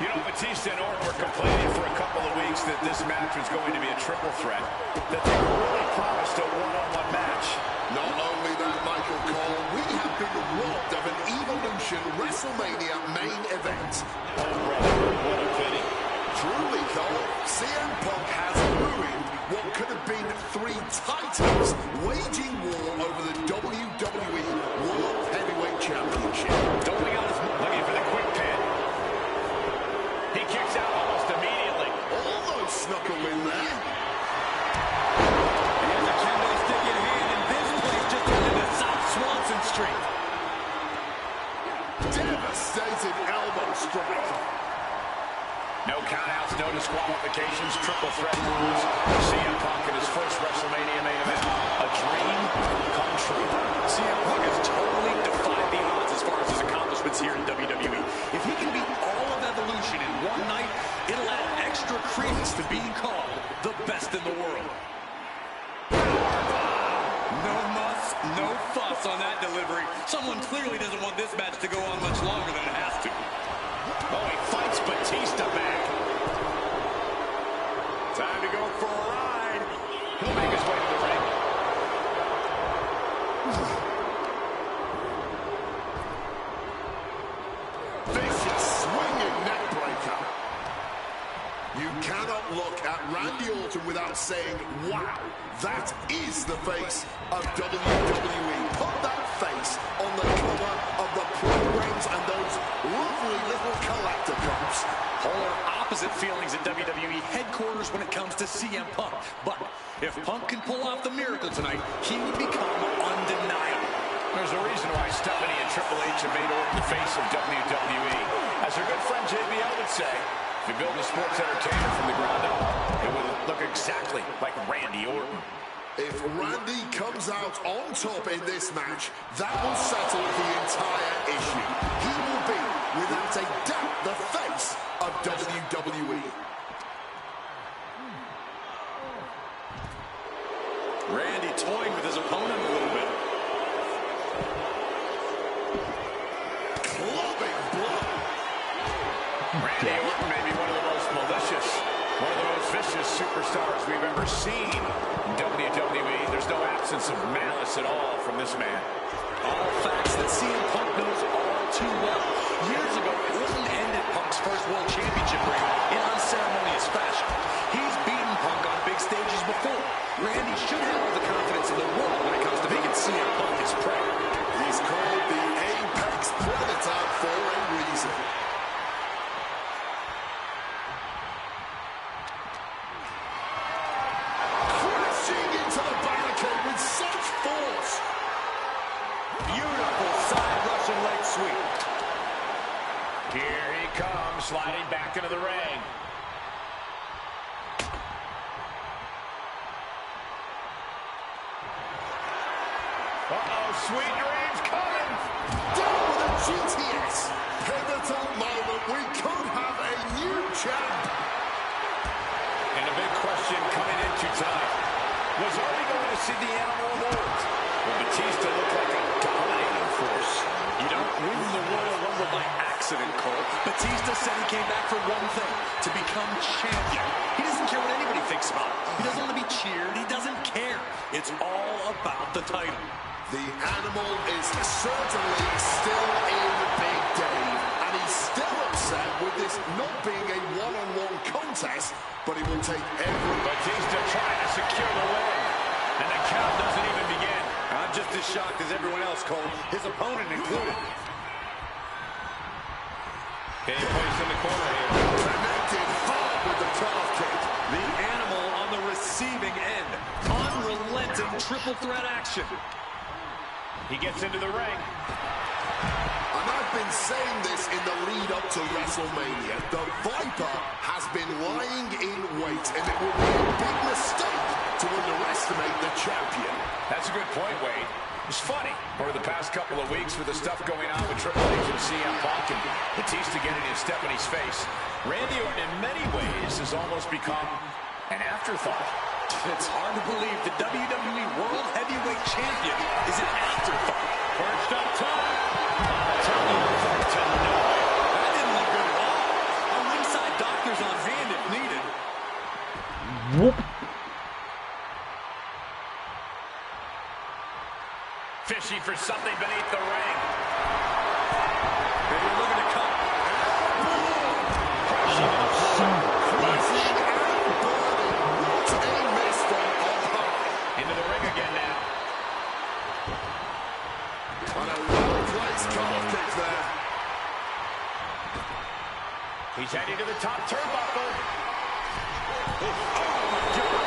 You know, Batista and Orton were complaining for a couple of weeks that this match was going to be a triple threat, that they were really promised a one-on-one match. Not only that, Michael Cole, we have been robbed of an Evolution WrestleMania main event. Oh, brother, what a pity. Truly, Cole, CM Punk has ruined what could have been 3 titans waging war over the WWE World Heavyweight Championship. Doling out his looking for the quick pin. He kicks out almost immediately. Almost snuck a win there. He has a kendo stick in hand, and this place just turned into South Swanson Street. Devastating elbow strike. No countouts, no disqualifications, triple threat rules. CM Punk in his first WrestleMania main event. A dream come true. CM Punk has totally defied the odds as far as his accomplishments here in WWE. If he can beat all of Evolution in one night, it'll add extra credence to being called the best in the world. No muss, no fuss on that delivery. Someone clearly doesn't want this match to go on much longer than it has to. Oh, he fights Batista back. Time to go for a ride. He'll make his way to the ring. Vicious swinging neck breaker. You cannot look at Randy Orton without saying, wow, that is the face of WWE. Put that face on the cover of the programs and those lovely little collector cups. Polar opposite feelings at WWE headquarters when it comes to CM Punk. But if Punk can pull off the miracle tonight, he would become undeniable. There's a reason why Stephanie and Triple H have made Orton the face of WWE. As our good friend JBL would say, if you build a sports entertainer from the ground up, it will look exactly like Randy Orton. If Randy comes out on top in this match, that will settle the entire issue. He will be, without a doubt, the face of WWE. Randy toying with his opponent a little bit. Clubbing blow. Randy Orton may be one of the most malicious, one of the most vicious superstars we've ever seen in WWE. There's no absence of malice at all from this man. All facts that CM Punk knows all too well. Years ago, Orton ended Punk's first World Championship reign in unceremonious fashion. He's beaten Punk on big stages before. Randy should have all the confidence in the world when it comes to making CM Punk his prey. He's called the Apex Predator for a reason. Crashing into the barricade with such force. Beautiful side Russian leg sweep. Here he comes, sliding back into the ring. Uh-oh, sweet dreams coming. Down with a GTS. Pivotal moment. We could have a new champ. And a big question coming into tonight. Was Artie going to see the Animal Awards? Well, Batista looked like a dominating force. You don't win the Royal Rumble by accident, Cole. Batista said he came back for one thing, to become champion. He doesn't care what anybody thinks about him. He doesn't want to be cheered. He doesn't care. It's all about the title. The Animal is certainly still in Big Dave, and he's still upset with this not being a one-on-one contest, but he will take every... Batista trying to secure the win, and the count doesn't even begin. I'm just as shocked as everyone else, Cole, his opponent included. Getting placed in the corner here. Connected hard with the cutoff kick. The Animal on the receiving end. Unrelenting triple threat action. He gets into the ring. And I've been saying this in the lead up to WrestleMania. The Viper has been lying in wait, and it will be a big mistake to underestimate the champion. That's a good point, Wade. It's funny, over the past couple of weeks with the stuff going on with Triple H and CM Punk and Batista getting his Stephanie's face, Randy Orton in many ways has almost become an afterthought. It's hard to believe the WWE World Heavyweight Champion is an afterthought. Perched up top. That didn't look good at all. A ringside doctor's on hand if needed. Whoop. Fishing for something beneath the ring. Maybe looking to cut. Into the ring again now. And a well-placed calf kick there. He's heading to the top turnbuckle. Oh, my God.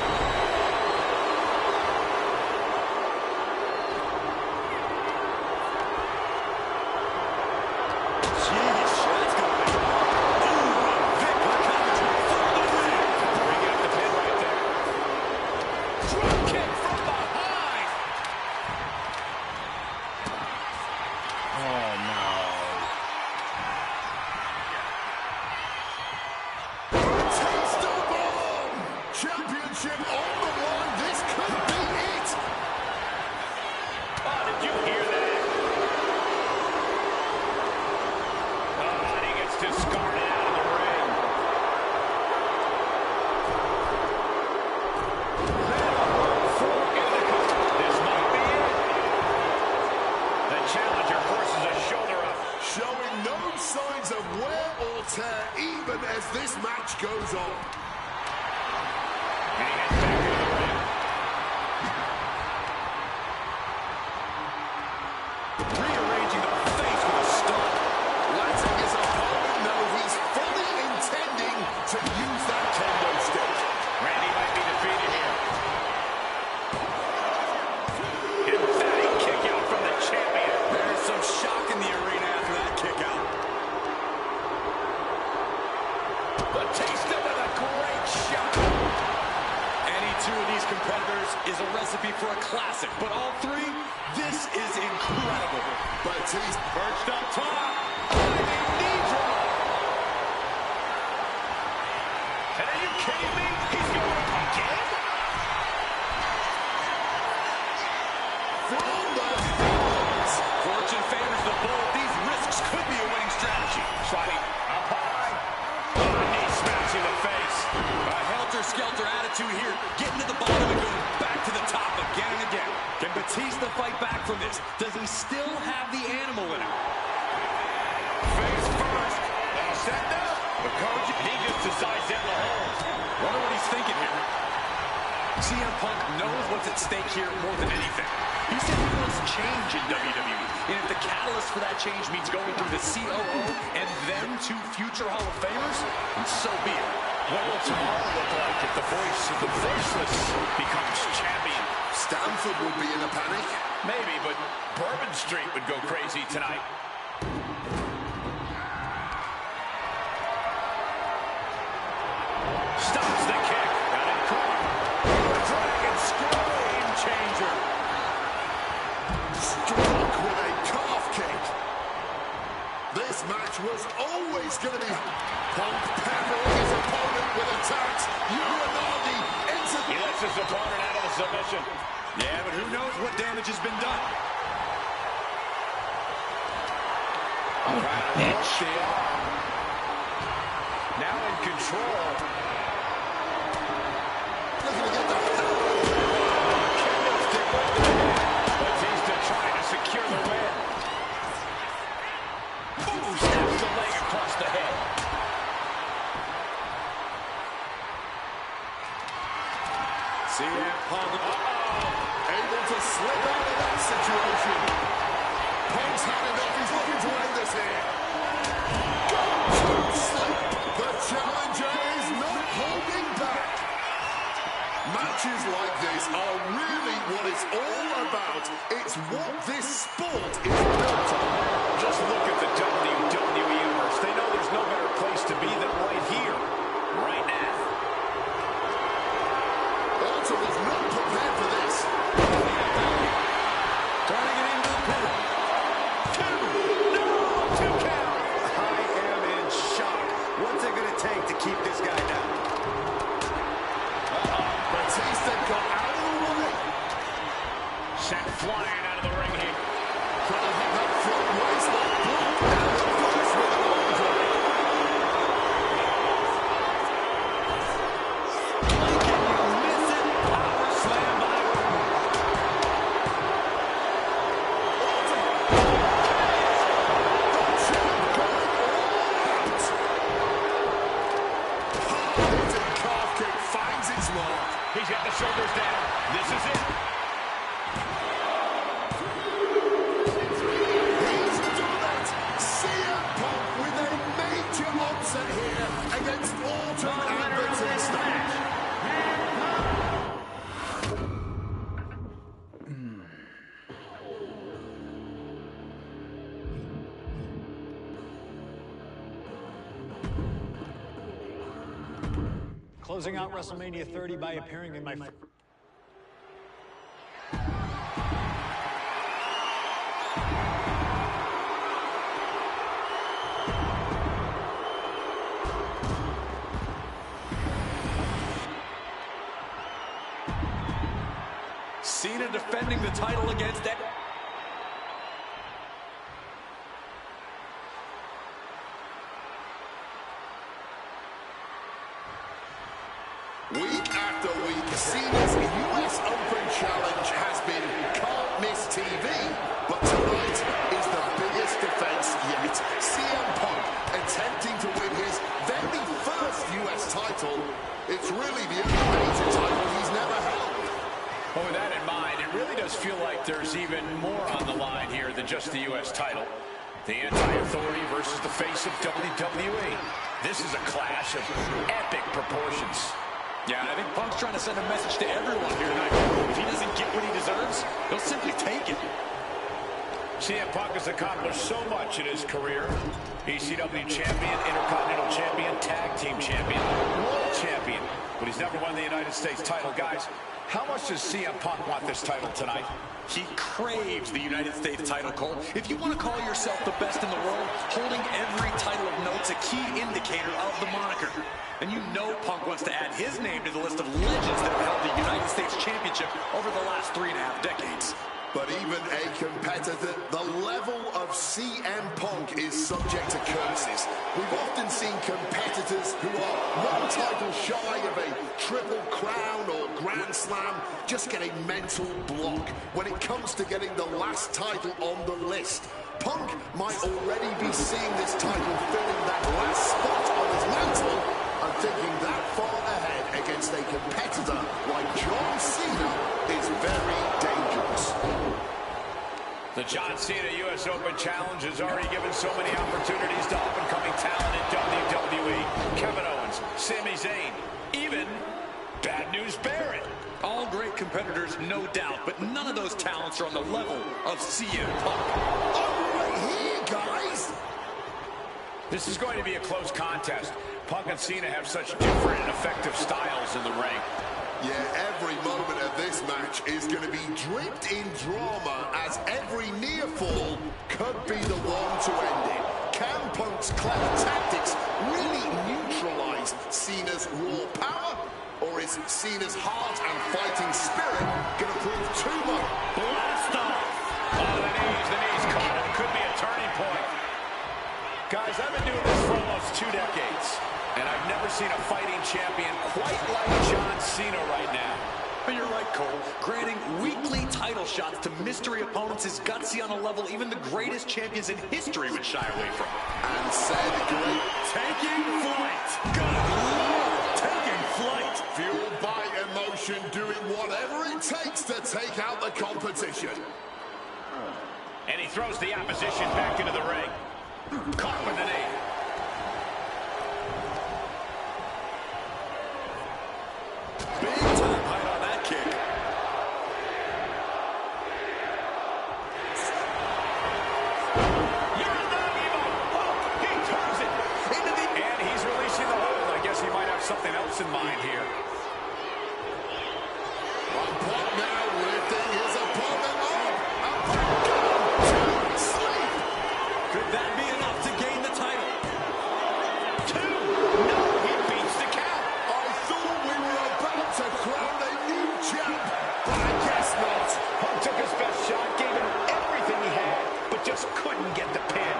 Even as this match goes on. Rearranging the face with a stomp. Letting his opponent know he's fully intending to use that kendo stick. Randy might be defeated here. Emphatic kick out from the champion. There's some shock in the arena after that kick out. Batista with a great shot. Any two of these competitors is a recipe for a classic, but all three, this is incredible. Batista Perched up top. Knee drop. And are you kidding me? He's going up again? from the fans. Fortune favors the bold. These risks could be a winning strategy. Sliding up high. Knee smacks in the face. A helter-skelter attitude here, getting to the bottom and going back to the top again and again. Can Batista fight back from this? Does he still have the animal in him? Face first. All set now. The coach, he just decides in the hole. Wonder what he's thinking here. CM Punk knows what's at stake here more than anything. He said he wants change in WWE. And if the catalyst for that change means going through the COO and then two future Hall of Famers, then so be it. What will tomorrow look like if the voice of the voiceless becomes champion? Stanford would be in a panic. Maybe, but Bourbon Street would go crazy tonight. Stops the kick. Got it caught. Dragon scream changer. Struck with a calf kick. This match was always going to be Punk peppering his opponent with attacks. Uranagi into... He lets his opponent out of the submission. Yeah, but who knows what damage has been done. Bitch. Now in control. Looking to get the hell Batista trying to secure the win. Ooh, snaps the leg across the head. CM Punk able to slip out of that situation. Punk's had enough. He's looking to end this here. The challenger is not holding back. Matches like this are really what it's all about. It's what this sport is built on. Just look at the Closing out WrestleMania 30 by appearing in my... Cena defending the title against that. Week after week, Cena's US Open Challenge has been can't miss TV, but tonight is the biggest defense yet. CM Punk attempting to win his very first US title. It's really the only major title he's never held. Well, with that in mind, it really does feel like there's even more on the line here than just the U.S. title. The anti-authority versus the face of WWE. This is a clash of epic proportions. Yeah, I think Punk's trying to send a message to everyone here tonight. If he doesn't get what he deserves, he'll simply take it. CM Punk has accomplished so much in his career. ECW champion, Intercontinental champion, tag team champion, world champion. But he's never won the United States title. Guys, how much does CM Punk want this title tonight? He craves the United States title, Cole. If you want to call yourself the best in the world, holding every title of note's a key indicator of the moniker. And you know Punk wants to add his name to the list of legends that have held the United States Championship over the last 3.5 decades. But even a competitor, the level of CM Punk is subject to curses. We've often seen competitors who are one title shy of a triple crown or grand slam just get a mental block when it comes to getting the last title on the list. Punk might already be seeing this title filling that last spot on his mantle and thinking that far ahead against a competitor like John Cena is very dangerous. The John Cena U.S. Open Challenge has already given so many opportunities to up-and-coming talent in WWE. Kevin Owens, Sami Zayn, even Bad News Barrett. All great competitors, no doubt, but none of those talents are on the level of CM Punk. Oh, right here, guys! This is going to be a close contest. Punk and Cena have such different and effective styles in the ring. Yeah, every moment of this match is going to be dripped in drama as every near fall could be the one to end it. Can Punk's clever tactics really neutralize Cena's raw power? Or is Cena's heart and fighting spirit going to prove too much? Blast off! Oh, the knees caught him. Could be a turning point. Guys, I've been doing this for almost 2 decades. And I've never seen a fighting champion quite like John Cena right now. But you're right, Cole. Granting weekly title shots to mystery opponents is gutsy on a level even the greatest champions in history would shy away from. And said great. Taking flight. Good Lord, taking flight. Fueled by emotion, doing whatever it takes to take out the competition. And he throws the opposition back into the ring. Caught with the knee. Big time height on that kick. He turns it into the... And he's releasing the hold. I guess he might have something else in mind here. Punk now lifting his opponent up. Sleep. Could that be enough to gain the title? 2. No, he beats the count. I thought we were about to crown a new champ, but I guess not. Punk took his best shot, gave him everything he had, but just couldn't get the pin.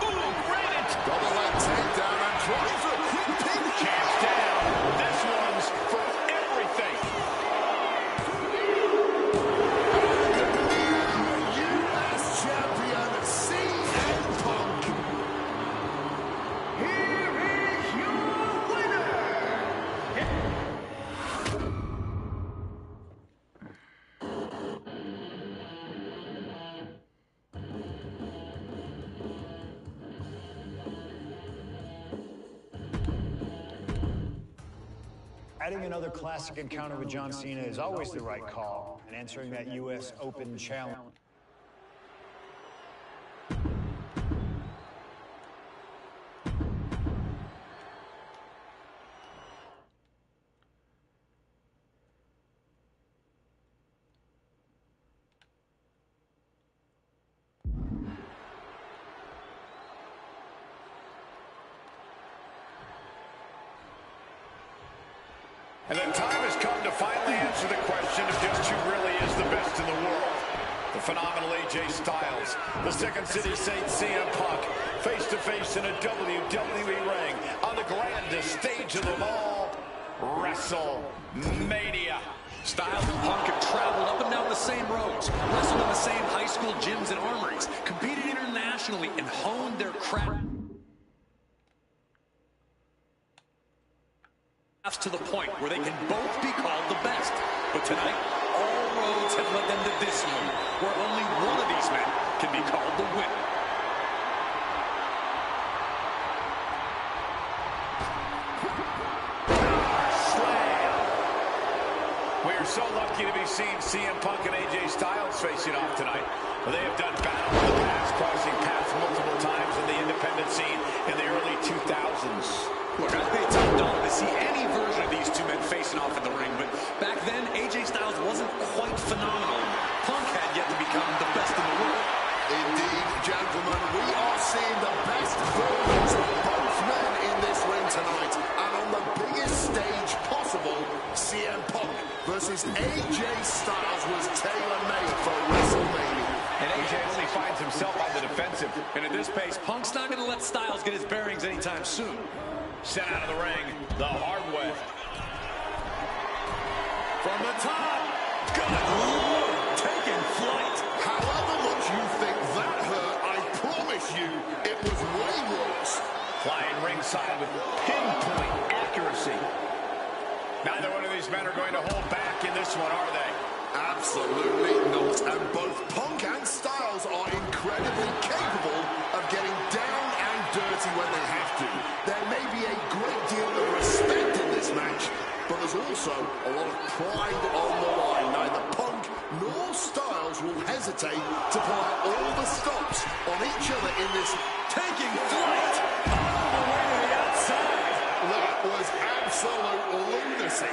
Ooh, ran it. Double leg takedown and trying for a quick pin. Champ's down. This one's for everything. U.S. champion CM Punk. Here is your winner. Adding another classic encounter with John Cena is always the right call, and answering that U.S. Open Challenge. And the time has come to finally answer the question of just who really is the best in the world. The phenomenal AJ Styles, the Second City Saint CM Punk, face-to-face in a WWE ring on the grandest stage of them all, WrestleMania. Styles and Punk have traveled up and down the same roads, wrestled in the same high school gyms and armories, competed internationally, and honed their craft to the point where they can both be called the best. But tonight, all roads have led them to this moment, where only one of these men can be called the winner. We're so lucky to be seeing CM Punk and AJ Styles facing off tonight. They have done battle in the past, crossing paths multiple times in the independent scene in the early 2000s. Look, I'd pay top dollar to see any version of these two men facing off in the ring, but back then, AJ Styles wasn't quite phenomenal. Punk had yet to become the best in the world. Indeed, gentlemen, we are seeing the best versions of both men in this ring tonight. And on the biggest stage possible, CM Punk versus AJ Styles was tailor-made for WrestleMania. And AJ only finds himself on the defensive. And at this pace, Punk's not going to let Styles get his bearings anytime soon. Sent out of the ring the hard way. From the top. Good Lord, taking flight. However much you think that hurt, I promise you it was way worse. Flying ringside with pinpoint accuracy. Neither one of these men are going to hold back in this one, are they? Absolutely not. And both Punk and Styles are incredibly capable of getting down and dirty when they have to. There may be a great deal of respect in this match, but there's also a lot of pride on the line. Neither Punk nor Styles will hesitate to pull out all the stops on each other in this Taking flight. All the way to the outside. That was absolute lunacy.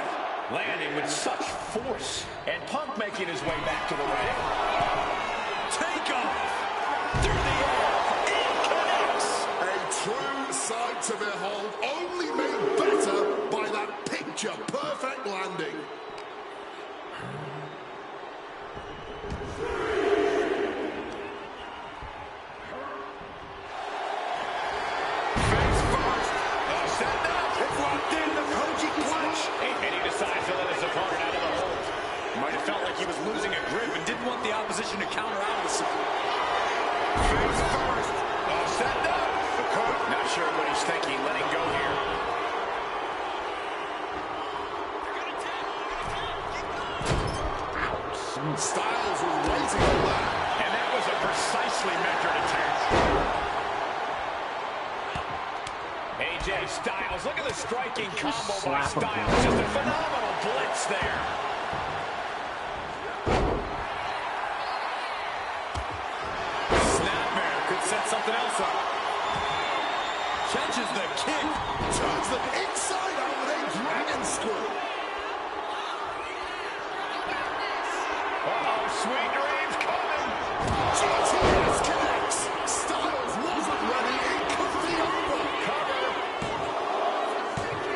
Landing with such force. And Punk making his way back to the ring. Take off. Through the air. It connects. A true sight to behold, only made better by that picture-perfect landing. Face first. Send up. It's locked in. The Koji clutch. And he decides to let his opponent out of the hold. Might have felt like he was losing a grip and didn't want the opposition to counter out with some. Face first. Send up. The coach. Not sure what he's thinking. Letting go here. Styles was waiting on that. And that was a precisely measured attack. AJ Styles, look at the striking combo by Styles. Just a phenomenal blitz there. Snapmare could set something else up. Catches the kick. Turns them inside out with a dragon screw. Uh-oh, sweet dreams coming. GTS connects. Styles wasn't ready. It could be over. Cover.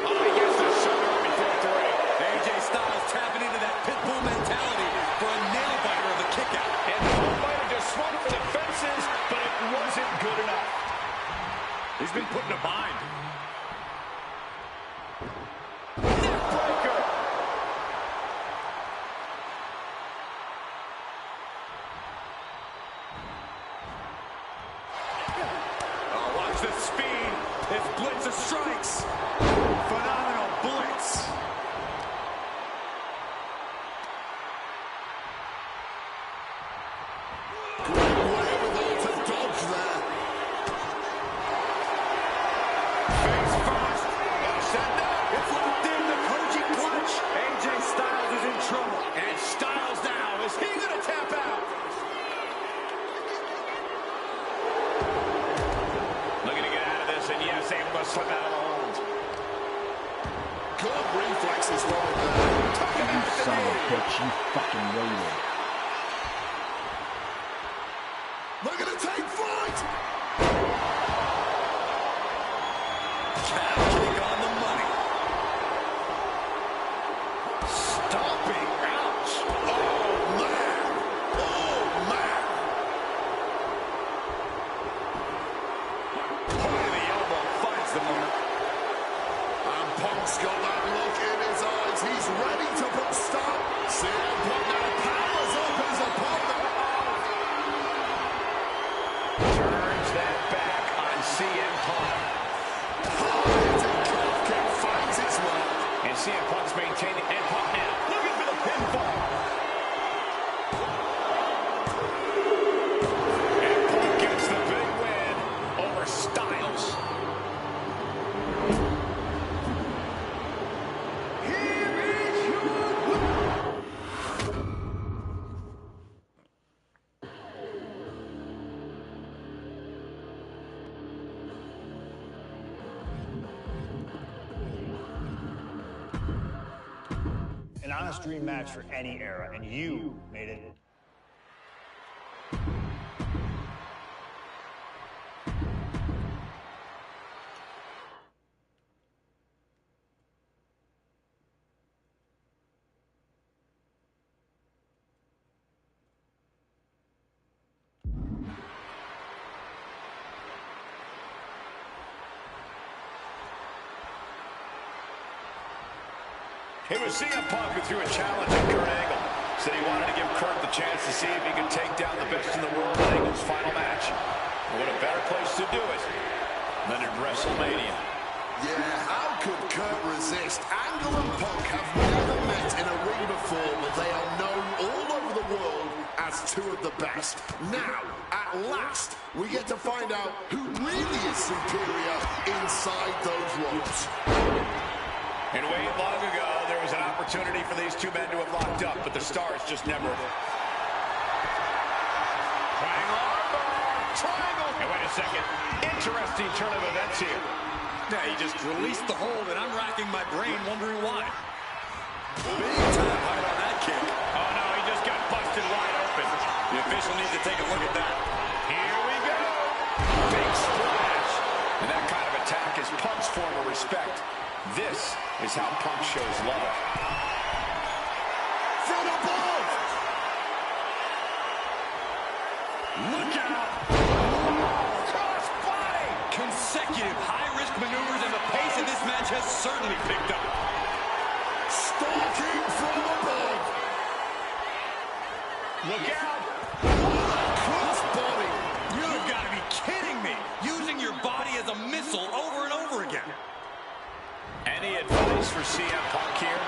Oh, he gets the shoulder before three. AJ Styles tapping into that pit bull mentality for a nail biter of the kick out. And Punk might have just swung for the fences, but it wasn't good enough. He's been put in a bind. Neckbreaker. Oh, watch the speed. It's blitz of strikes. Phenomenal blitz. Great wherewithal to dodge there. Face first. Send up. It's locked in. The Koji clutch. AJ Styles is in trouble. And Styles now. Is he going to tap out? Looking to get out of this, and yes, able to slip out of the hold. Good reflexes from him there. You son of a bitch, you fucking waited. They're going to take flight. Calf kick on the money. Punk's got that look in his eyes. He's ready to put stop. CM Punk now powers up his opponent. Turns that back on CM Punk. Hard-hitting calf kick finds its way. And CM Punk's maintaining, and Punk now looking for the pinfall. And Punk gets the big win over Styles. An honest dream match for any era, and you made it. It was CM Punk who threw a challenge at Kurt Angle. Said he wanted to give Kurt the chance to see if he could take down the best in the world in Angle's final match. What a better place to do it than at WrestleMania. Yeah, how could Kurt resist? Angle and Punk have never met in a ring before, but they are known all over the world as two of the best. Now, at last, we get to find out who really is superior inside those ropes. And way long ago, there was an opportunity for these two men to have locked up, but the stars just never. Triangle! And wait a second. Interesting turn of events here. Yeah, he just released the hold, and I'm racking my brain wondering why. Big time hard on that kick. Oh, no, he just got busted wide open. The official needs to take a look at that. Here we go. Big splash. And that kind of attack is Punk's form of respect. This is how Punk shows love. From above! Look out! Cross body! Consecutive high-risk maneuvers, and the pace of this match has certainly picked up. Stalking from above! Look out! Cross body! You've got to be kidding me! Using your body as a missile over and over again. Any advice for CM Punk here?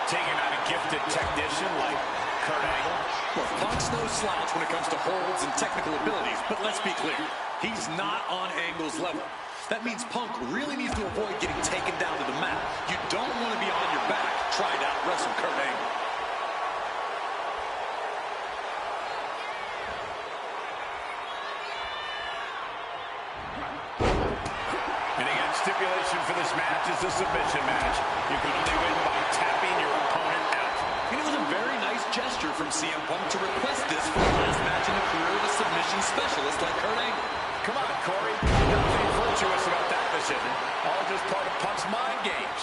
Taking on a gifted technician like Kurt Angle? Well, Punk's no slouch when it comes to holds and technical abilities, but let's be clear, he's not on Angle's level. That means Punk really needs to avoid getting taken down to the mat. You don't want to be on your back trying to out-wrestle Kurt Angle. Stipulation for this match is a submission match. You can only win by tapping your opponent out. And it was a very nice gesture from CM Punk to request this for the last match in the career of a submission specialist like Kurt Angle. Come on, Corey. Nothing virtuous about that decision. All just part of Punk's mind games.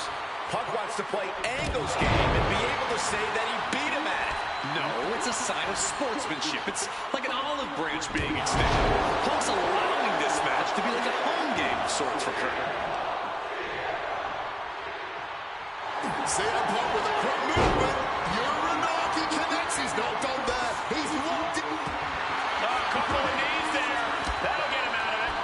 Punk wants to play Angle's game and be able to say that he beat him at it. No, it's a sign of sportsmanship. It's like an olive branch being extended. Punk's allowing this match to be like a home game of sorts for Kurt. CM Punk with a quick movement. Uranagi connects. He's not done there. He's locked in. A couple of knees there. That'll get him out of it.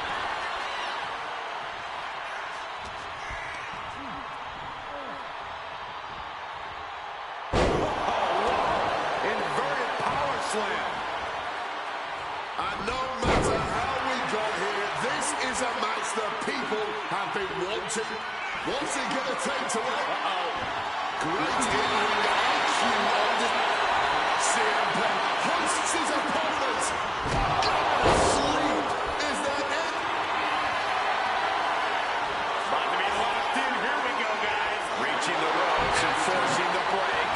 Oh, inverted power slam. And no matter how we got here, this is a match that people have been wanting. What's it going to take to win? Great in-ring IQ on the CM Punk hosts his opponents. Sleep. Is that it? About to be locked in. Here we go, guys. Reaching the ropes and forcing the break.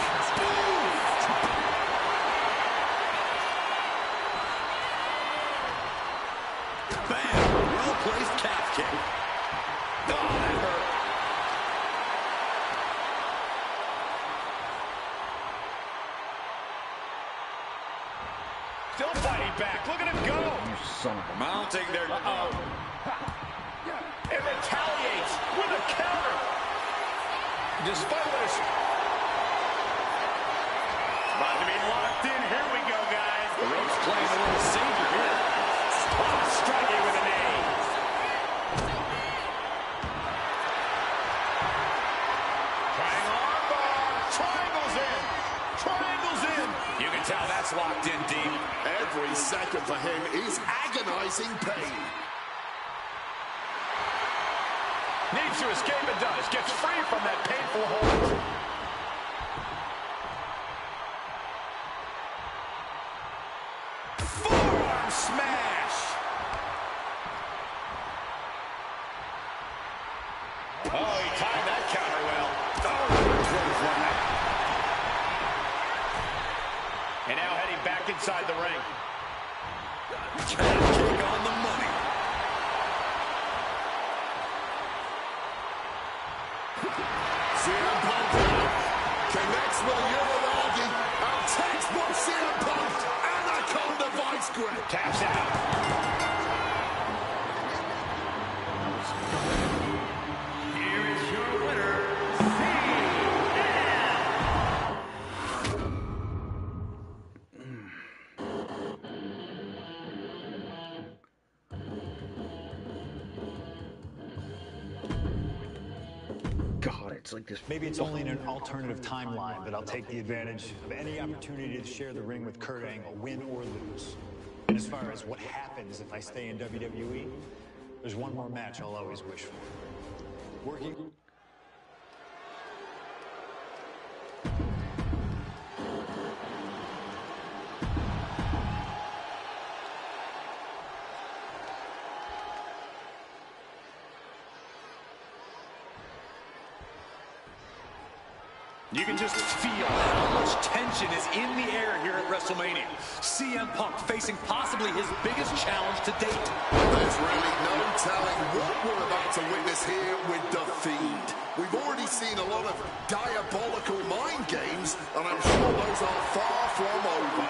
Bam! Well-placed calf kick. Oh, that hurt. Still fighting back. Look at him go. You son of a... Mounting their... And retaliates with a counter. Despite what is About to be locked in. Here we go, guys. The Rhodes playing a little savior here. Striking with a knee. triangle armbar. Triangles in. Triangles in. You can tell that's locked in deep. Every second for him is agonizing pain. Needs to escape and does. Gets free from that painful hold. Forearm smash. Oh, he timed that counter well. Oh, throws one out. And now heading back inside the ring. Calf kick on the money. CM Punk connects with a Uranagi. And textbook CM Punk. Anaconda Vice Grip. Taps out. Here is your winner, CM. God, it's like this. Maybe it's only in an alternative timeline, but I'll take the advantage of any opportunity to share the ring with Kurt Angle, win or lose. And as far as what happens if I stay in WWE, there's one more match I'll always wish for. Working... You can just feel how much tension is in the air here at WrestleMania. CM Punk facing possibly his biggest challenge to date. There's really no telling what we're about to witness here with The Fiend. We've already seen a lot of diabolical mind games, and I'm sure those are far from over.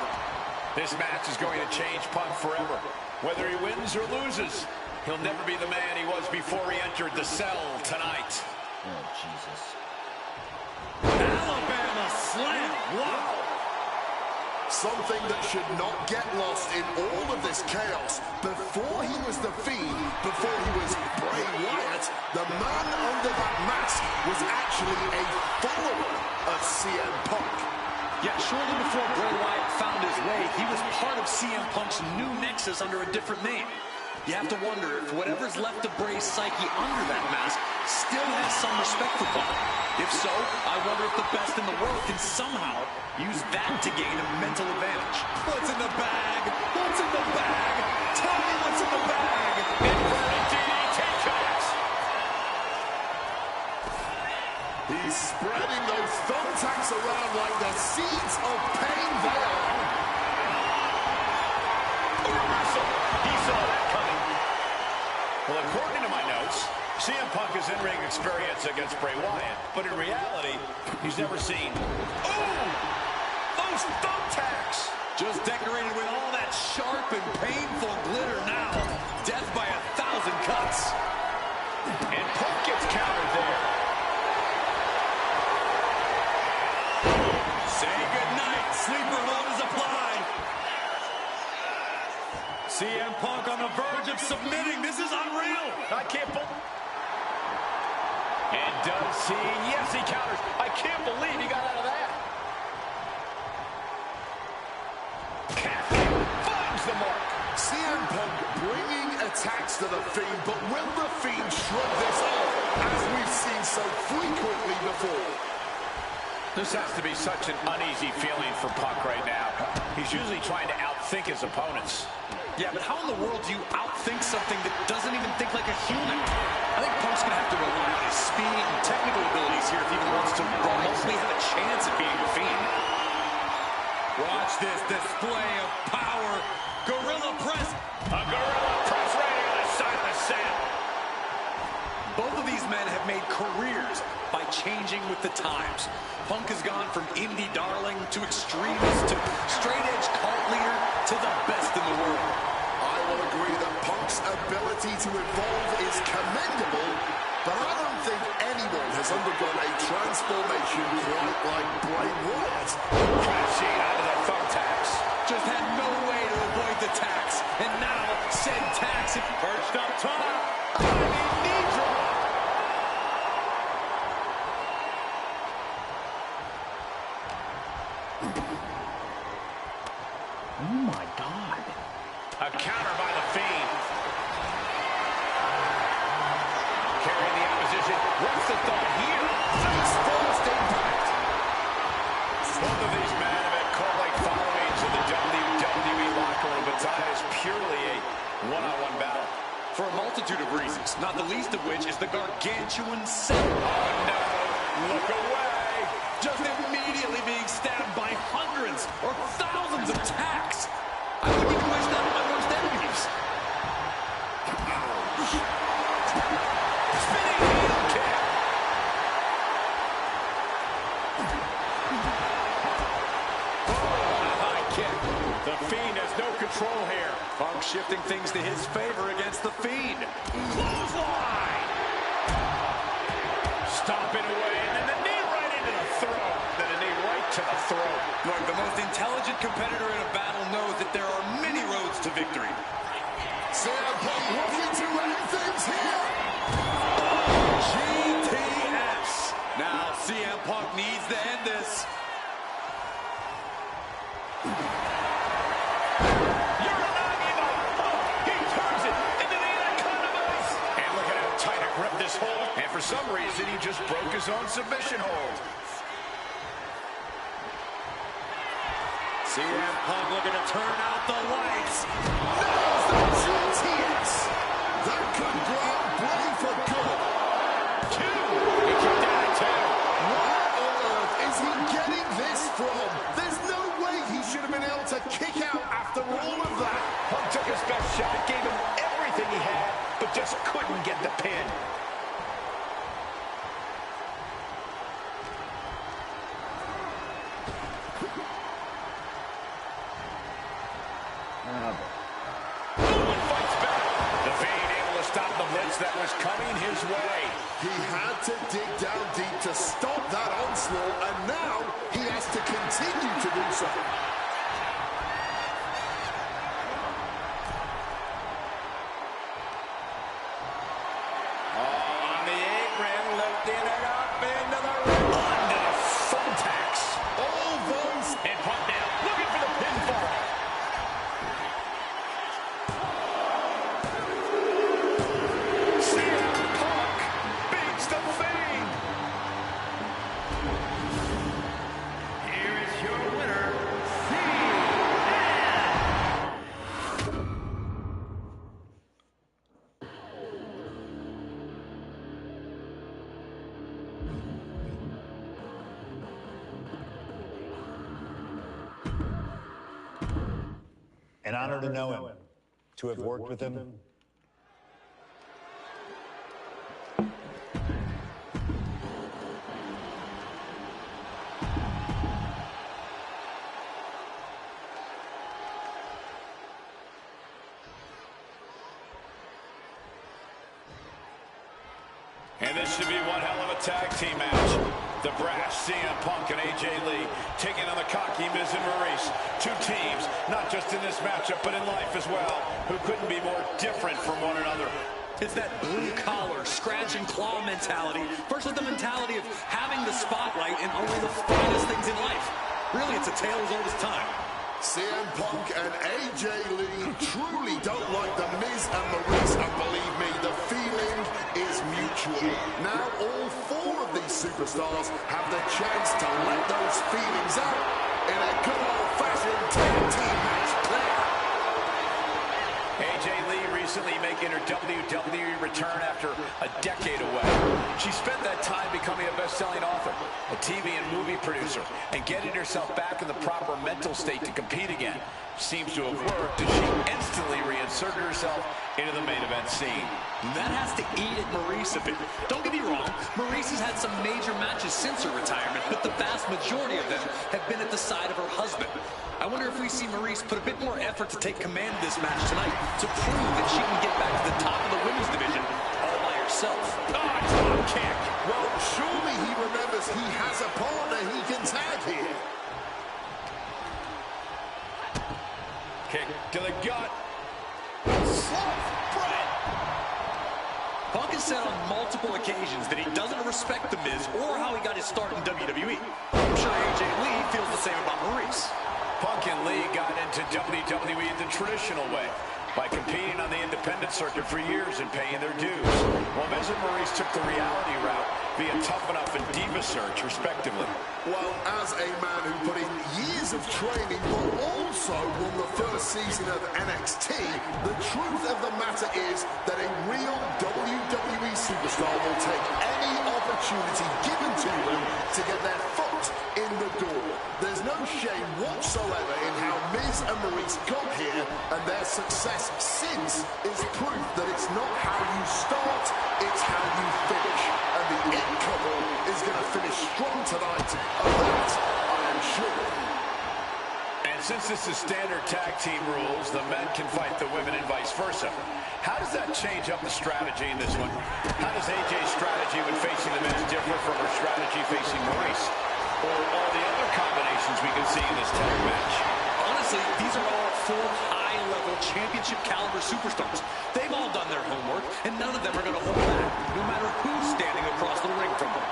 This match is going to change Punk forever. Whether he wins or loses, he'll never be the man he was before he entered the cell tonight. Oh, Jesus. Alabama slam. Wow. Something that should not get lost in all of this chaos. Before he was The Fiend, before he was Bray Wyatt, the man under that mask was actually a follower of CM Punk. Yeah, shortly before Bray Wyatt found his way, he was part of CM Punk's new nexus under a different name. You have to wonder if whatever's left of Bray's psyche under that mask still has some respect for Punk. If so, I wonder if the best in the world can somehow use that to gain a mental advantage. What's in the bag? What's in the bag? Tell me what's in the bag. Inverted DDT cuts. He's spreading those thumbtacks around like the seeds of pain they are. Reversal. He saw that coming. Well, according to my notes, CM Punk has in-ring experience against Bray Wyatt, but in reality, he's never seen... Oh! Those thumbtacks! Just decorated with all that sharp and painful glitter now. Death by 1,000 cuts. And Punk gets countered there. Say goodnight. Sleeper mode is applied. CM Punk on the verge of submitting. This is unreal. I can't believe... And does he? Yes, he counters. I can't believe he got out of that. Calf kick finds the mark. CM Punk bringing attacks to The Fiend, but will The Fiend shrug this off, as we've seen so frequently before? This has to be such an uneasy feeling for Punk right now. He's usually trying to outthink his opponents. Yeah, but how in the world do you outthink something that doesn't even think like a human? I think Punk's going to have to rely on his speed and technical abilities here if he even wants to remotely have a chance at beating The Fiend. Watch this display of power. Gorilla press. A gorilla press right on the side of the cell. Both of these men have made careers by changing with the times. Punk has gone from indie darling to extremist to straight-edge cult leader to the best in the world. I will agree that Punk's ability to evolve is commendable, but I don't think anyone has undergone a transformation quite like Bray Wyatt. Crashing onto the thumbtacks. Just had no way to avoid the tax. And now, said tax is perched up top. Knee drop. Oh my God. A counter by the Fiend. Carrying the opposition. What's the thought here? Face first impact. Both of these men have had cult-like followings in the WWE locker room, but tonight is purely a one-on-one battle. For a multitude of reasons, not the least of which is the gargantuan set. Oh no, look away. Just immediately being stabbed by hundreds or thousands of tacks. I wouldn't even wish that on my worst enemies. Spinning heel kick. Oh, a high kick. The Fiend has no control here. Punk shifting things to his favor against the Fiend. Clothesline! Stomping away, and then the knee right into the throat. Then a knee right to the throat. Look, the most intelligent competitor in a battle knows that there are many roads to victory. CM Punk looking to end things here. GTS. Now CM Punk needs to end this. He turns it into the Anaconda Vice. And look at how tight a grip this hold. And for some reason, he just broke his own submission hold. CM Punk looking to turn out the lights. There's the GTS. That could grab Bray for good. Two. He kicked out at two. Where on earth is he getting this from? There's no way he should have been able to kick out after all of that. Punk took his best shot, gave him everything he had, but just couldn't get the pin. Fights back. The Fiend able to stop the blitz that was coming his way. He had to dig down deep to stop that onslaught, and now he has to continue to do so. On the apron, lifting it up into the ring. Under the thumbtacks. All those And Punk now looking for the pinfall. CM Punk beats the Fiend. Here is your winner, An honor to know him, to have worked with him. And this should be one hell of a tag team match. The Brash, CM Punk, and AJ Lee taking on the cocky Miz and Maurice. Two teams, not just in this matchup, but in life as well, who couldn't be more different from one another. It's that blue-collar, scratch-and-claw mentality versus the mentality of having the spotlight and only the finest things in life. Really, it's a tale as old as time. CM Punk and AJ Lee truly don't like the Miz and Maurice, and believe me, the feeling is mutual. Now all four of these superstars have the chance to let those feelings out in a good old-fashioned tag team match play. AJ Lee recently making her WWE return after a decade away. She spent that time becoming a best-selling author, a TV and movie producer, and getting herself back in the proper mental state to compete again. Seems to have worked as she instantly reinserted herself into the main event scene. That has to eat at Maurice a bit. Don't get me wrong, Maurice has had some major matches since her retirement, but the vast majority of them have been at the side of her husband. I wonder if we see Maurice put a bit more effort to take command of this match tonight to prove that she can get back to the top of the women's division all by herself. Oh, kick. Well, surely he remembers he has a partner he can tag here. Kick to the gut. Punk has said on multiple occasions that he doesn't respect The Miz or how he got his start in WWE. I'm sure AJ Lee feels the same about Maurice. Punk and Lee got into WWE the traditional way, by competing on the independent circuit for years and paying their dues, while Miz and Maurice took the reality route via Tough Enough and Diva Search, respectively. Well, as a man who put in years of training but also won the first season of NXT, the truth of the matter is that a real WWE superstar will take any opportunity given to them to get their foot in the door. There's no shame whatsoever in how Miz and Maurice got here, and their success since is proof that it's not how you start, it's how you finish. And the It Couple is going to finish strong tonight, of that I am sure. And since this is standard tag team rules, the men can fight the women and vice versa. How does that change up the strategy in this one? How does AJ's strategy when facing the Miz differ from her strategy facing Maurice? Or all the other combinations we can see in this tag match? Honestly, these are all four high-level championship caliber superstars. They've all done their homework, and none of them are going to hold back, no matter who's standing across the ring from them.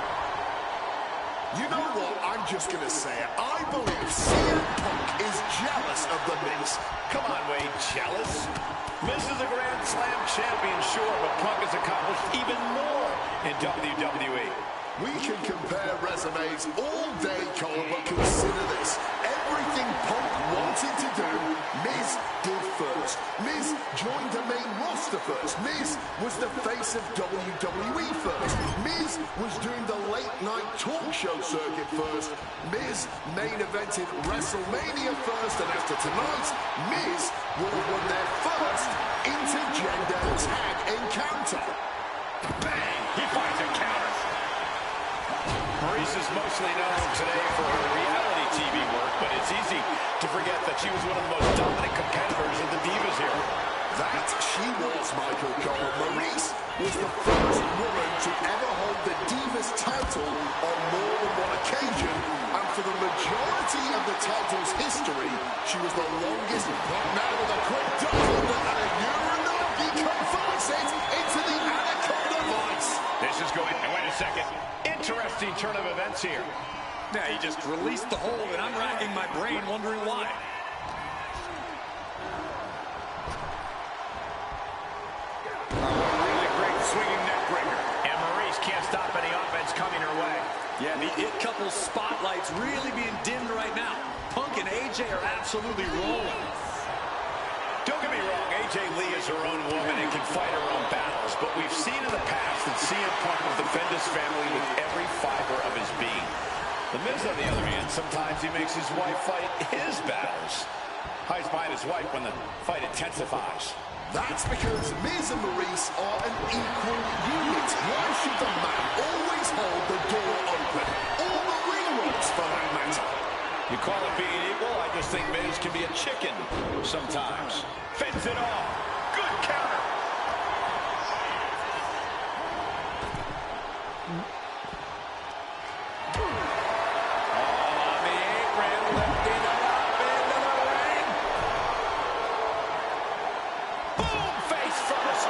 You know what? I'm just going to say it. I believe CM Punk is jealous of The Miz. Come on, Wade, jealous? Miz is a Grand Slam champion, sure, but Punk has accomplished even more in WWE. We can compare resumes all day, Cole, but consider this. Everything Punk wanted to do, Miz did first. Miz joined the main roster first. Miz was the face of WWE first. Miz was doing the late-night talk show circuit first. Miz main evented WrestleMania first, and after tonight, Miz will have won their first intergender tag encounter. Bang! He finds a counter. Maurice is mostly known today for her reality TV work, but it's easy to forget that she was one of the most dominant competitors of the Divas era. That she was, Michael Cole. Maurice was the first woman to ever hold the Divas title on more than one occasion, and for the majority of the title's history, she was the longest. But now with a quick double and a Uranagi converts it into the Anaconda Vice. This is going, and wait a second, interesting turn of events here. Now, he just released the hold, and I'm racking my brain wondering why. Really great swinging neck breaker. And Maurice can't stop any offense coming her way. Yeah, the It Couple's spotlight's really being dimmed right now. Punk and AJ are absolutely rolling. Don't get me wrong, AJ Lee is her own woman and can fight her own battles, but we've seen in the past that CM Punk will defend his family with every fiber of his being. The Miz, on the other hand, sometimes he makes his wife fight his battles. Hides behind his wife when the fight intensifies. That's because Miz and Maurice are an equal unit. Why should the man always hold the door open? Or the ring ropes, for that matter. You call it being equal? I just think Miz can be a chicken sometimes. Fends it off. Good counter. On the apron, lifting it up into the ring. Boom, face first.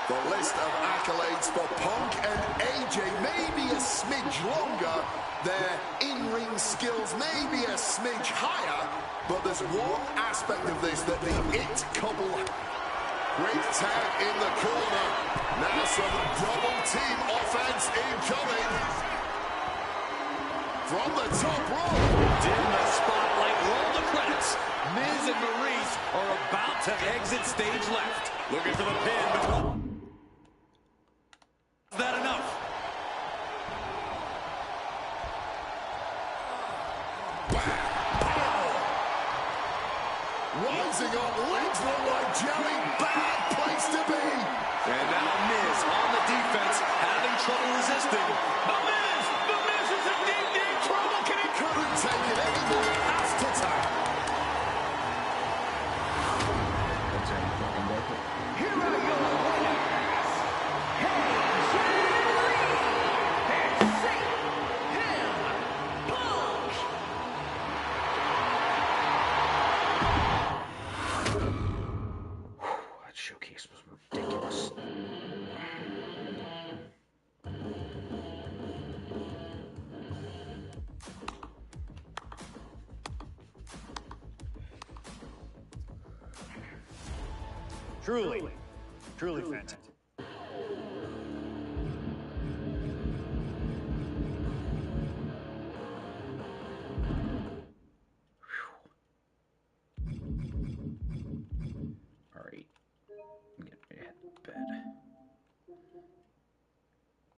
The list of accolades for Punk and AJ may be a smidge longer. Their in-ring skills may be a smidge higher, but there's one aspect of this that the It Couple. Great tag in the corner. Now some double team offense incoming. From the top rope. Dim the spotlight, roll the credits. Miz and Maurice are about to exit stage left. Looking for the pin, but is that enough? Rising up, legs look like jelly. Bad place to be. And now Miz on the defense, having trouble resisting. The Miz is in deep, deep trouble. Can he Couldn't take it anymore. Has to tap. Here are your winners, AJ showcase was ridiculous. Truly, truly fantastic.